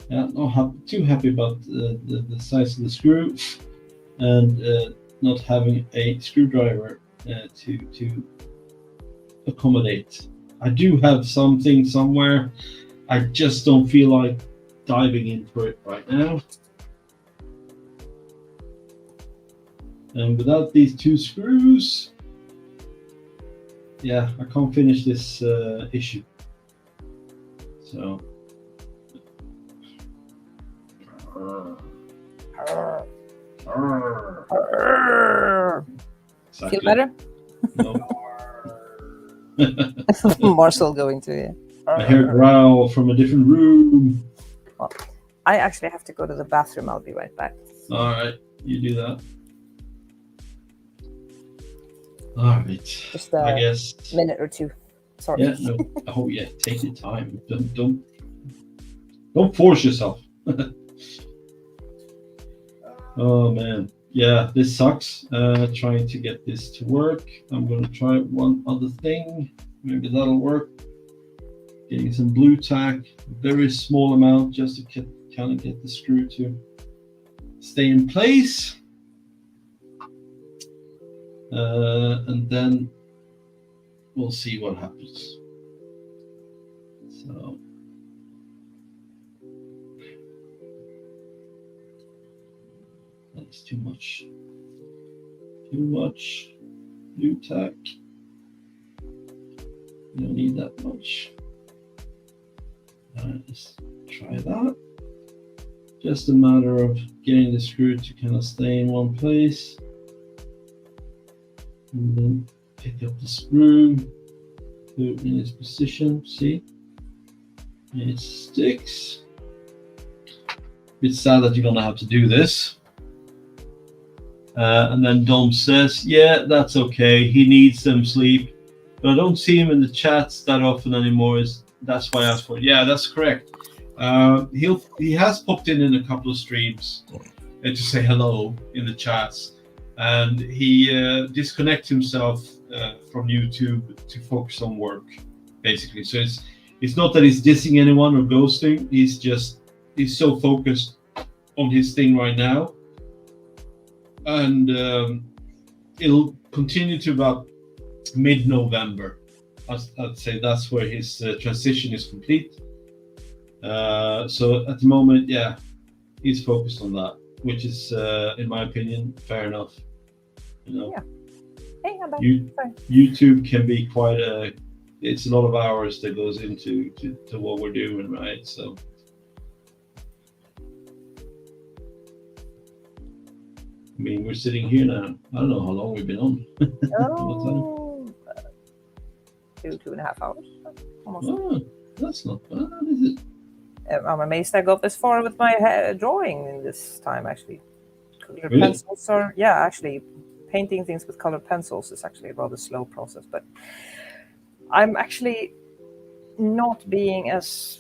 not too happy about the size of the screw and not having a screwdriver to accommodate. I do have something somewhere. I just don't feel like diving in for it right now. And without these two screws, yeah, I can't finish this issue. So. Feel Exactly. better? No. Marcel going to you. I hear a growl from a different room. I actually have to go to the bathroom. I'll be right back. All right, you do that. All right. Just I a guess. minute or two. Sorry. Yeah. No. Oh yeah. Take your time. Don't force yourself. Oh man. Yeah, this sucks. Trying to get this to work. I'm gonna try one other thing. Maybe that'll work. Getting some blue tack, very small amount, just to kind of get the screw to stay in place. And then we'll see what happens. So. That's too much. Too much blue tack. You don't need that much. Let's try that. Just a matter of getting the screw to kind of stay in one place. And then pick up the screw, put it in its position, see? It sticks. Bit sad that you're gonna have to do this. And then Dom says, yeah, that's okay. He needs some sleep. But I don't see him in the chats that often anymore. That's why I asked for it. Yeah, that's correct. He has popped in a couple of streams to say hello in the chats. And he disconnects himself from YouTube to focus on work, basically. So it's not that he's dissing anyone or ghosting. He's so focused on his thing right now. And it'll continue to about mid-November. I'd say that's where his transition is complete. So at the moment, yeah, he's focused on that, which is, in my opinion, fair enough. You know, Yeah. Hey, I'm back. YouTube can be quite it's a lot of hours that goes into to what we're doing, right? So. I mean, we're sitting here now. I don't know how long we've been on. Oh, 2.5 hours. Almost. Oh, that's not bad, is it? I'm amazed I got this far with my drawing in this time, actually. Colored Really? pencils are, yeah, actually, painting things with colored pencils is actually a rather slow process, but I'm actually not being as,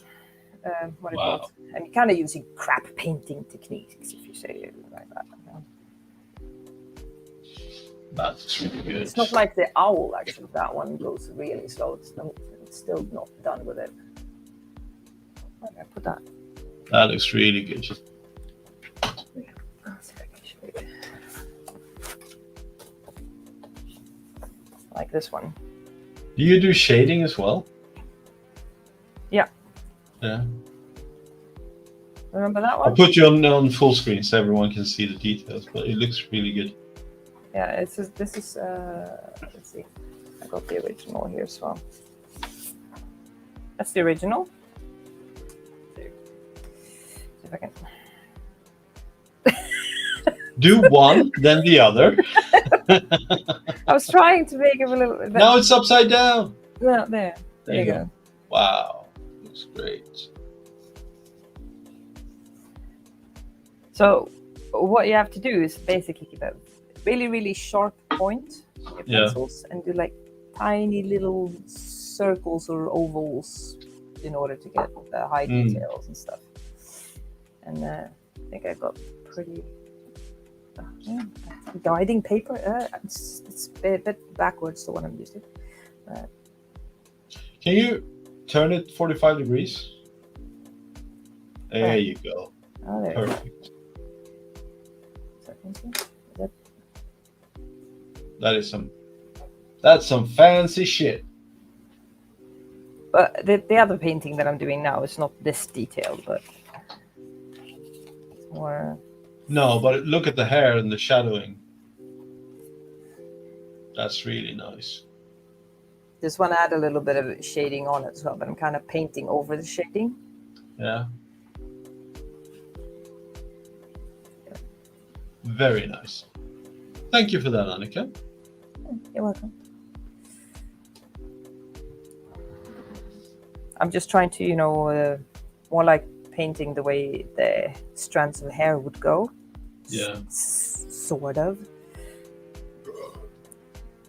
what do you call it? I'm kind of using crap painting techniques, if you say it like that. That's really good. It's not like the owl, actually. That one goes really slow. It's still not done with it. Where did I put that? That looks really good. Like this one. Do you do shading as well? Yeah. Yeah. Remember that one? I'll put you on full screen so everyone can see the details, but it looks really good. Yeah, this is let's see. I got the original here as well. That's the original. See if I can. Do one, then the other. I was trying to make it a little bit. Now it's upside down. No, there you go. Wow, looks great. So what you have to do is basically keep a really, really sharp point with your pencils and do like tiny little circles or ovals in order to get the high details and stuff. And I think I got pretty guiding paper. It's a bit backwards the one I'm using. Can you turn it 45 degrees? There you go. Oh, there. Perfect. That's some fancy shit. But the other painting that I'm doing now is not this detailed, but it's more. No, but look at the hair and the shadowing. That's really nice. This one I add a little bit of shading on it as well, but I'm kind of painting over the shading. Yeah. Very nice. Thank you for that, Annika. You're welcome. I'm just trying to, more like painting the way the strands of hair would go. Yeah. Sort of.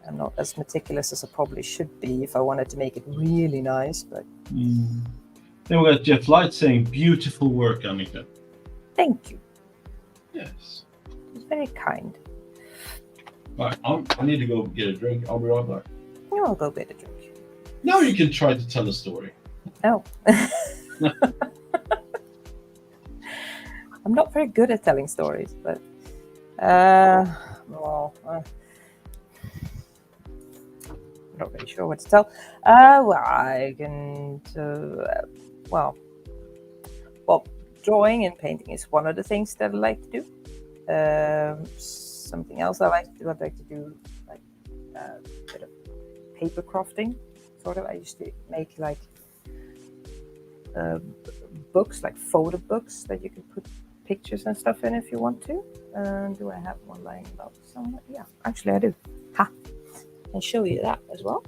I'm not as meticulous as I probably should be if I wanted to make it really nice, but... Then we got Jeff Light saying, beautiful work, Annika. Thank you. Yes. It's very kind. All right, I need to go get a drink. I'll be right back. Yeah, I'll go get a drink. Now you can try to tell a story. Oh. I'm not very good at telling stories, but... I'm not really sure what to tell. I can... drawing and painting is one of the things that I like to do. Something else I like to do, I'd like to do like a bit of paper crafting, sort of. I used to make like books, like photo books that you can put pictures and stuff in if you want to. Do I have one lying about somewhere? Yeah, actually I do. Ha! I can show you that as well.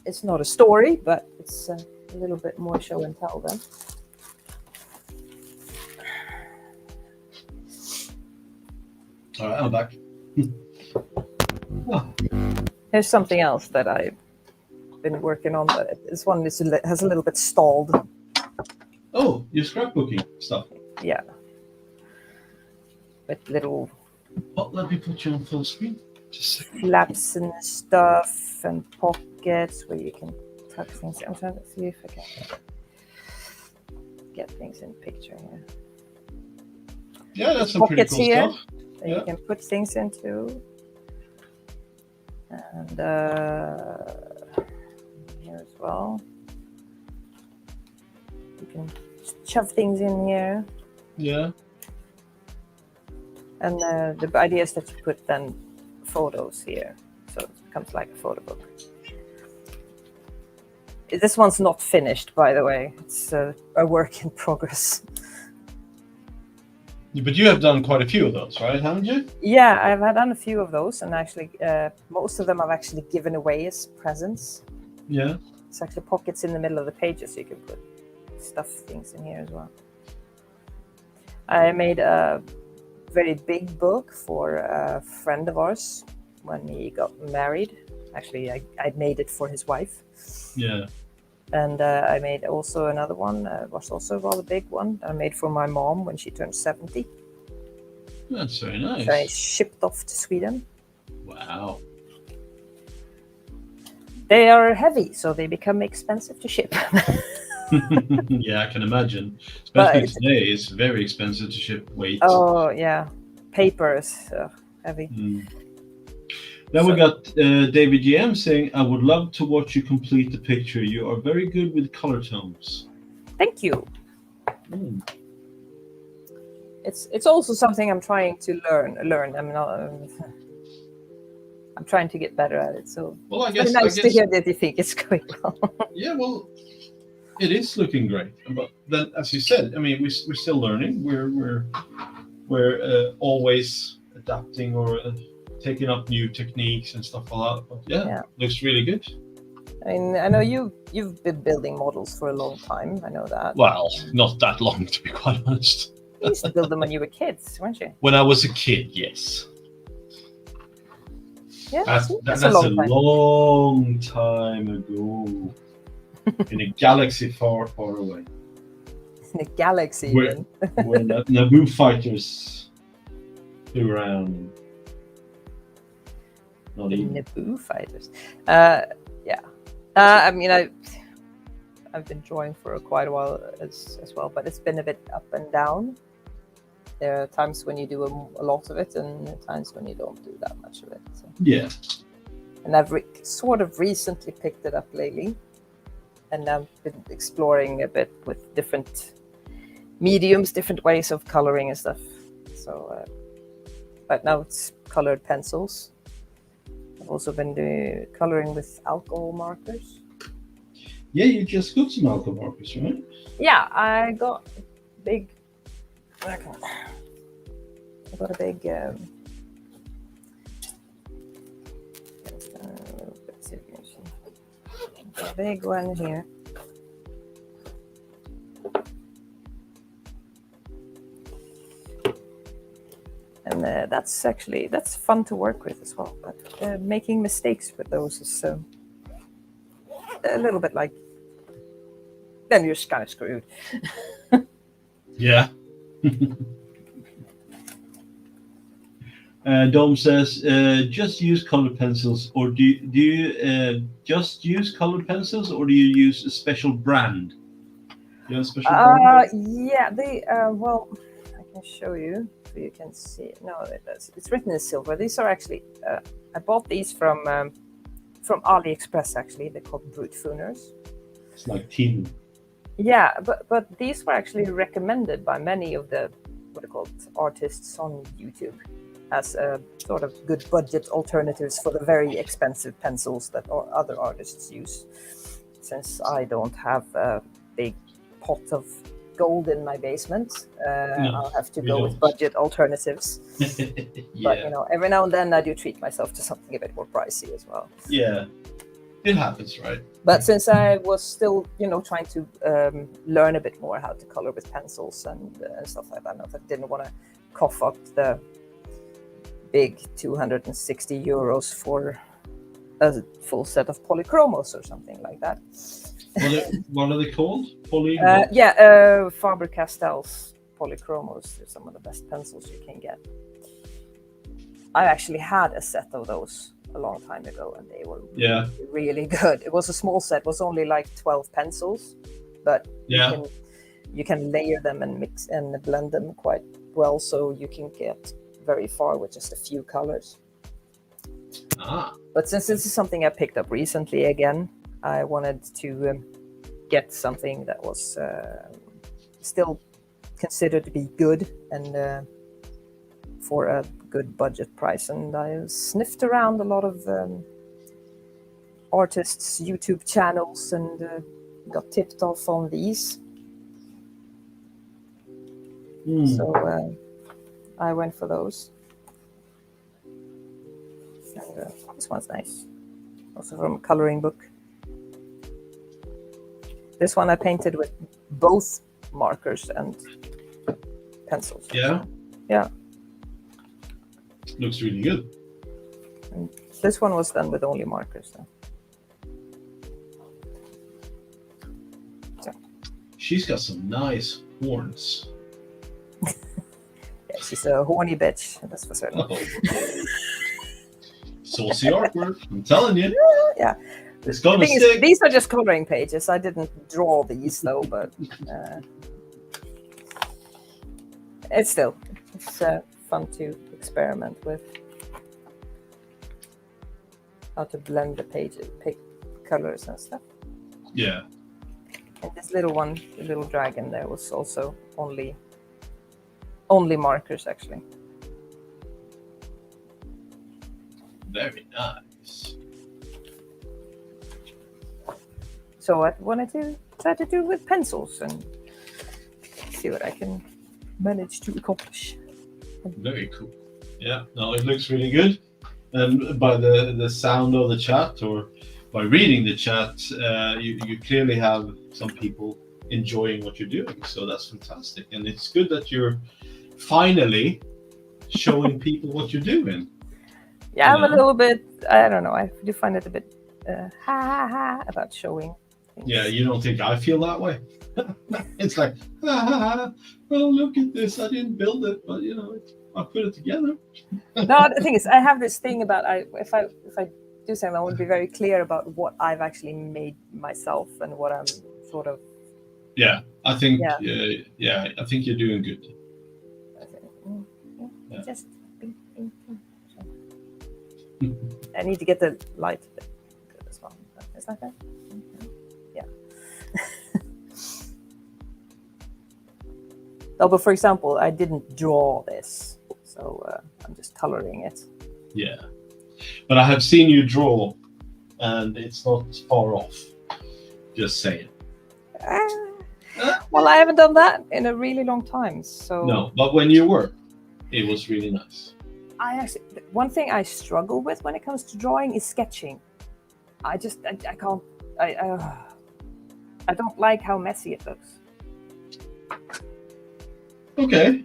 It's not a story, but it's a little bit more show and tell then. All right, I'm back. Here's something else that I've been working on, but this one has a little bit stalled. Oh, your scrapbooking stuff. Yeah. With little Let me put you on full screen. Just a second. flaps and stuff and pockets where you can tuck things. I'm trying to see if I can get things in picture here. Yeah, that's some pretty Pockets cool here. stuff. That Yeah. you can put things into. And here as well. You can shove things in here. Yeah. And the idea is that you put then photos here. So it becomes like a photo book. This one's not finished, by the way. It's a work in progress. But you have done quite a few of those, right? Haven't you? Yeah, I've done a few of those, and actually, most of them I've actually given away as presents. Yeah. It's actually pockets in the middle of the pages, so you can put stuff things in here as well. I made a very big book for a friend of ours when he got married. Actually, I made it for his wife. Yeah. And I made also another one, was also a rather big one, I made for my mom when she turned 70. That's very nice. So I shipped off to Sweden. Wow. They are heavy, so they become expensive to ship. Yeah, I can imagine. Especially But- today, it's very expensive to ship weight. Oh, yeah. Paper is heavy. Then we got David GM saying, I would love to watch you complete the picture. You are very good with color tones. Thank you. Mm. It's also something I'm trying to learn. I'm trying to get better at it. So Well, I it's guess, very nice to hear that you think it's going well. Yeah, well, it is looking great. But then, as you said, I mean, we're still learning. We're always adapting or taking up new techniques and stuff like that. But yeah, looks really good. I mean, I know you've been building models for a long time. I know that. Well, not that long, to be quite honest. You used to build them when you were kids, weren't you? When I was a kid, yes. Yeah, That's a long time ago. In a galaxy far, far away. In a galaxy, Where- even. When the Naboo fighters flew around. Not The even. Naboo fighters. Yeah. I mean, I've been drawing for quite a while as well, but it's been a bit up and down. There are times when you do a lot of it, and times when you don't do that much of it. So. Yeah. And I've sort of recently picked it up lately, and I've been exploring a bit with different mediums, different ways of coloring and stuff. So, but now it's colored pencils. I've also been coloring with alcohol markers. Yeah, you just got some alcohol markers, right? Yeah, I got big. I got a big. Let's see if you can see. A big one here. And that's fun to work with as well. But making mistakes with those is a little bit like, then you're kind of screwed. Yeah. Dom says, just use colored pencils, or do you just use colored pencils, or do you use a special brand? You have a special brand? Yeah, they well, I can show you so you can see it. No, it's written in silver. These are actually I bought these from AliExpress. Actually, they're called Brute Funers. It's like tin. Yeah, but these were actually recommended by many of the what are called artists on YouTube as sort of good budget alternatives for the very expensive pencils that other artists use. Since I don't have a big pot of gold in my basement, I'll have to go with budget alternatives. Yeah. But you know, every now and then I do treat myself to something a bit more pricey as well. Yeah, it happens, right? But since I was still, you know, trying to learn a bit more how to color with pencils and stuff like that, I didn't want to cough up the big 260 euros for a full set of polychromos or something like that. What are they called? Faber-Castell's polychromos. They're some of the best pencils you can get. I actually had a set of those a long time ago, and they were really good. It was a small set. It was only like 12 pencils, but you can layer them and mix and blend them quite well, so you can get very far with just a few colors. But since this is something I picked up recently again, I wanted to get something that was still considered to be good and for a good budget price. And I sniffed around a lot of artists' YouTube channels and got tipped off on these. So I went for those. And this one's nice. Also from a coloring book. This one I painted with both markers and pencils. Yeah? Yeah. Looks really good. And this one was done with only markers. So. She's got some nice horns. Yeah, she's a horny bitch, that's for certain. Saucy artwork, I'm telling you. Yeah. It's gonna stick. These are just coloring pages. I didn't draw these though, but it's fun to experiment with how to blend the pages, pick colors and stuff. Yeah. And this little one, the little dragon there, was also only markers actually. Very nice. So I wanted to try to do with pencils and see what I can manage to accomplish. Very cool. Yeah, no, it looks really good. And by the sound of the chat, or by reading the chat, you clearly have some people enjoying what you're doing. So that's fantastic. And it's good that you're finally showing people what you're doing. Yeah, I'm a little bit, I don't know, I do find it a bit about showing things. Yeah, you don't think I feel that way? It's like, well, look at this. I didn't build it, but you know, I put it together. No, the thing is, I have this thing about if I do something, I want to be very clear about what I've actually made myself and what I'm sort of. Yeah, I think. Yeah, I think you're doing good. Yeah. Just. I need to get the light a bit good as well. Is that good? Yeah. Oh, but for example, I didn't draw this, so I'm just coloring it. Yeah. But I have seen you draw, and it's not far off. Just saying. Well, I haven't done that in a really long time. So No, but when you were, it was really nice. I actually, one thing I struggle with when it comes to drawing is sketching. I can't. I don't like how messy it looks. Okay.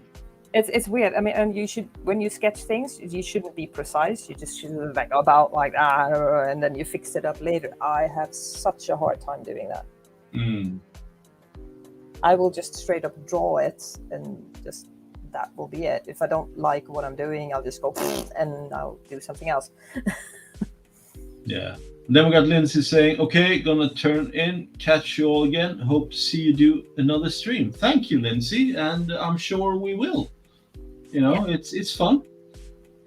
It's weird. I mean, and you should, when you sketch things, you shouldn't be precise. You just should like about like and then you fix it up later. I have such a hard time doing that. Mm. I will just straight up draw it, and just that will be it. If I don't like what I'm doing, I'll just go and I'll do something else. Yeah. And then we got Lindsay saying, okay, gonna turn in, catch you all again. Hope to see you do another stream. Thank you, Lindsay, and I'm sure we will. You know, it's fun.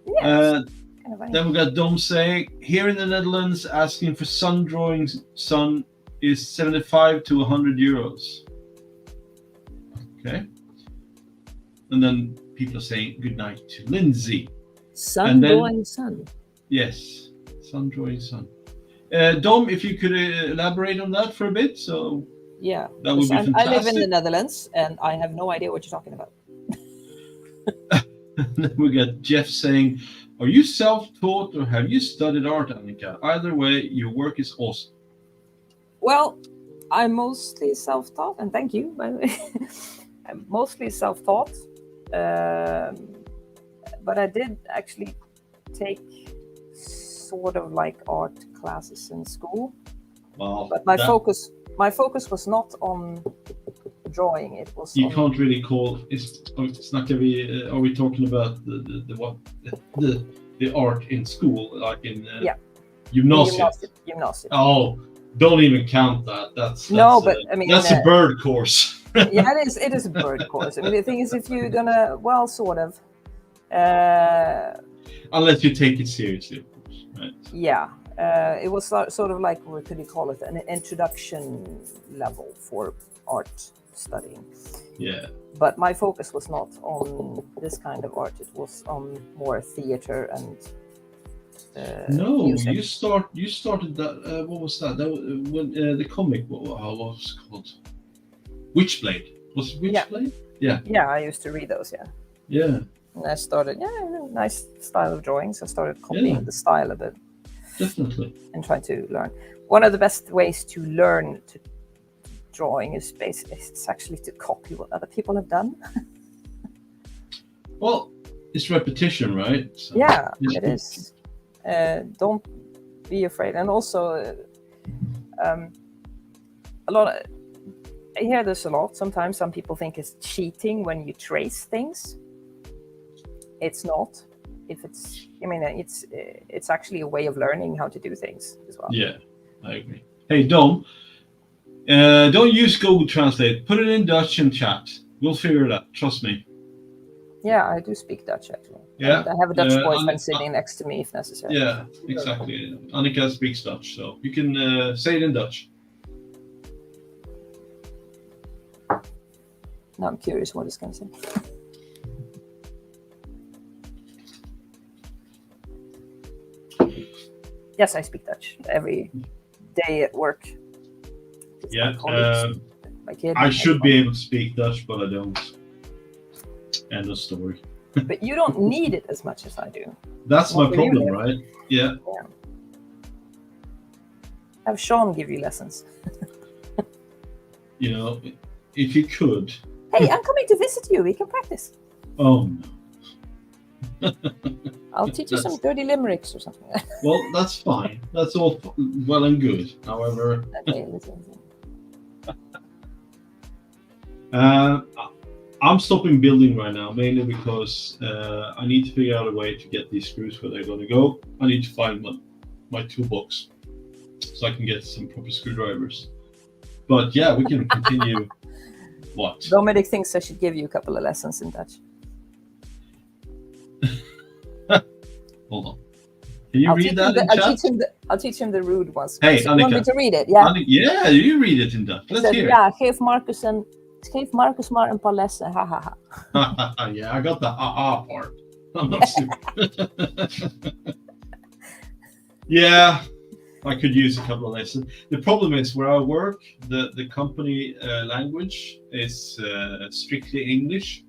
Yeah. Kind of funny. Then we got Dom saying, here in the Netherlands, asking for sun drawings, sun is 75 to 100 euros. Okay. And then people are saying good night to Lindsay. Sun drawing sun. Yes, sun drawing sun. Dom, if you could elaborate on that for a bit, so Yeah, that would be fantastic. I live in the Netherlands, and I have no idea what you're talking about. Then we got Jeff saying, are you self-taught or have you studied art, Annika? Either way, your work is awesome. Well, I'm mostly self-taught, and thank you, by the way. I'm mostly self-taught, but I did actually take sort of like art classes in school. Wow. But my focus was not on drawing. It was. You can't really call it's not gonna be. Are we talking about the art in school, like in gymnasium? Gymnasium. Oh, don't even count that. That's no, but I mean that's a bird course. Yeah, it is a bird course. I mean, the thing is, if you're gonna, well, sort of. Unless you take it seriously, of course, right? Yeah, it was sort of like, what could you call it, an introduction level for art studying. Yeah. But my focus was not on this kind of art. It was on more theater and no, music. you started that. What was that? That was, when the comic. What was it called? Witchblade. Was it Witchblade? Yeah. Yeah, I used to read those. Yeah. Yeah. And I started, nice style of drawings. I started copying the style a bit. Definitely. And trying to learn. One of the best ways to learn to drawing is it's actually to copy what other people have done. Well, it's repetition, right? So, yeah, it is. Don't be afraid. And also, I hear this a lot. Sometimes some people think it's cheating when you trace things. It's not. It's actually a way of learning how to do things as well. Yeah, I agree. Hey, Dom, don't use Google Translate. Put it in Dutch in chat. We'll figure it out. Trust me. Yeah, I do speak Dutch, actually. Yeah. And I have a Dutch boyfriend sitting next to me if necessary. Yeah, exactly. Annika speaks Dutch, so you can say it in Dutch. Now I'm curious what it's going to say. Yes, I speak Dutch every day at work. Yeah, my kid. I should be able to speak Dutch, but I don't. End of story. But you don't need it as much as I do. That's my problem, right? Yeah. Have Sean give you lessons. You know, if you could. Hey, I'm coming to visit you. We can practice. Oh no. I'll teach you some dirty limericks or something. Well, that's fine. That's all well and good. However, okay, listen. I'm stopping building right now, mainly because I need to figure out a way to get these screws where they're going to go. I need to find my toolbox so I can get some proper screwdrivers. But yeah, we can continue. What? Dominic thinks I should give you a couple of lessons in Dutch. Hold on. Can you read that in chat? I'll teach him the rude ones. Hey, so Annika. You want me to read it? Yeah. Yeah, you read it in Dutch. Let's hear it. Ja, geef Marcus maar een paar lessen. Ha ha ha. Yeah, I got the part. I'm not stupid. Yeah, I could use a couple of lessons. The problem is where I work, the company language is strictly English.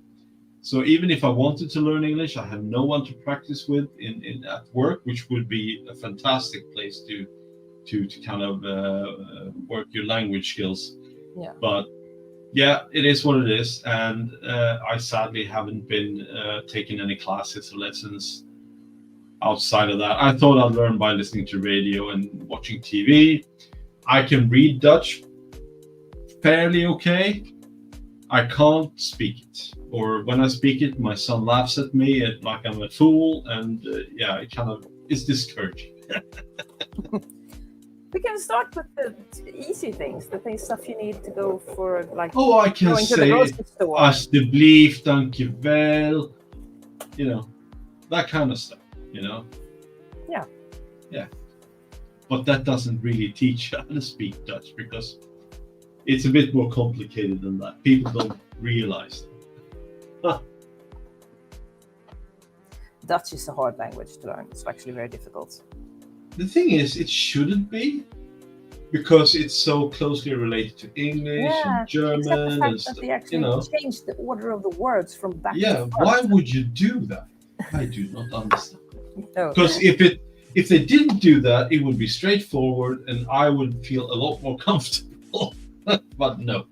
So even if I wanted to learn English, I have no one to practice with in at work, which would be a fantastic place to kind of work your language skills. Yeah. But yeah, it is what it is, and I sadly haven't been taking any classes or lessons outside of that. I thought I'd learn by listening to radio and watching TV. I can read Dutch fairly okay. I can't speak it, or when I speak it, my son laughs at me like I'm a fool, and yeah, it kind of is discouraging. We can start with the easy things, the things stuff you need to go for, like Oh, I can going to the say grocery store. alsjeblieft, dankjewel, you know, that kind of stuff, you know. Yeah. Yeah. But that doesn't really teach you how to speak Dutch, because it's a bit more complicated than that. People don't realize that. Dutch is a hard language to learn. It's actually very difficult. The thing is, it shouldn't be, because it's so closely related to English and German except the fact and that stuff, they actually you know. changed the order of the words from back Yeah, to front. why would you do that? I do not understand. No. Because if they didn't do that, it would be straightforward, and I would feel a lot more comfortable. But no.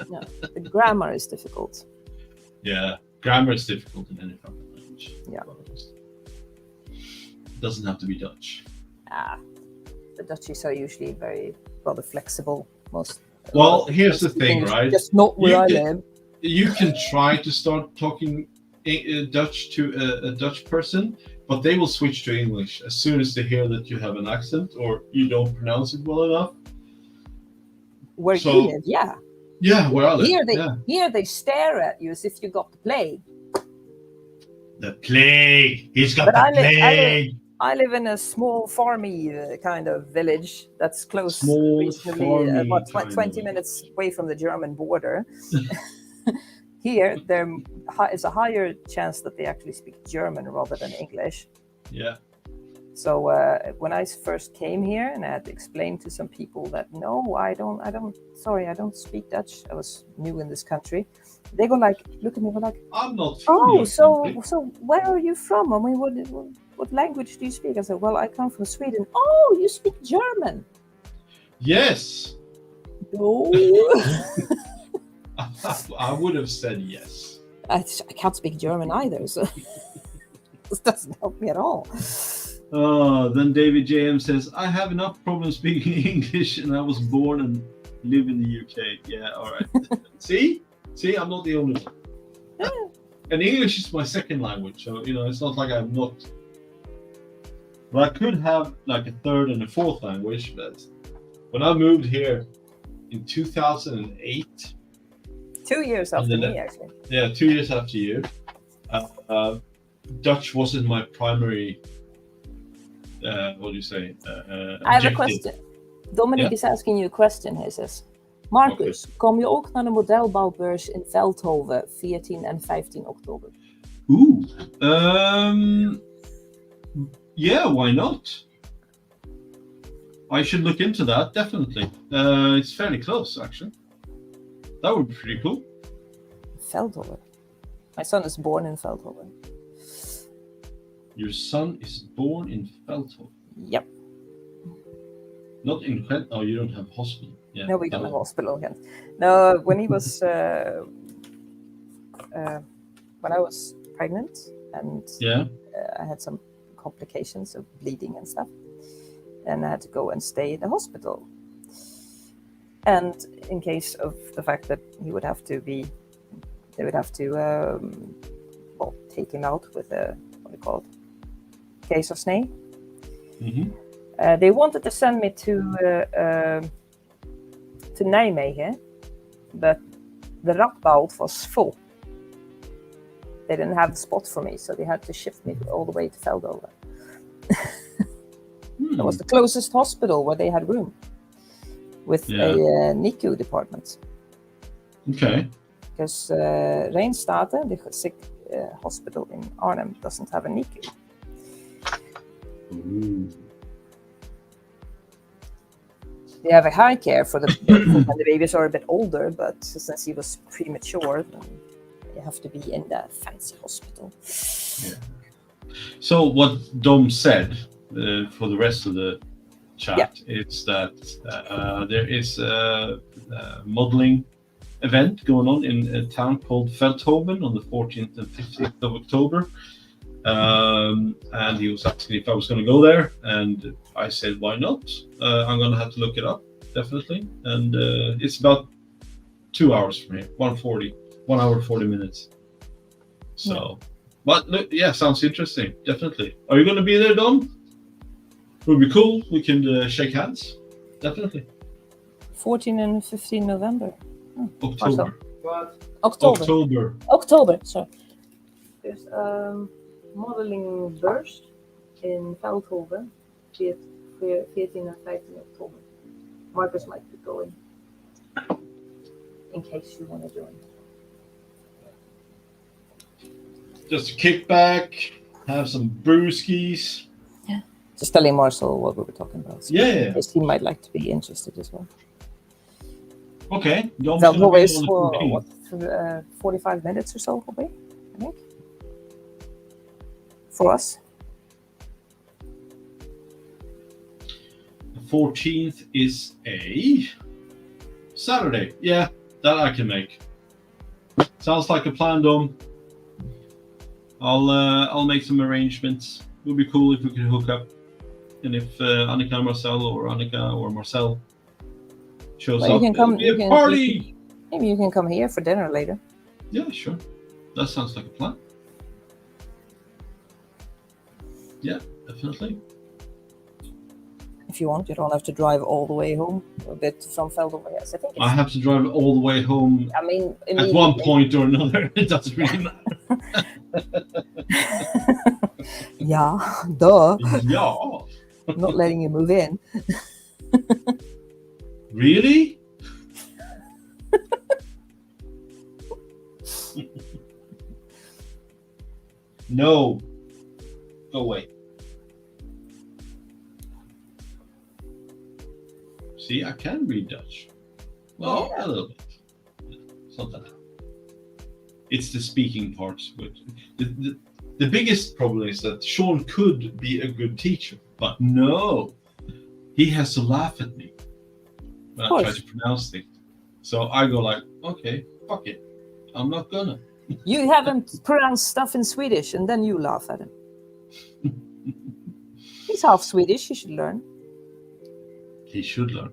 No, the grammar is difficult. Yeah, grammar is difficult in any fucking language. Yeah. It doesn't have to be Dutch. The Dutchies are usually very rather flexible. Well, here's the thing, English, right? just not where I live. You can try to start talking Dutch to a Dutch person, but they will switch to English as soon as they hear that you have an accent or you don't pronounce it well enough. Where you live, yeah. Yeah, where I live. Here they stare at you as if you got the plague. The plague. He's got But the plague. I live in a small farmy kind of village that's close, Small reasonably farmy about kind 20 of minutes away from the German border. Here, there is a higher chance that they actually speak German rather than English. Yeah. So when I first came here, and I had to explain to some people that no, I don't speak Dutch. I was new in this country. They go like, look at me, go like, I'm not from oh, your so country. where are you from? I mean, what language do you speak? I said, well, I come from Sweden. Oh, you speak German? Yes. No. I would have said yes. I can't speak German either, so this doesn't help me at all. Then David JM says, I have enough problems speaking English, and I was born and live in the UK. Yeah, all right. See, I'm not the only one. And English is my second language, so it's not like I'm not. Well, I could have like a third and a fourth language, but when I moved here in 2008, 2 years after me, actually. Yeah, 2 years after you. Dutch wasn't my primary. What do you say? I have a question. Dominic is asking you a question. He says, Marcus, kom je ook naar de modelbouwbeurs in Veldhoven 14 en 15 oktober? Yeah, why not? I should look into that, definitely. It's fairly close, actually. That would be pretty cool. Veldhoven. My son is born in Veldhoven. Your son is born in Veldhoven? Yep. Not in Ghent? Oh, you don't have a hospital. Yeah. No, we don't have a hospital in Ghent. No, when he was... when I was pregnant and I had some complications of bleeding and stuff, and I had to go and stay in the hospital. And in case of the fact that they would have to take him out with a, what do you call it, keizersnee. Mm-hmm. They wanted to send me to Nijmegen, but the Radboud was full. They didn't have the spot for me, so they had to shift me all the way to Veldhoven. That was the closest hospital where they had room, with a NICU department. Okay. Because Rijnstate, the sick hospital in Arnhem, doesn't have a NICU. Ooh. We have a high care for when the babies are a bit older, but since he was premature, then you have to be in the fancy hospital. So what Dom said for the rest of the chat is that there is a modeling event going on in a town called Veldhoven on the 14th and 15th of October. And he was asking if I was going to go there, and I said, why not? I'm going to have to look it up, definitely. And it's about 2 hours from here, 1 hour 40 minutes. So, but look, sounds interesting, definitely. Are you going to be there, Dom? It would be cool. We can shake hands, definitely. 14 and 15 November. October. But October, sorry. There's modeling burst in Veldhoven, 14 and 15 October. Marcus might be going, in case you want to join. Just a kickback, have some brewskis. Yeah. Just telling Marcel what we were talking about. So Yeah. he might like to be interested as well. Okay. Veldhoven is for 45 minutes or so away, I think. For us. The 14th is a Saturday. Yeah, that I can make. Sounds like a plan, Dom. I'll make some arrangements. It would be cool if we could hook up. And if Annika and Marcel or Annika or Marcel shows up, you can come. it'll be a party. Maybe you can come here for dinner later. Yeah, sure. That sounds like a plan. Yeah, definitely. If you want, you don't have to drive all the way home. A bit from Veldhoven. Yes, I think. I have to drive all the way home. I mean, at one point or another. It doesn't really matter. Yeah, duh. Yeah. Not letting you move in. Really? No. Go away. See, I can read Dutch. Well, a little bit. It's not that hard. It's the speaking part. The biggest problem is that Sean could be a good teacher, but no. He has to laugh at me when I try to pronounce things. So I go like, okay, fuck it. I'm not gonna. You haven't pronounced stuff in Swedish, and then you laugh at him. He's half Swedish. He should learn. He should learn.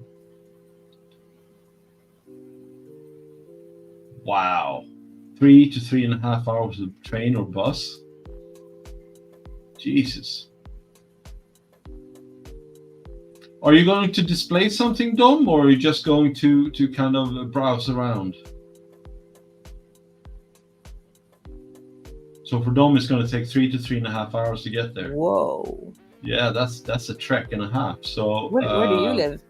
Wow. 3 to 3.5 hours of train or bus. Jesus. Are you going to display something, Dom, or are you just going to kind of browse around? So for Dom, it's going to take 3 to 3.5 hours to get there. Whoa. Yeah, that's a trek and a half. So where do you live?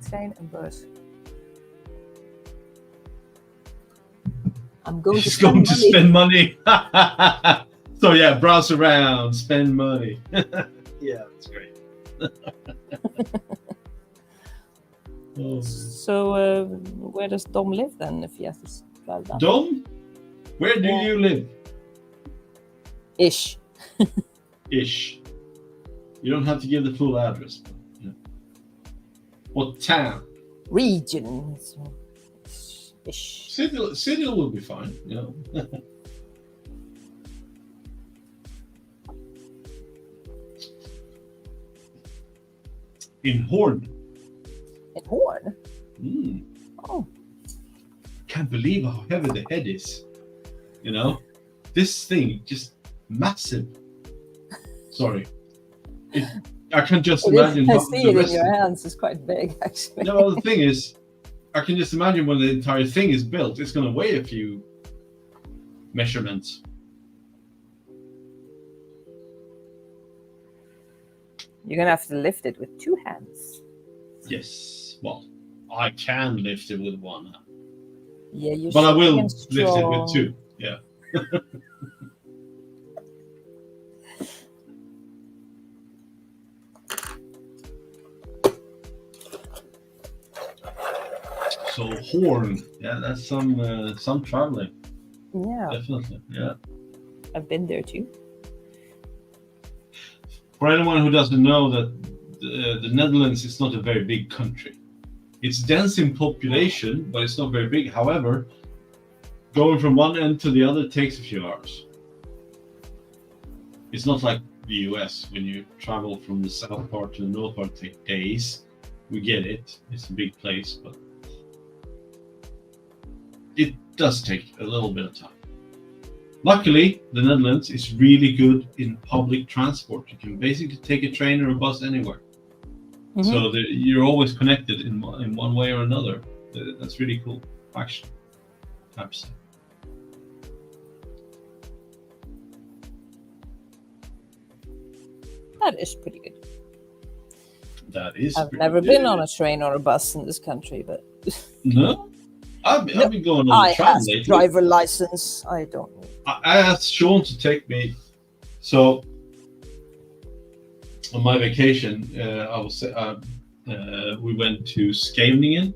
Train and bus. I'm going He's going to spend money. So yeah, browse around, spend money. Yeah, that's great. So where does Dom live then, if he has to drive down? Dom? Where do you live? Ish. Ish. You don't have to give the full address. But, yeah. What town? Region. Ish. City will be fine, you know. In Horn. In Horn? Mm. Oh. Can't believe how heavy the head is. You know? This thing, just massive. Sorry. I can just imagine I how see the it rest in your hands. It's quite big, actually. No, the thing is, I can just imagine when the entire thing is built, it's going to weigh a few measurements. You're going to have to lift it with 2 hands. Yes. Well, I can lift it with 1 hand. Yeah, you But I will and lift it with 2. Yeah. So Horn, yeah, that's some traveling, Yeah, definitely. Yeah. I've been there too. For anyone who doesn't know, that the Netherlands is not a very big country. It's dense in population, but it's not very big. However, going from one end to the other takes a few hours. It's not like the US when you travel from the south part to the north part, take days. We get it. It's a big place, but it does take a little bit of time. Luckily, the Netherlands is really good in public transport. You can basically take a train or a bus anywhere. Mhm. So you're always connected in one way or another. That's really cool, actually. I have to say. That is pretty good. That is. I've pretty never good. been on a train or a bus in this country, but No, I've been going on I the tram have lately. driver license. I don't need. I asked Sean to take me. So on my vacation, we went to Scheveningen,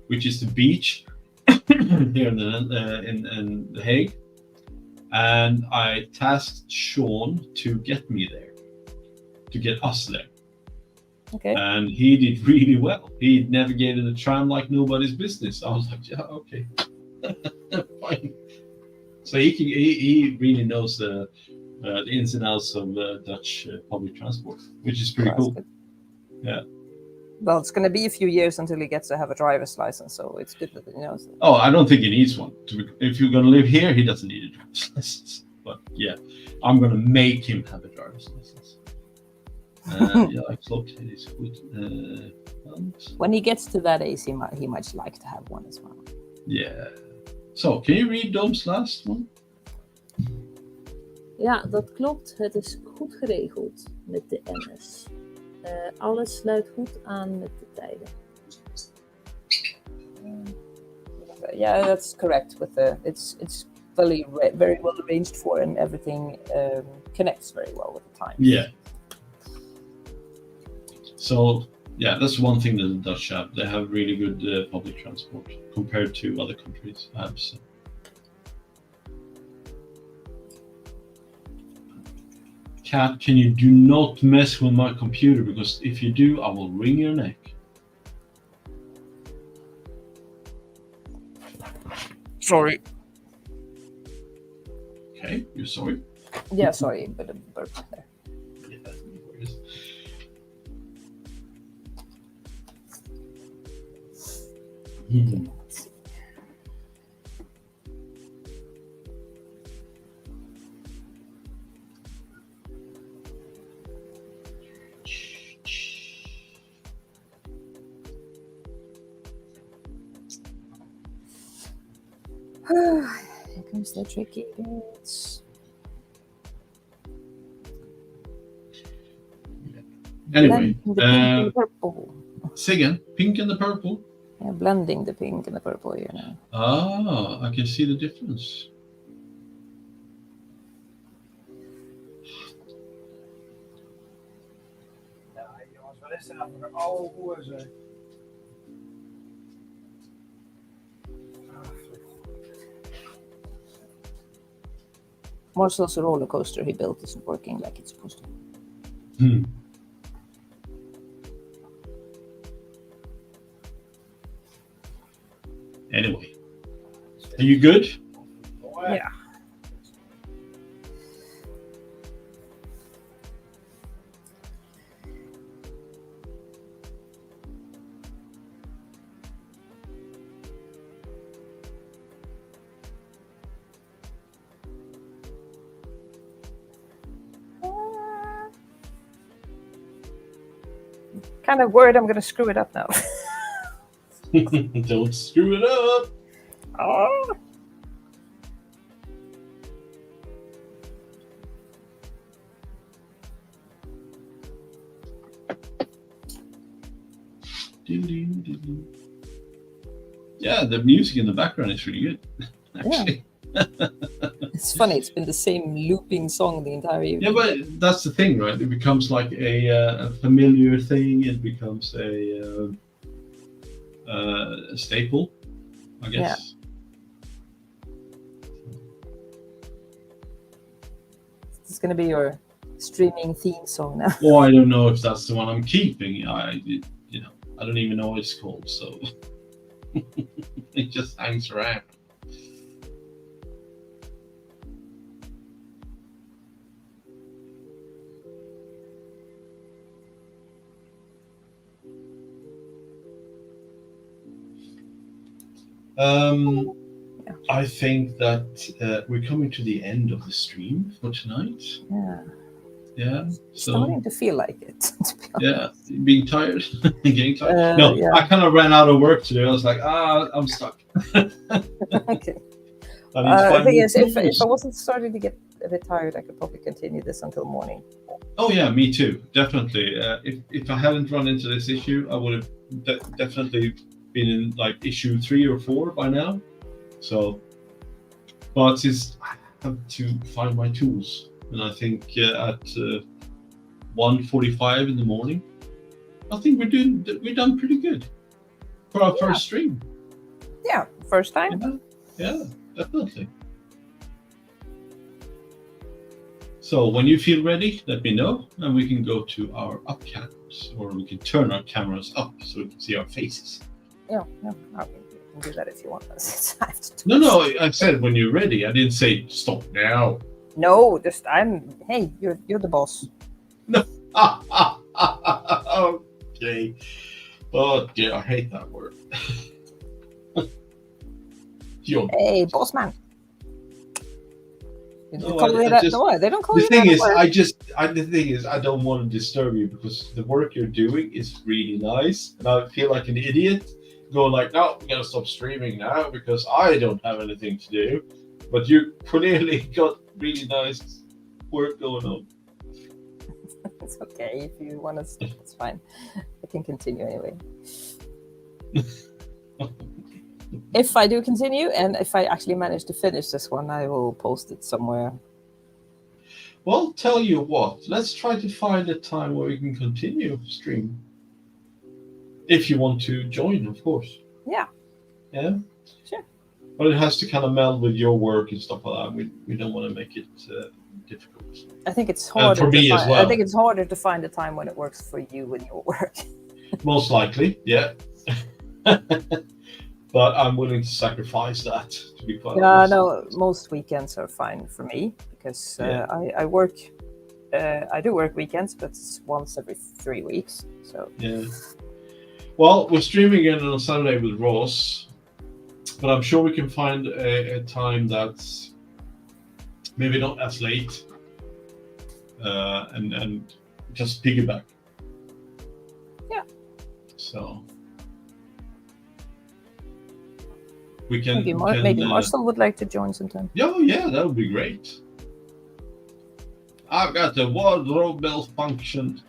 which is the beach here in The Hague, and I tasked Sean to get me there, to get us there. Okay. And he did really well. He navigated the tram like nobody's business. I was like, yeah, okay, fine. So he really knows the ins and outs of Dutch public transport, which is pretty That's cool. good. Yeah. Well, it's going to be a few years until he gets to have a driver's license, so it's good that he knows. Oh, I don't think he needs one. If you're going to live here, he doesn't need a driver's license. But yeah, I'm going to make him have a driver's license. Yeah, I thought it is good. When he gets to that age, he might like to have one as well. Yeah. So, can you read Dom's last one? Ja, dat klopt. Het is goed geregeld met de NS. Alles sluit goed aan met de tijden. Yeah, that's correct. With it's very well arranged for, and everything connects very well with the time. Yeah. So, yeah, that's one thing that the Dutch have. They have really good public transport compared to other countries, I have to say. Cat, can you do not mess with my computer, because if you do, I will wring your neck. Sorry. Okay, you're sorry? Yeah, sorry, but a burp there. Yeah, no worries. Here comes the tricky bits. Anyway, Blending the pink and the purple. say again, pink and the purple. Yeah, blending the pink and the purple here now. Ah, I can see the difference. Ja, jongens, wat is er nou voor een oude boer, zeg? Marcel's roller coaster he built isn't working like it's supposed to. Anyway, are you good? Yeah. Kind of worried I'm going to screw it up now. Don't screw it up. Oh. Yeah, the music in the background is really good. Actually. It's funny, it's been the same looping song the entire evening. Yeah, but that's the thing, right? It becomes like a familiar thing. It becomes a staple, I guess. It's going to be your streaming theme song now. Well, I don't know if that's the one I'm keeping. I don't even know what it's called, so it just hangs around. I think that we're coming to the end of the stream for tonight. Yeah. Yeah. Starting to feel like it. To be honest. Being tired, getting tired. No, yeah. I kind of ran out of work today. I was like, I'm stuck. Okay. The thing is, if I wasn't starting to get a bit tired, I could probably continue this until morning. Oh yeah, me too. Definitely. If I hadn't run into this issue, I would have definitely been in like issue 3 or 4 by now. So, but it's I have to find my tools, and I think at 1:45 in the morning, I think we're done pretty good for our first stream. Yeah, first time. Yeah, definitely. So when you feel ready, let me know, and we can go to our up cameras, or we can turn our cameras up so we can see our faces. Yeah, I can do that if you want. I have to do No, I said when you're ready. I didn't say stop now. No, just hey, you're the boss. No. Okay. Oh yeah, I hate that word. Hey, boss man. No, they don't call the you thing that is, word. the thing is, I don't want to disturb you because the work you're doing is really nice, and I feel like an idiot going like, no, we gotta stop streaming now because I don't have anything to do. But you clearly got really nice work going on. It's okay if you want to stop. It's fine. I can continue anyway. If I do continue, and if I actually manage to finish this one, I will post it somewhere. Well, tell you what, let's try to find a time where we can continue stream. If you want to join, of course. Yeah. Yeah? Sure. But it has to kind of meld with your work and stuff like that. We don't want to make it difficult. I think it's harder for me as well. I think it's harder to find a time when it works for you and your work. Most likely, yeah. But I'm willing to sacrifice that, to be quite honest. No, most weekends are fine for me because I work. I do work weekends, but it's once every 3 weeks. So yeah. Well, we're streaming again on Saturday with Ross, but I'm sure we can find a time that's maybe not as late, and just piggyback. Yeah. So. We can, maybe Marcel would like to join sometime. Yeah, that would be great. I've got the wardrobe malfunction.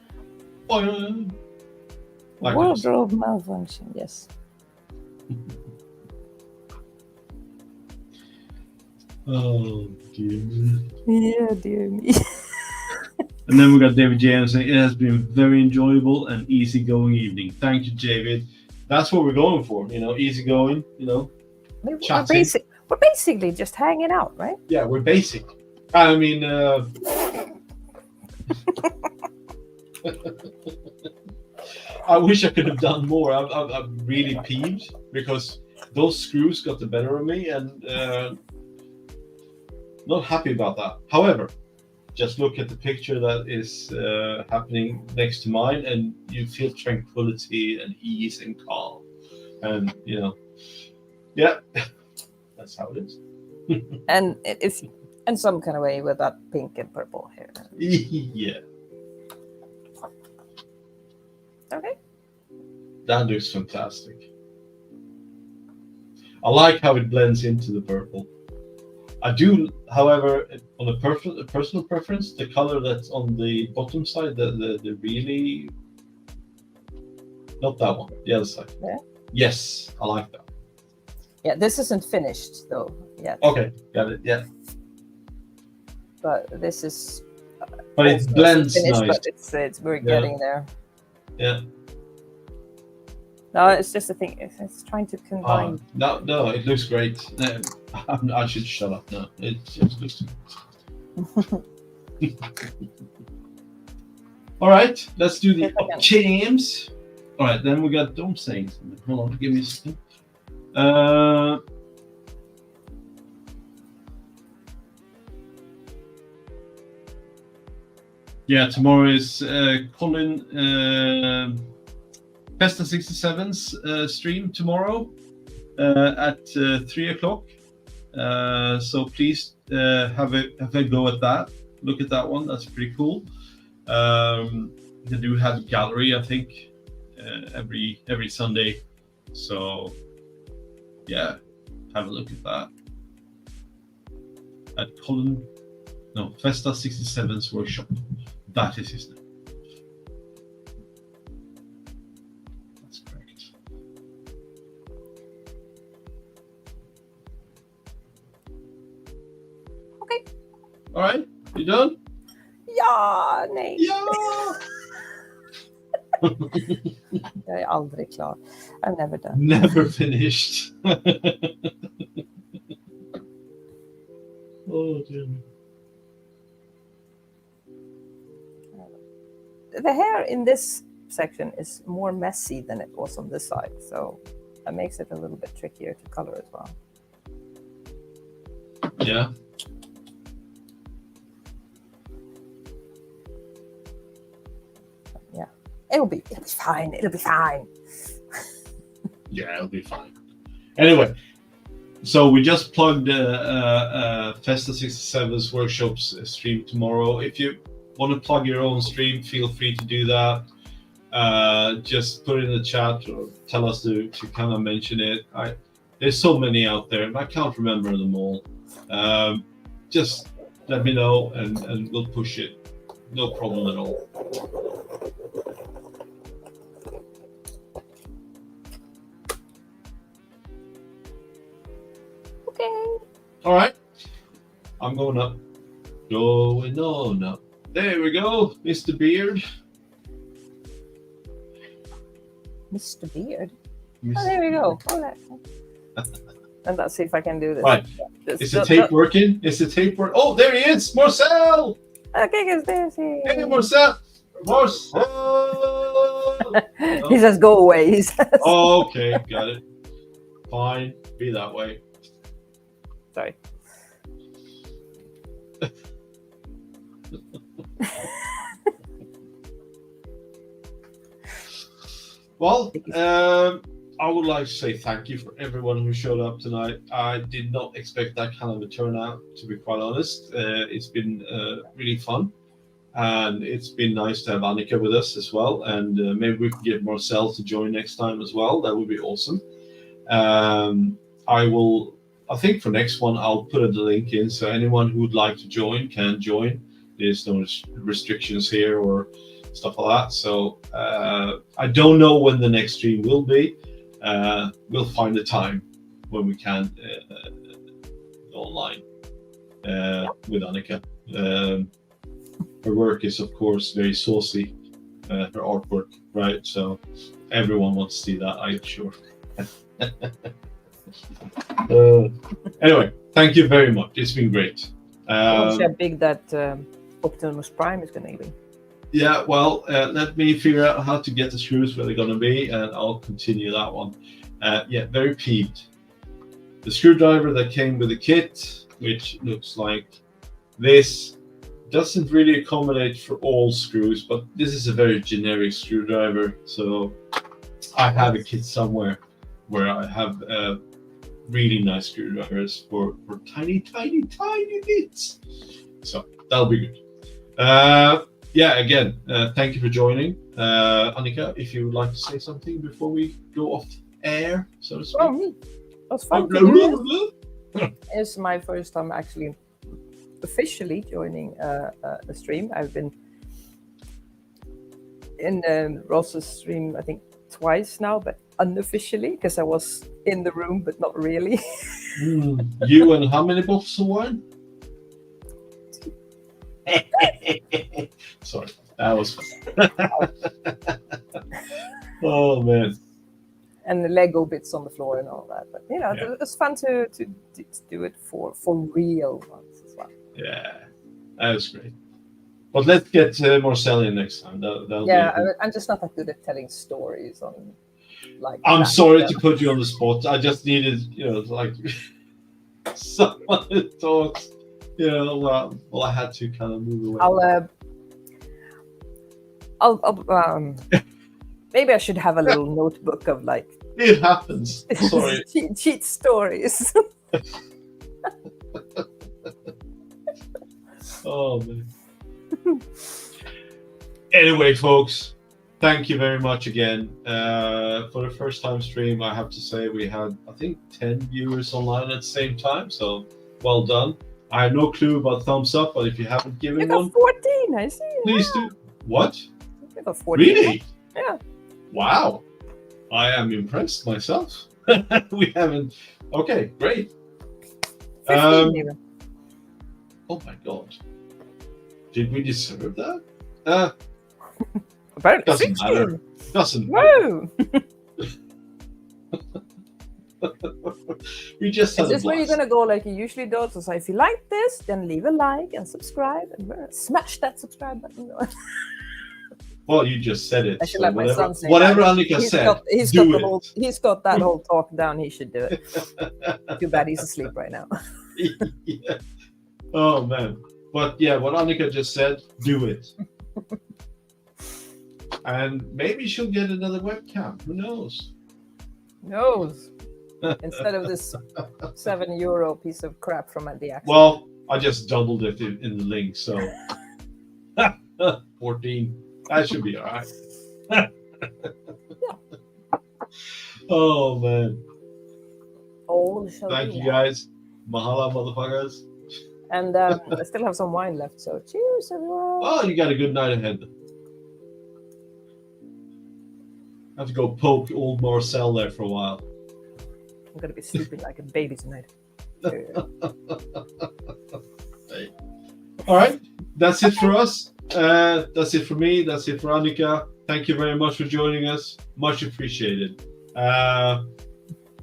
Wardrobe malfunction, yes. Oh, dear. Yeah, dear me. And then we got David James saying, it has been very enjoyable and easygoing evening. Thank you, David. That's what we're going for, easygoing, We're basically just hanging out, right? Yeah, we're basic. I mean, I wish I could have done more. I'm really peeved because those screws got the better of me, and not happy about that. However, just look at the picture that is happening next to mine, and you feel tranquility and ease and calm, and yeah, that's how it is. And it's in some kind of way with that pink and purple hair. Yeah. Okay. That looks fantastic. I like how it blends into the purple. I do, however, on a personal preference, the color that's on the bottom side, the really, not that one, the other side. Yeah. Yes, I like that. Yeah, this isn't finished though yet. Okay, got it. Yeah. But this is. But it blends finished, nice. But we're getting there. Yeah. No, it's just a thing. It's trying to combine. No, it looks great. I should shut up now. It just looks All right, let's do the Yes, I can. James. All right, then we got Dome saying something. Hold on, give me a second. Yeah, tomorrow is Colin Festa 67's stream tomorrow at 3 o'clock. So please have a go at that. Look at that one. That's pretty cool. They do have a gallery, I think, every Sunday. So yeah, have a look at that. At Festa 67's workshop. That is his name. That's correct. Okay. All right, you done? Ja, nej. Ja! Jag är aldrig klar. I'm never done. Never finished. Oh dear me. The hair in this section is more messy than it was on this side, so that makes it a little bit trickier to color as well. Yeah. Yeah, it'll be fine. It'll be fine. Yeah, it'll be fine. Anyway, so we just plugged Festa 67's workshops stream tomorrow. If you want to plug your own stream, feel free to do that. Just put it in the chat or tell us to kind of mention it. There's so many out there, and I can't remember them all. Just let me know, and we'll push it. No problem at all. Okay. All right. I'm going up. Going on up. There we go, Mr. Beard. Mr. Beard. Oh, there we go. Oh, and let's see if I can do this. Right. Is the tape working? Is the tape working? Oh, there he is, Marcel. Okay, guys, there's he. Hey, Marcel. Marcel. He says, "Go away." He says. Oh, okay, got it. Fine, be that way. Sorry. Well, I would like to say thank you for everyone who showed up tonight. I did not expect that kind of a turnout, to be quite honest. It's been really fun, and it's been nice to have Annika with us as well. And maybe we can get Marcel to join next time as well. That would be awesome. I think for next one, I'll put the link in, so anyone who would like to join can join. There's no restrictions here or stuff like that. So I don't know when the next stream will be. We'll find a time when we can go online with Annika. Her work is, of course, very saucy. Her artwork, right? So everyone wants to see that, I'm sure. Anyway, thank you very much. It's been great. How big that Optimus Prime is going to be. Yeah, well, let me figure out how to get the screws where they're going to be, and I'll continue that one. Yeah, very peeved. The screwdriver that came with the kit, which looks like this, doesn't really accommodate for all screws, but this is a very generic screwdriver. So I have a kit somewhere where I have really nice screwdrivers for tiny, tiny, tiny bits. So that'll be good. Yeah, again, thank you for joining. Annika, if you would like to say something before we go off air, so to speak. Oh, me. It was fun to do this. It's my first time actually officially joining the stream. I've been in Ross's stream, I think, twice now, but unofficially, because I was in the room, but not really. You and how many bottles of wine? Sorry, that was fun. Oh man. Lego bits on the floor and all that. But Yeah. it was fun to do it for real ones as well. Yeah, that was great. But let's get Marcellian next time. That'll be Yeah, good. I'm just not that good at telling stories on like. I'm that. sorry to put you on the spot. I just needed, like someone who talks. Well, I had to kind of move away. I'll maybe I should have a little notebook of like It happens. Sorry. cheat stories. Oh man. Anyway, folks, thank you very much again. For the first time stream, I have to say we had, I think, 10 viewers online at the same time. So well done. I have no clue about thumbs up, but if you haven't given You got one, 14, I see. please do. What? You got 14. Really? Yeah. Wow. I am impressed myself. We haven't. Okay, great. 15 even. Oh my god. Did we deserve that? Apparently Doesn't 16. matter. Doesn't matter. Whoa! We just had Is a this where you're blast. gonna go like you usually do? So if you like this, then leave a like and subscribe and smash that subscribe button. Well, you just said it. I should so let my whatever, son say whatever that. Annika said, He's do got it. the whole, he's got that whole talk down. He should do it. Too bad he's asleep right now. Yeah. Oh man. But yeah, what Annika just said, do it. And maybe she'll get another webcam. Who knows? Knows. Instead of this €7 piece of crap from the Axe. Well, I just doubled it in the link, so 14. That should be all right. Oh man. All shall Thank be you well. guys. Mahala, motherfuckers. And I still have some wine left, so cheers, everyone. Oh, you got a good night ahead. I have to go poke old Marcel there for a while. I'm gonna be sleeping like a baby tonight. All right, that's it for us. That's it for me. That's it for Annika. Thank you very much for joining us. Much appreciated.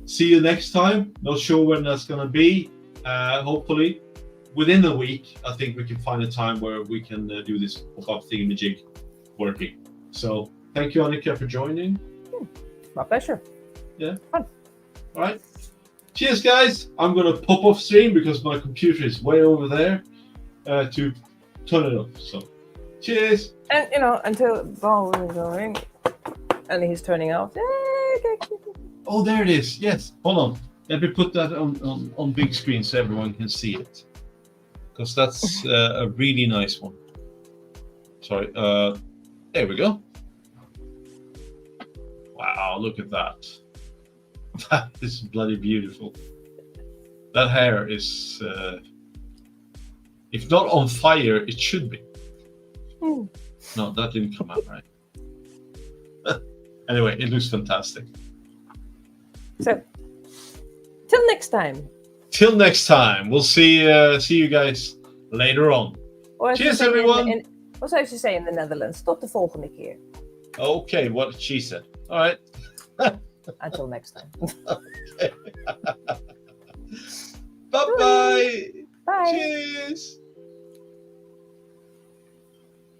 See you next time. Not sure when that's going to be. Hopefully within a week, I think we can find a time where we can do this pop-up thingamajig working. So thank you, Annika, for joining. My pleasure. Yeah. Fun. All right. Cheers, guys. I'm going to pop off stream because my computer is way over there to turn it off. So cheers. And until Val is going and he's turning off. Oh, there it is. Yes. Hold on. Let me put that on big screen so everyone can see it. Because that's a really nice one. Sorry. There we go. Wow, look at that. That is bloody beautiful. That hair is, if not on fire, it should be. No, that didn't come out right. Anyway, it looks fantastic. So, till next time. Till next time, we'll see you guys later on. Or as Cheers, you say everyone. What should you say in the Netherlands? Tot de volgende keer. Okay, what she said. All right. Until next time. Bye-bye. Bye. Cheers.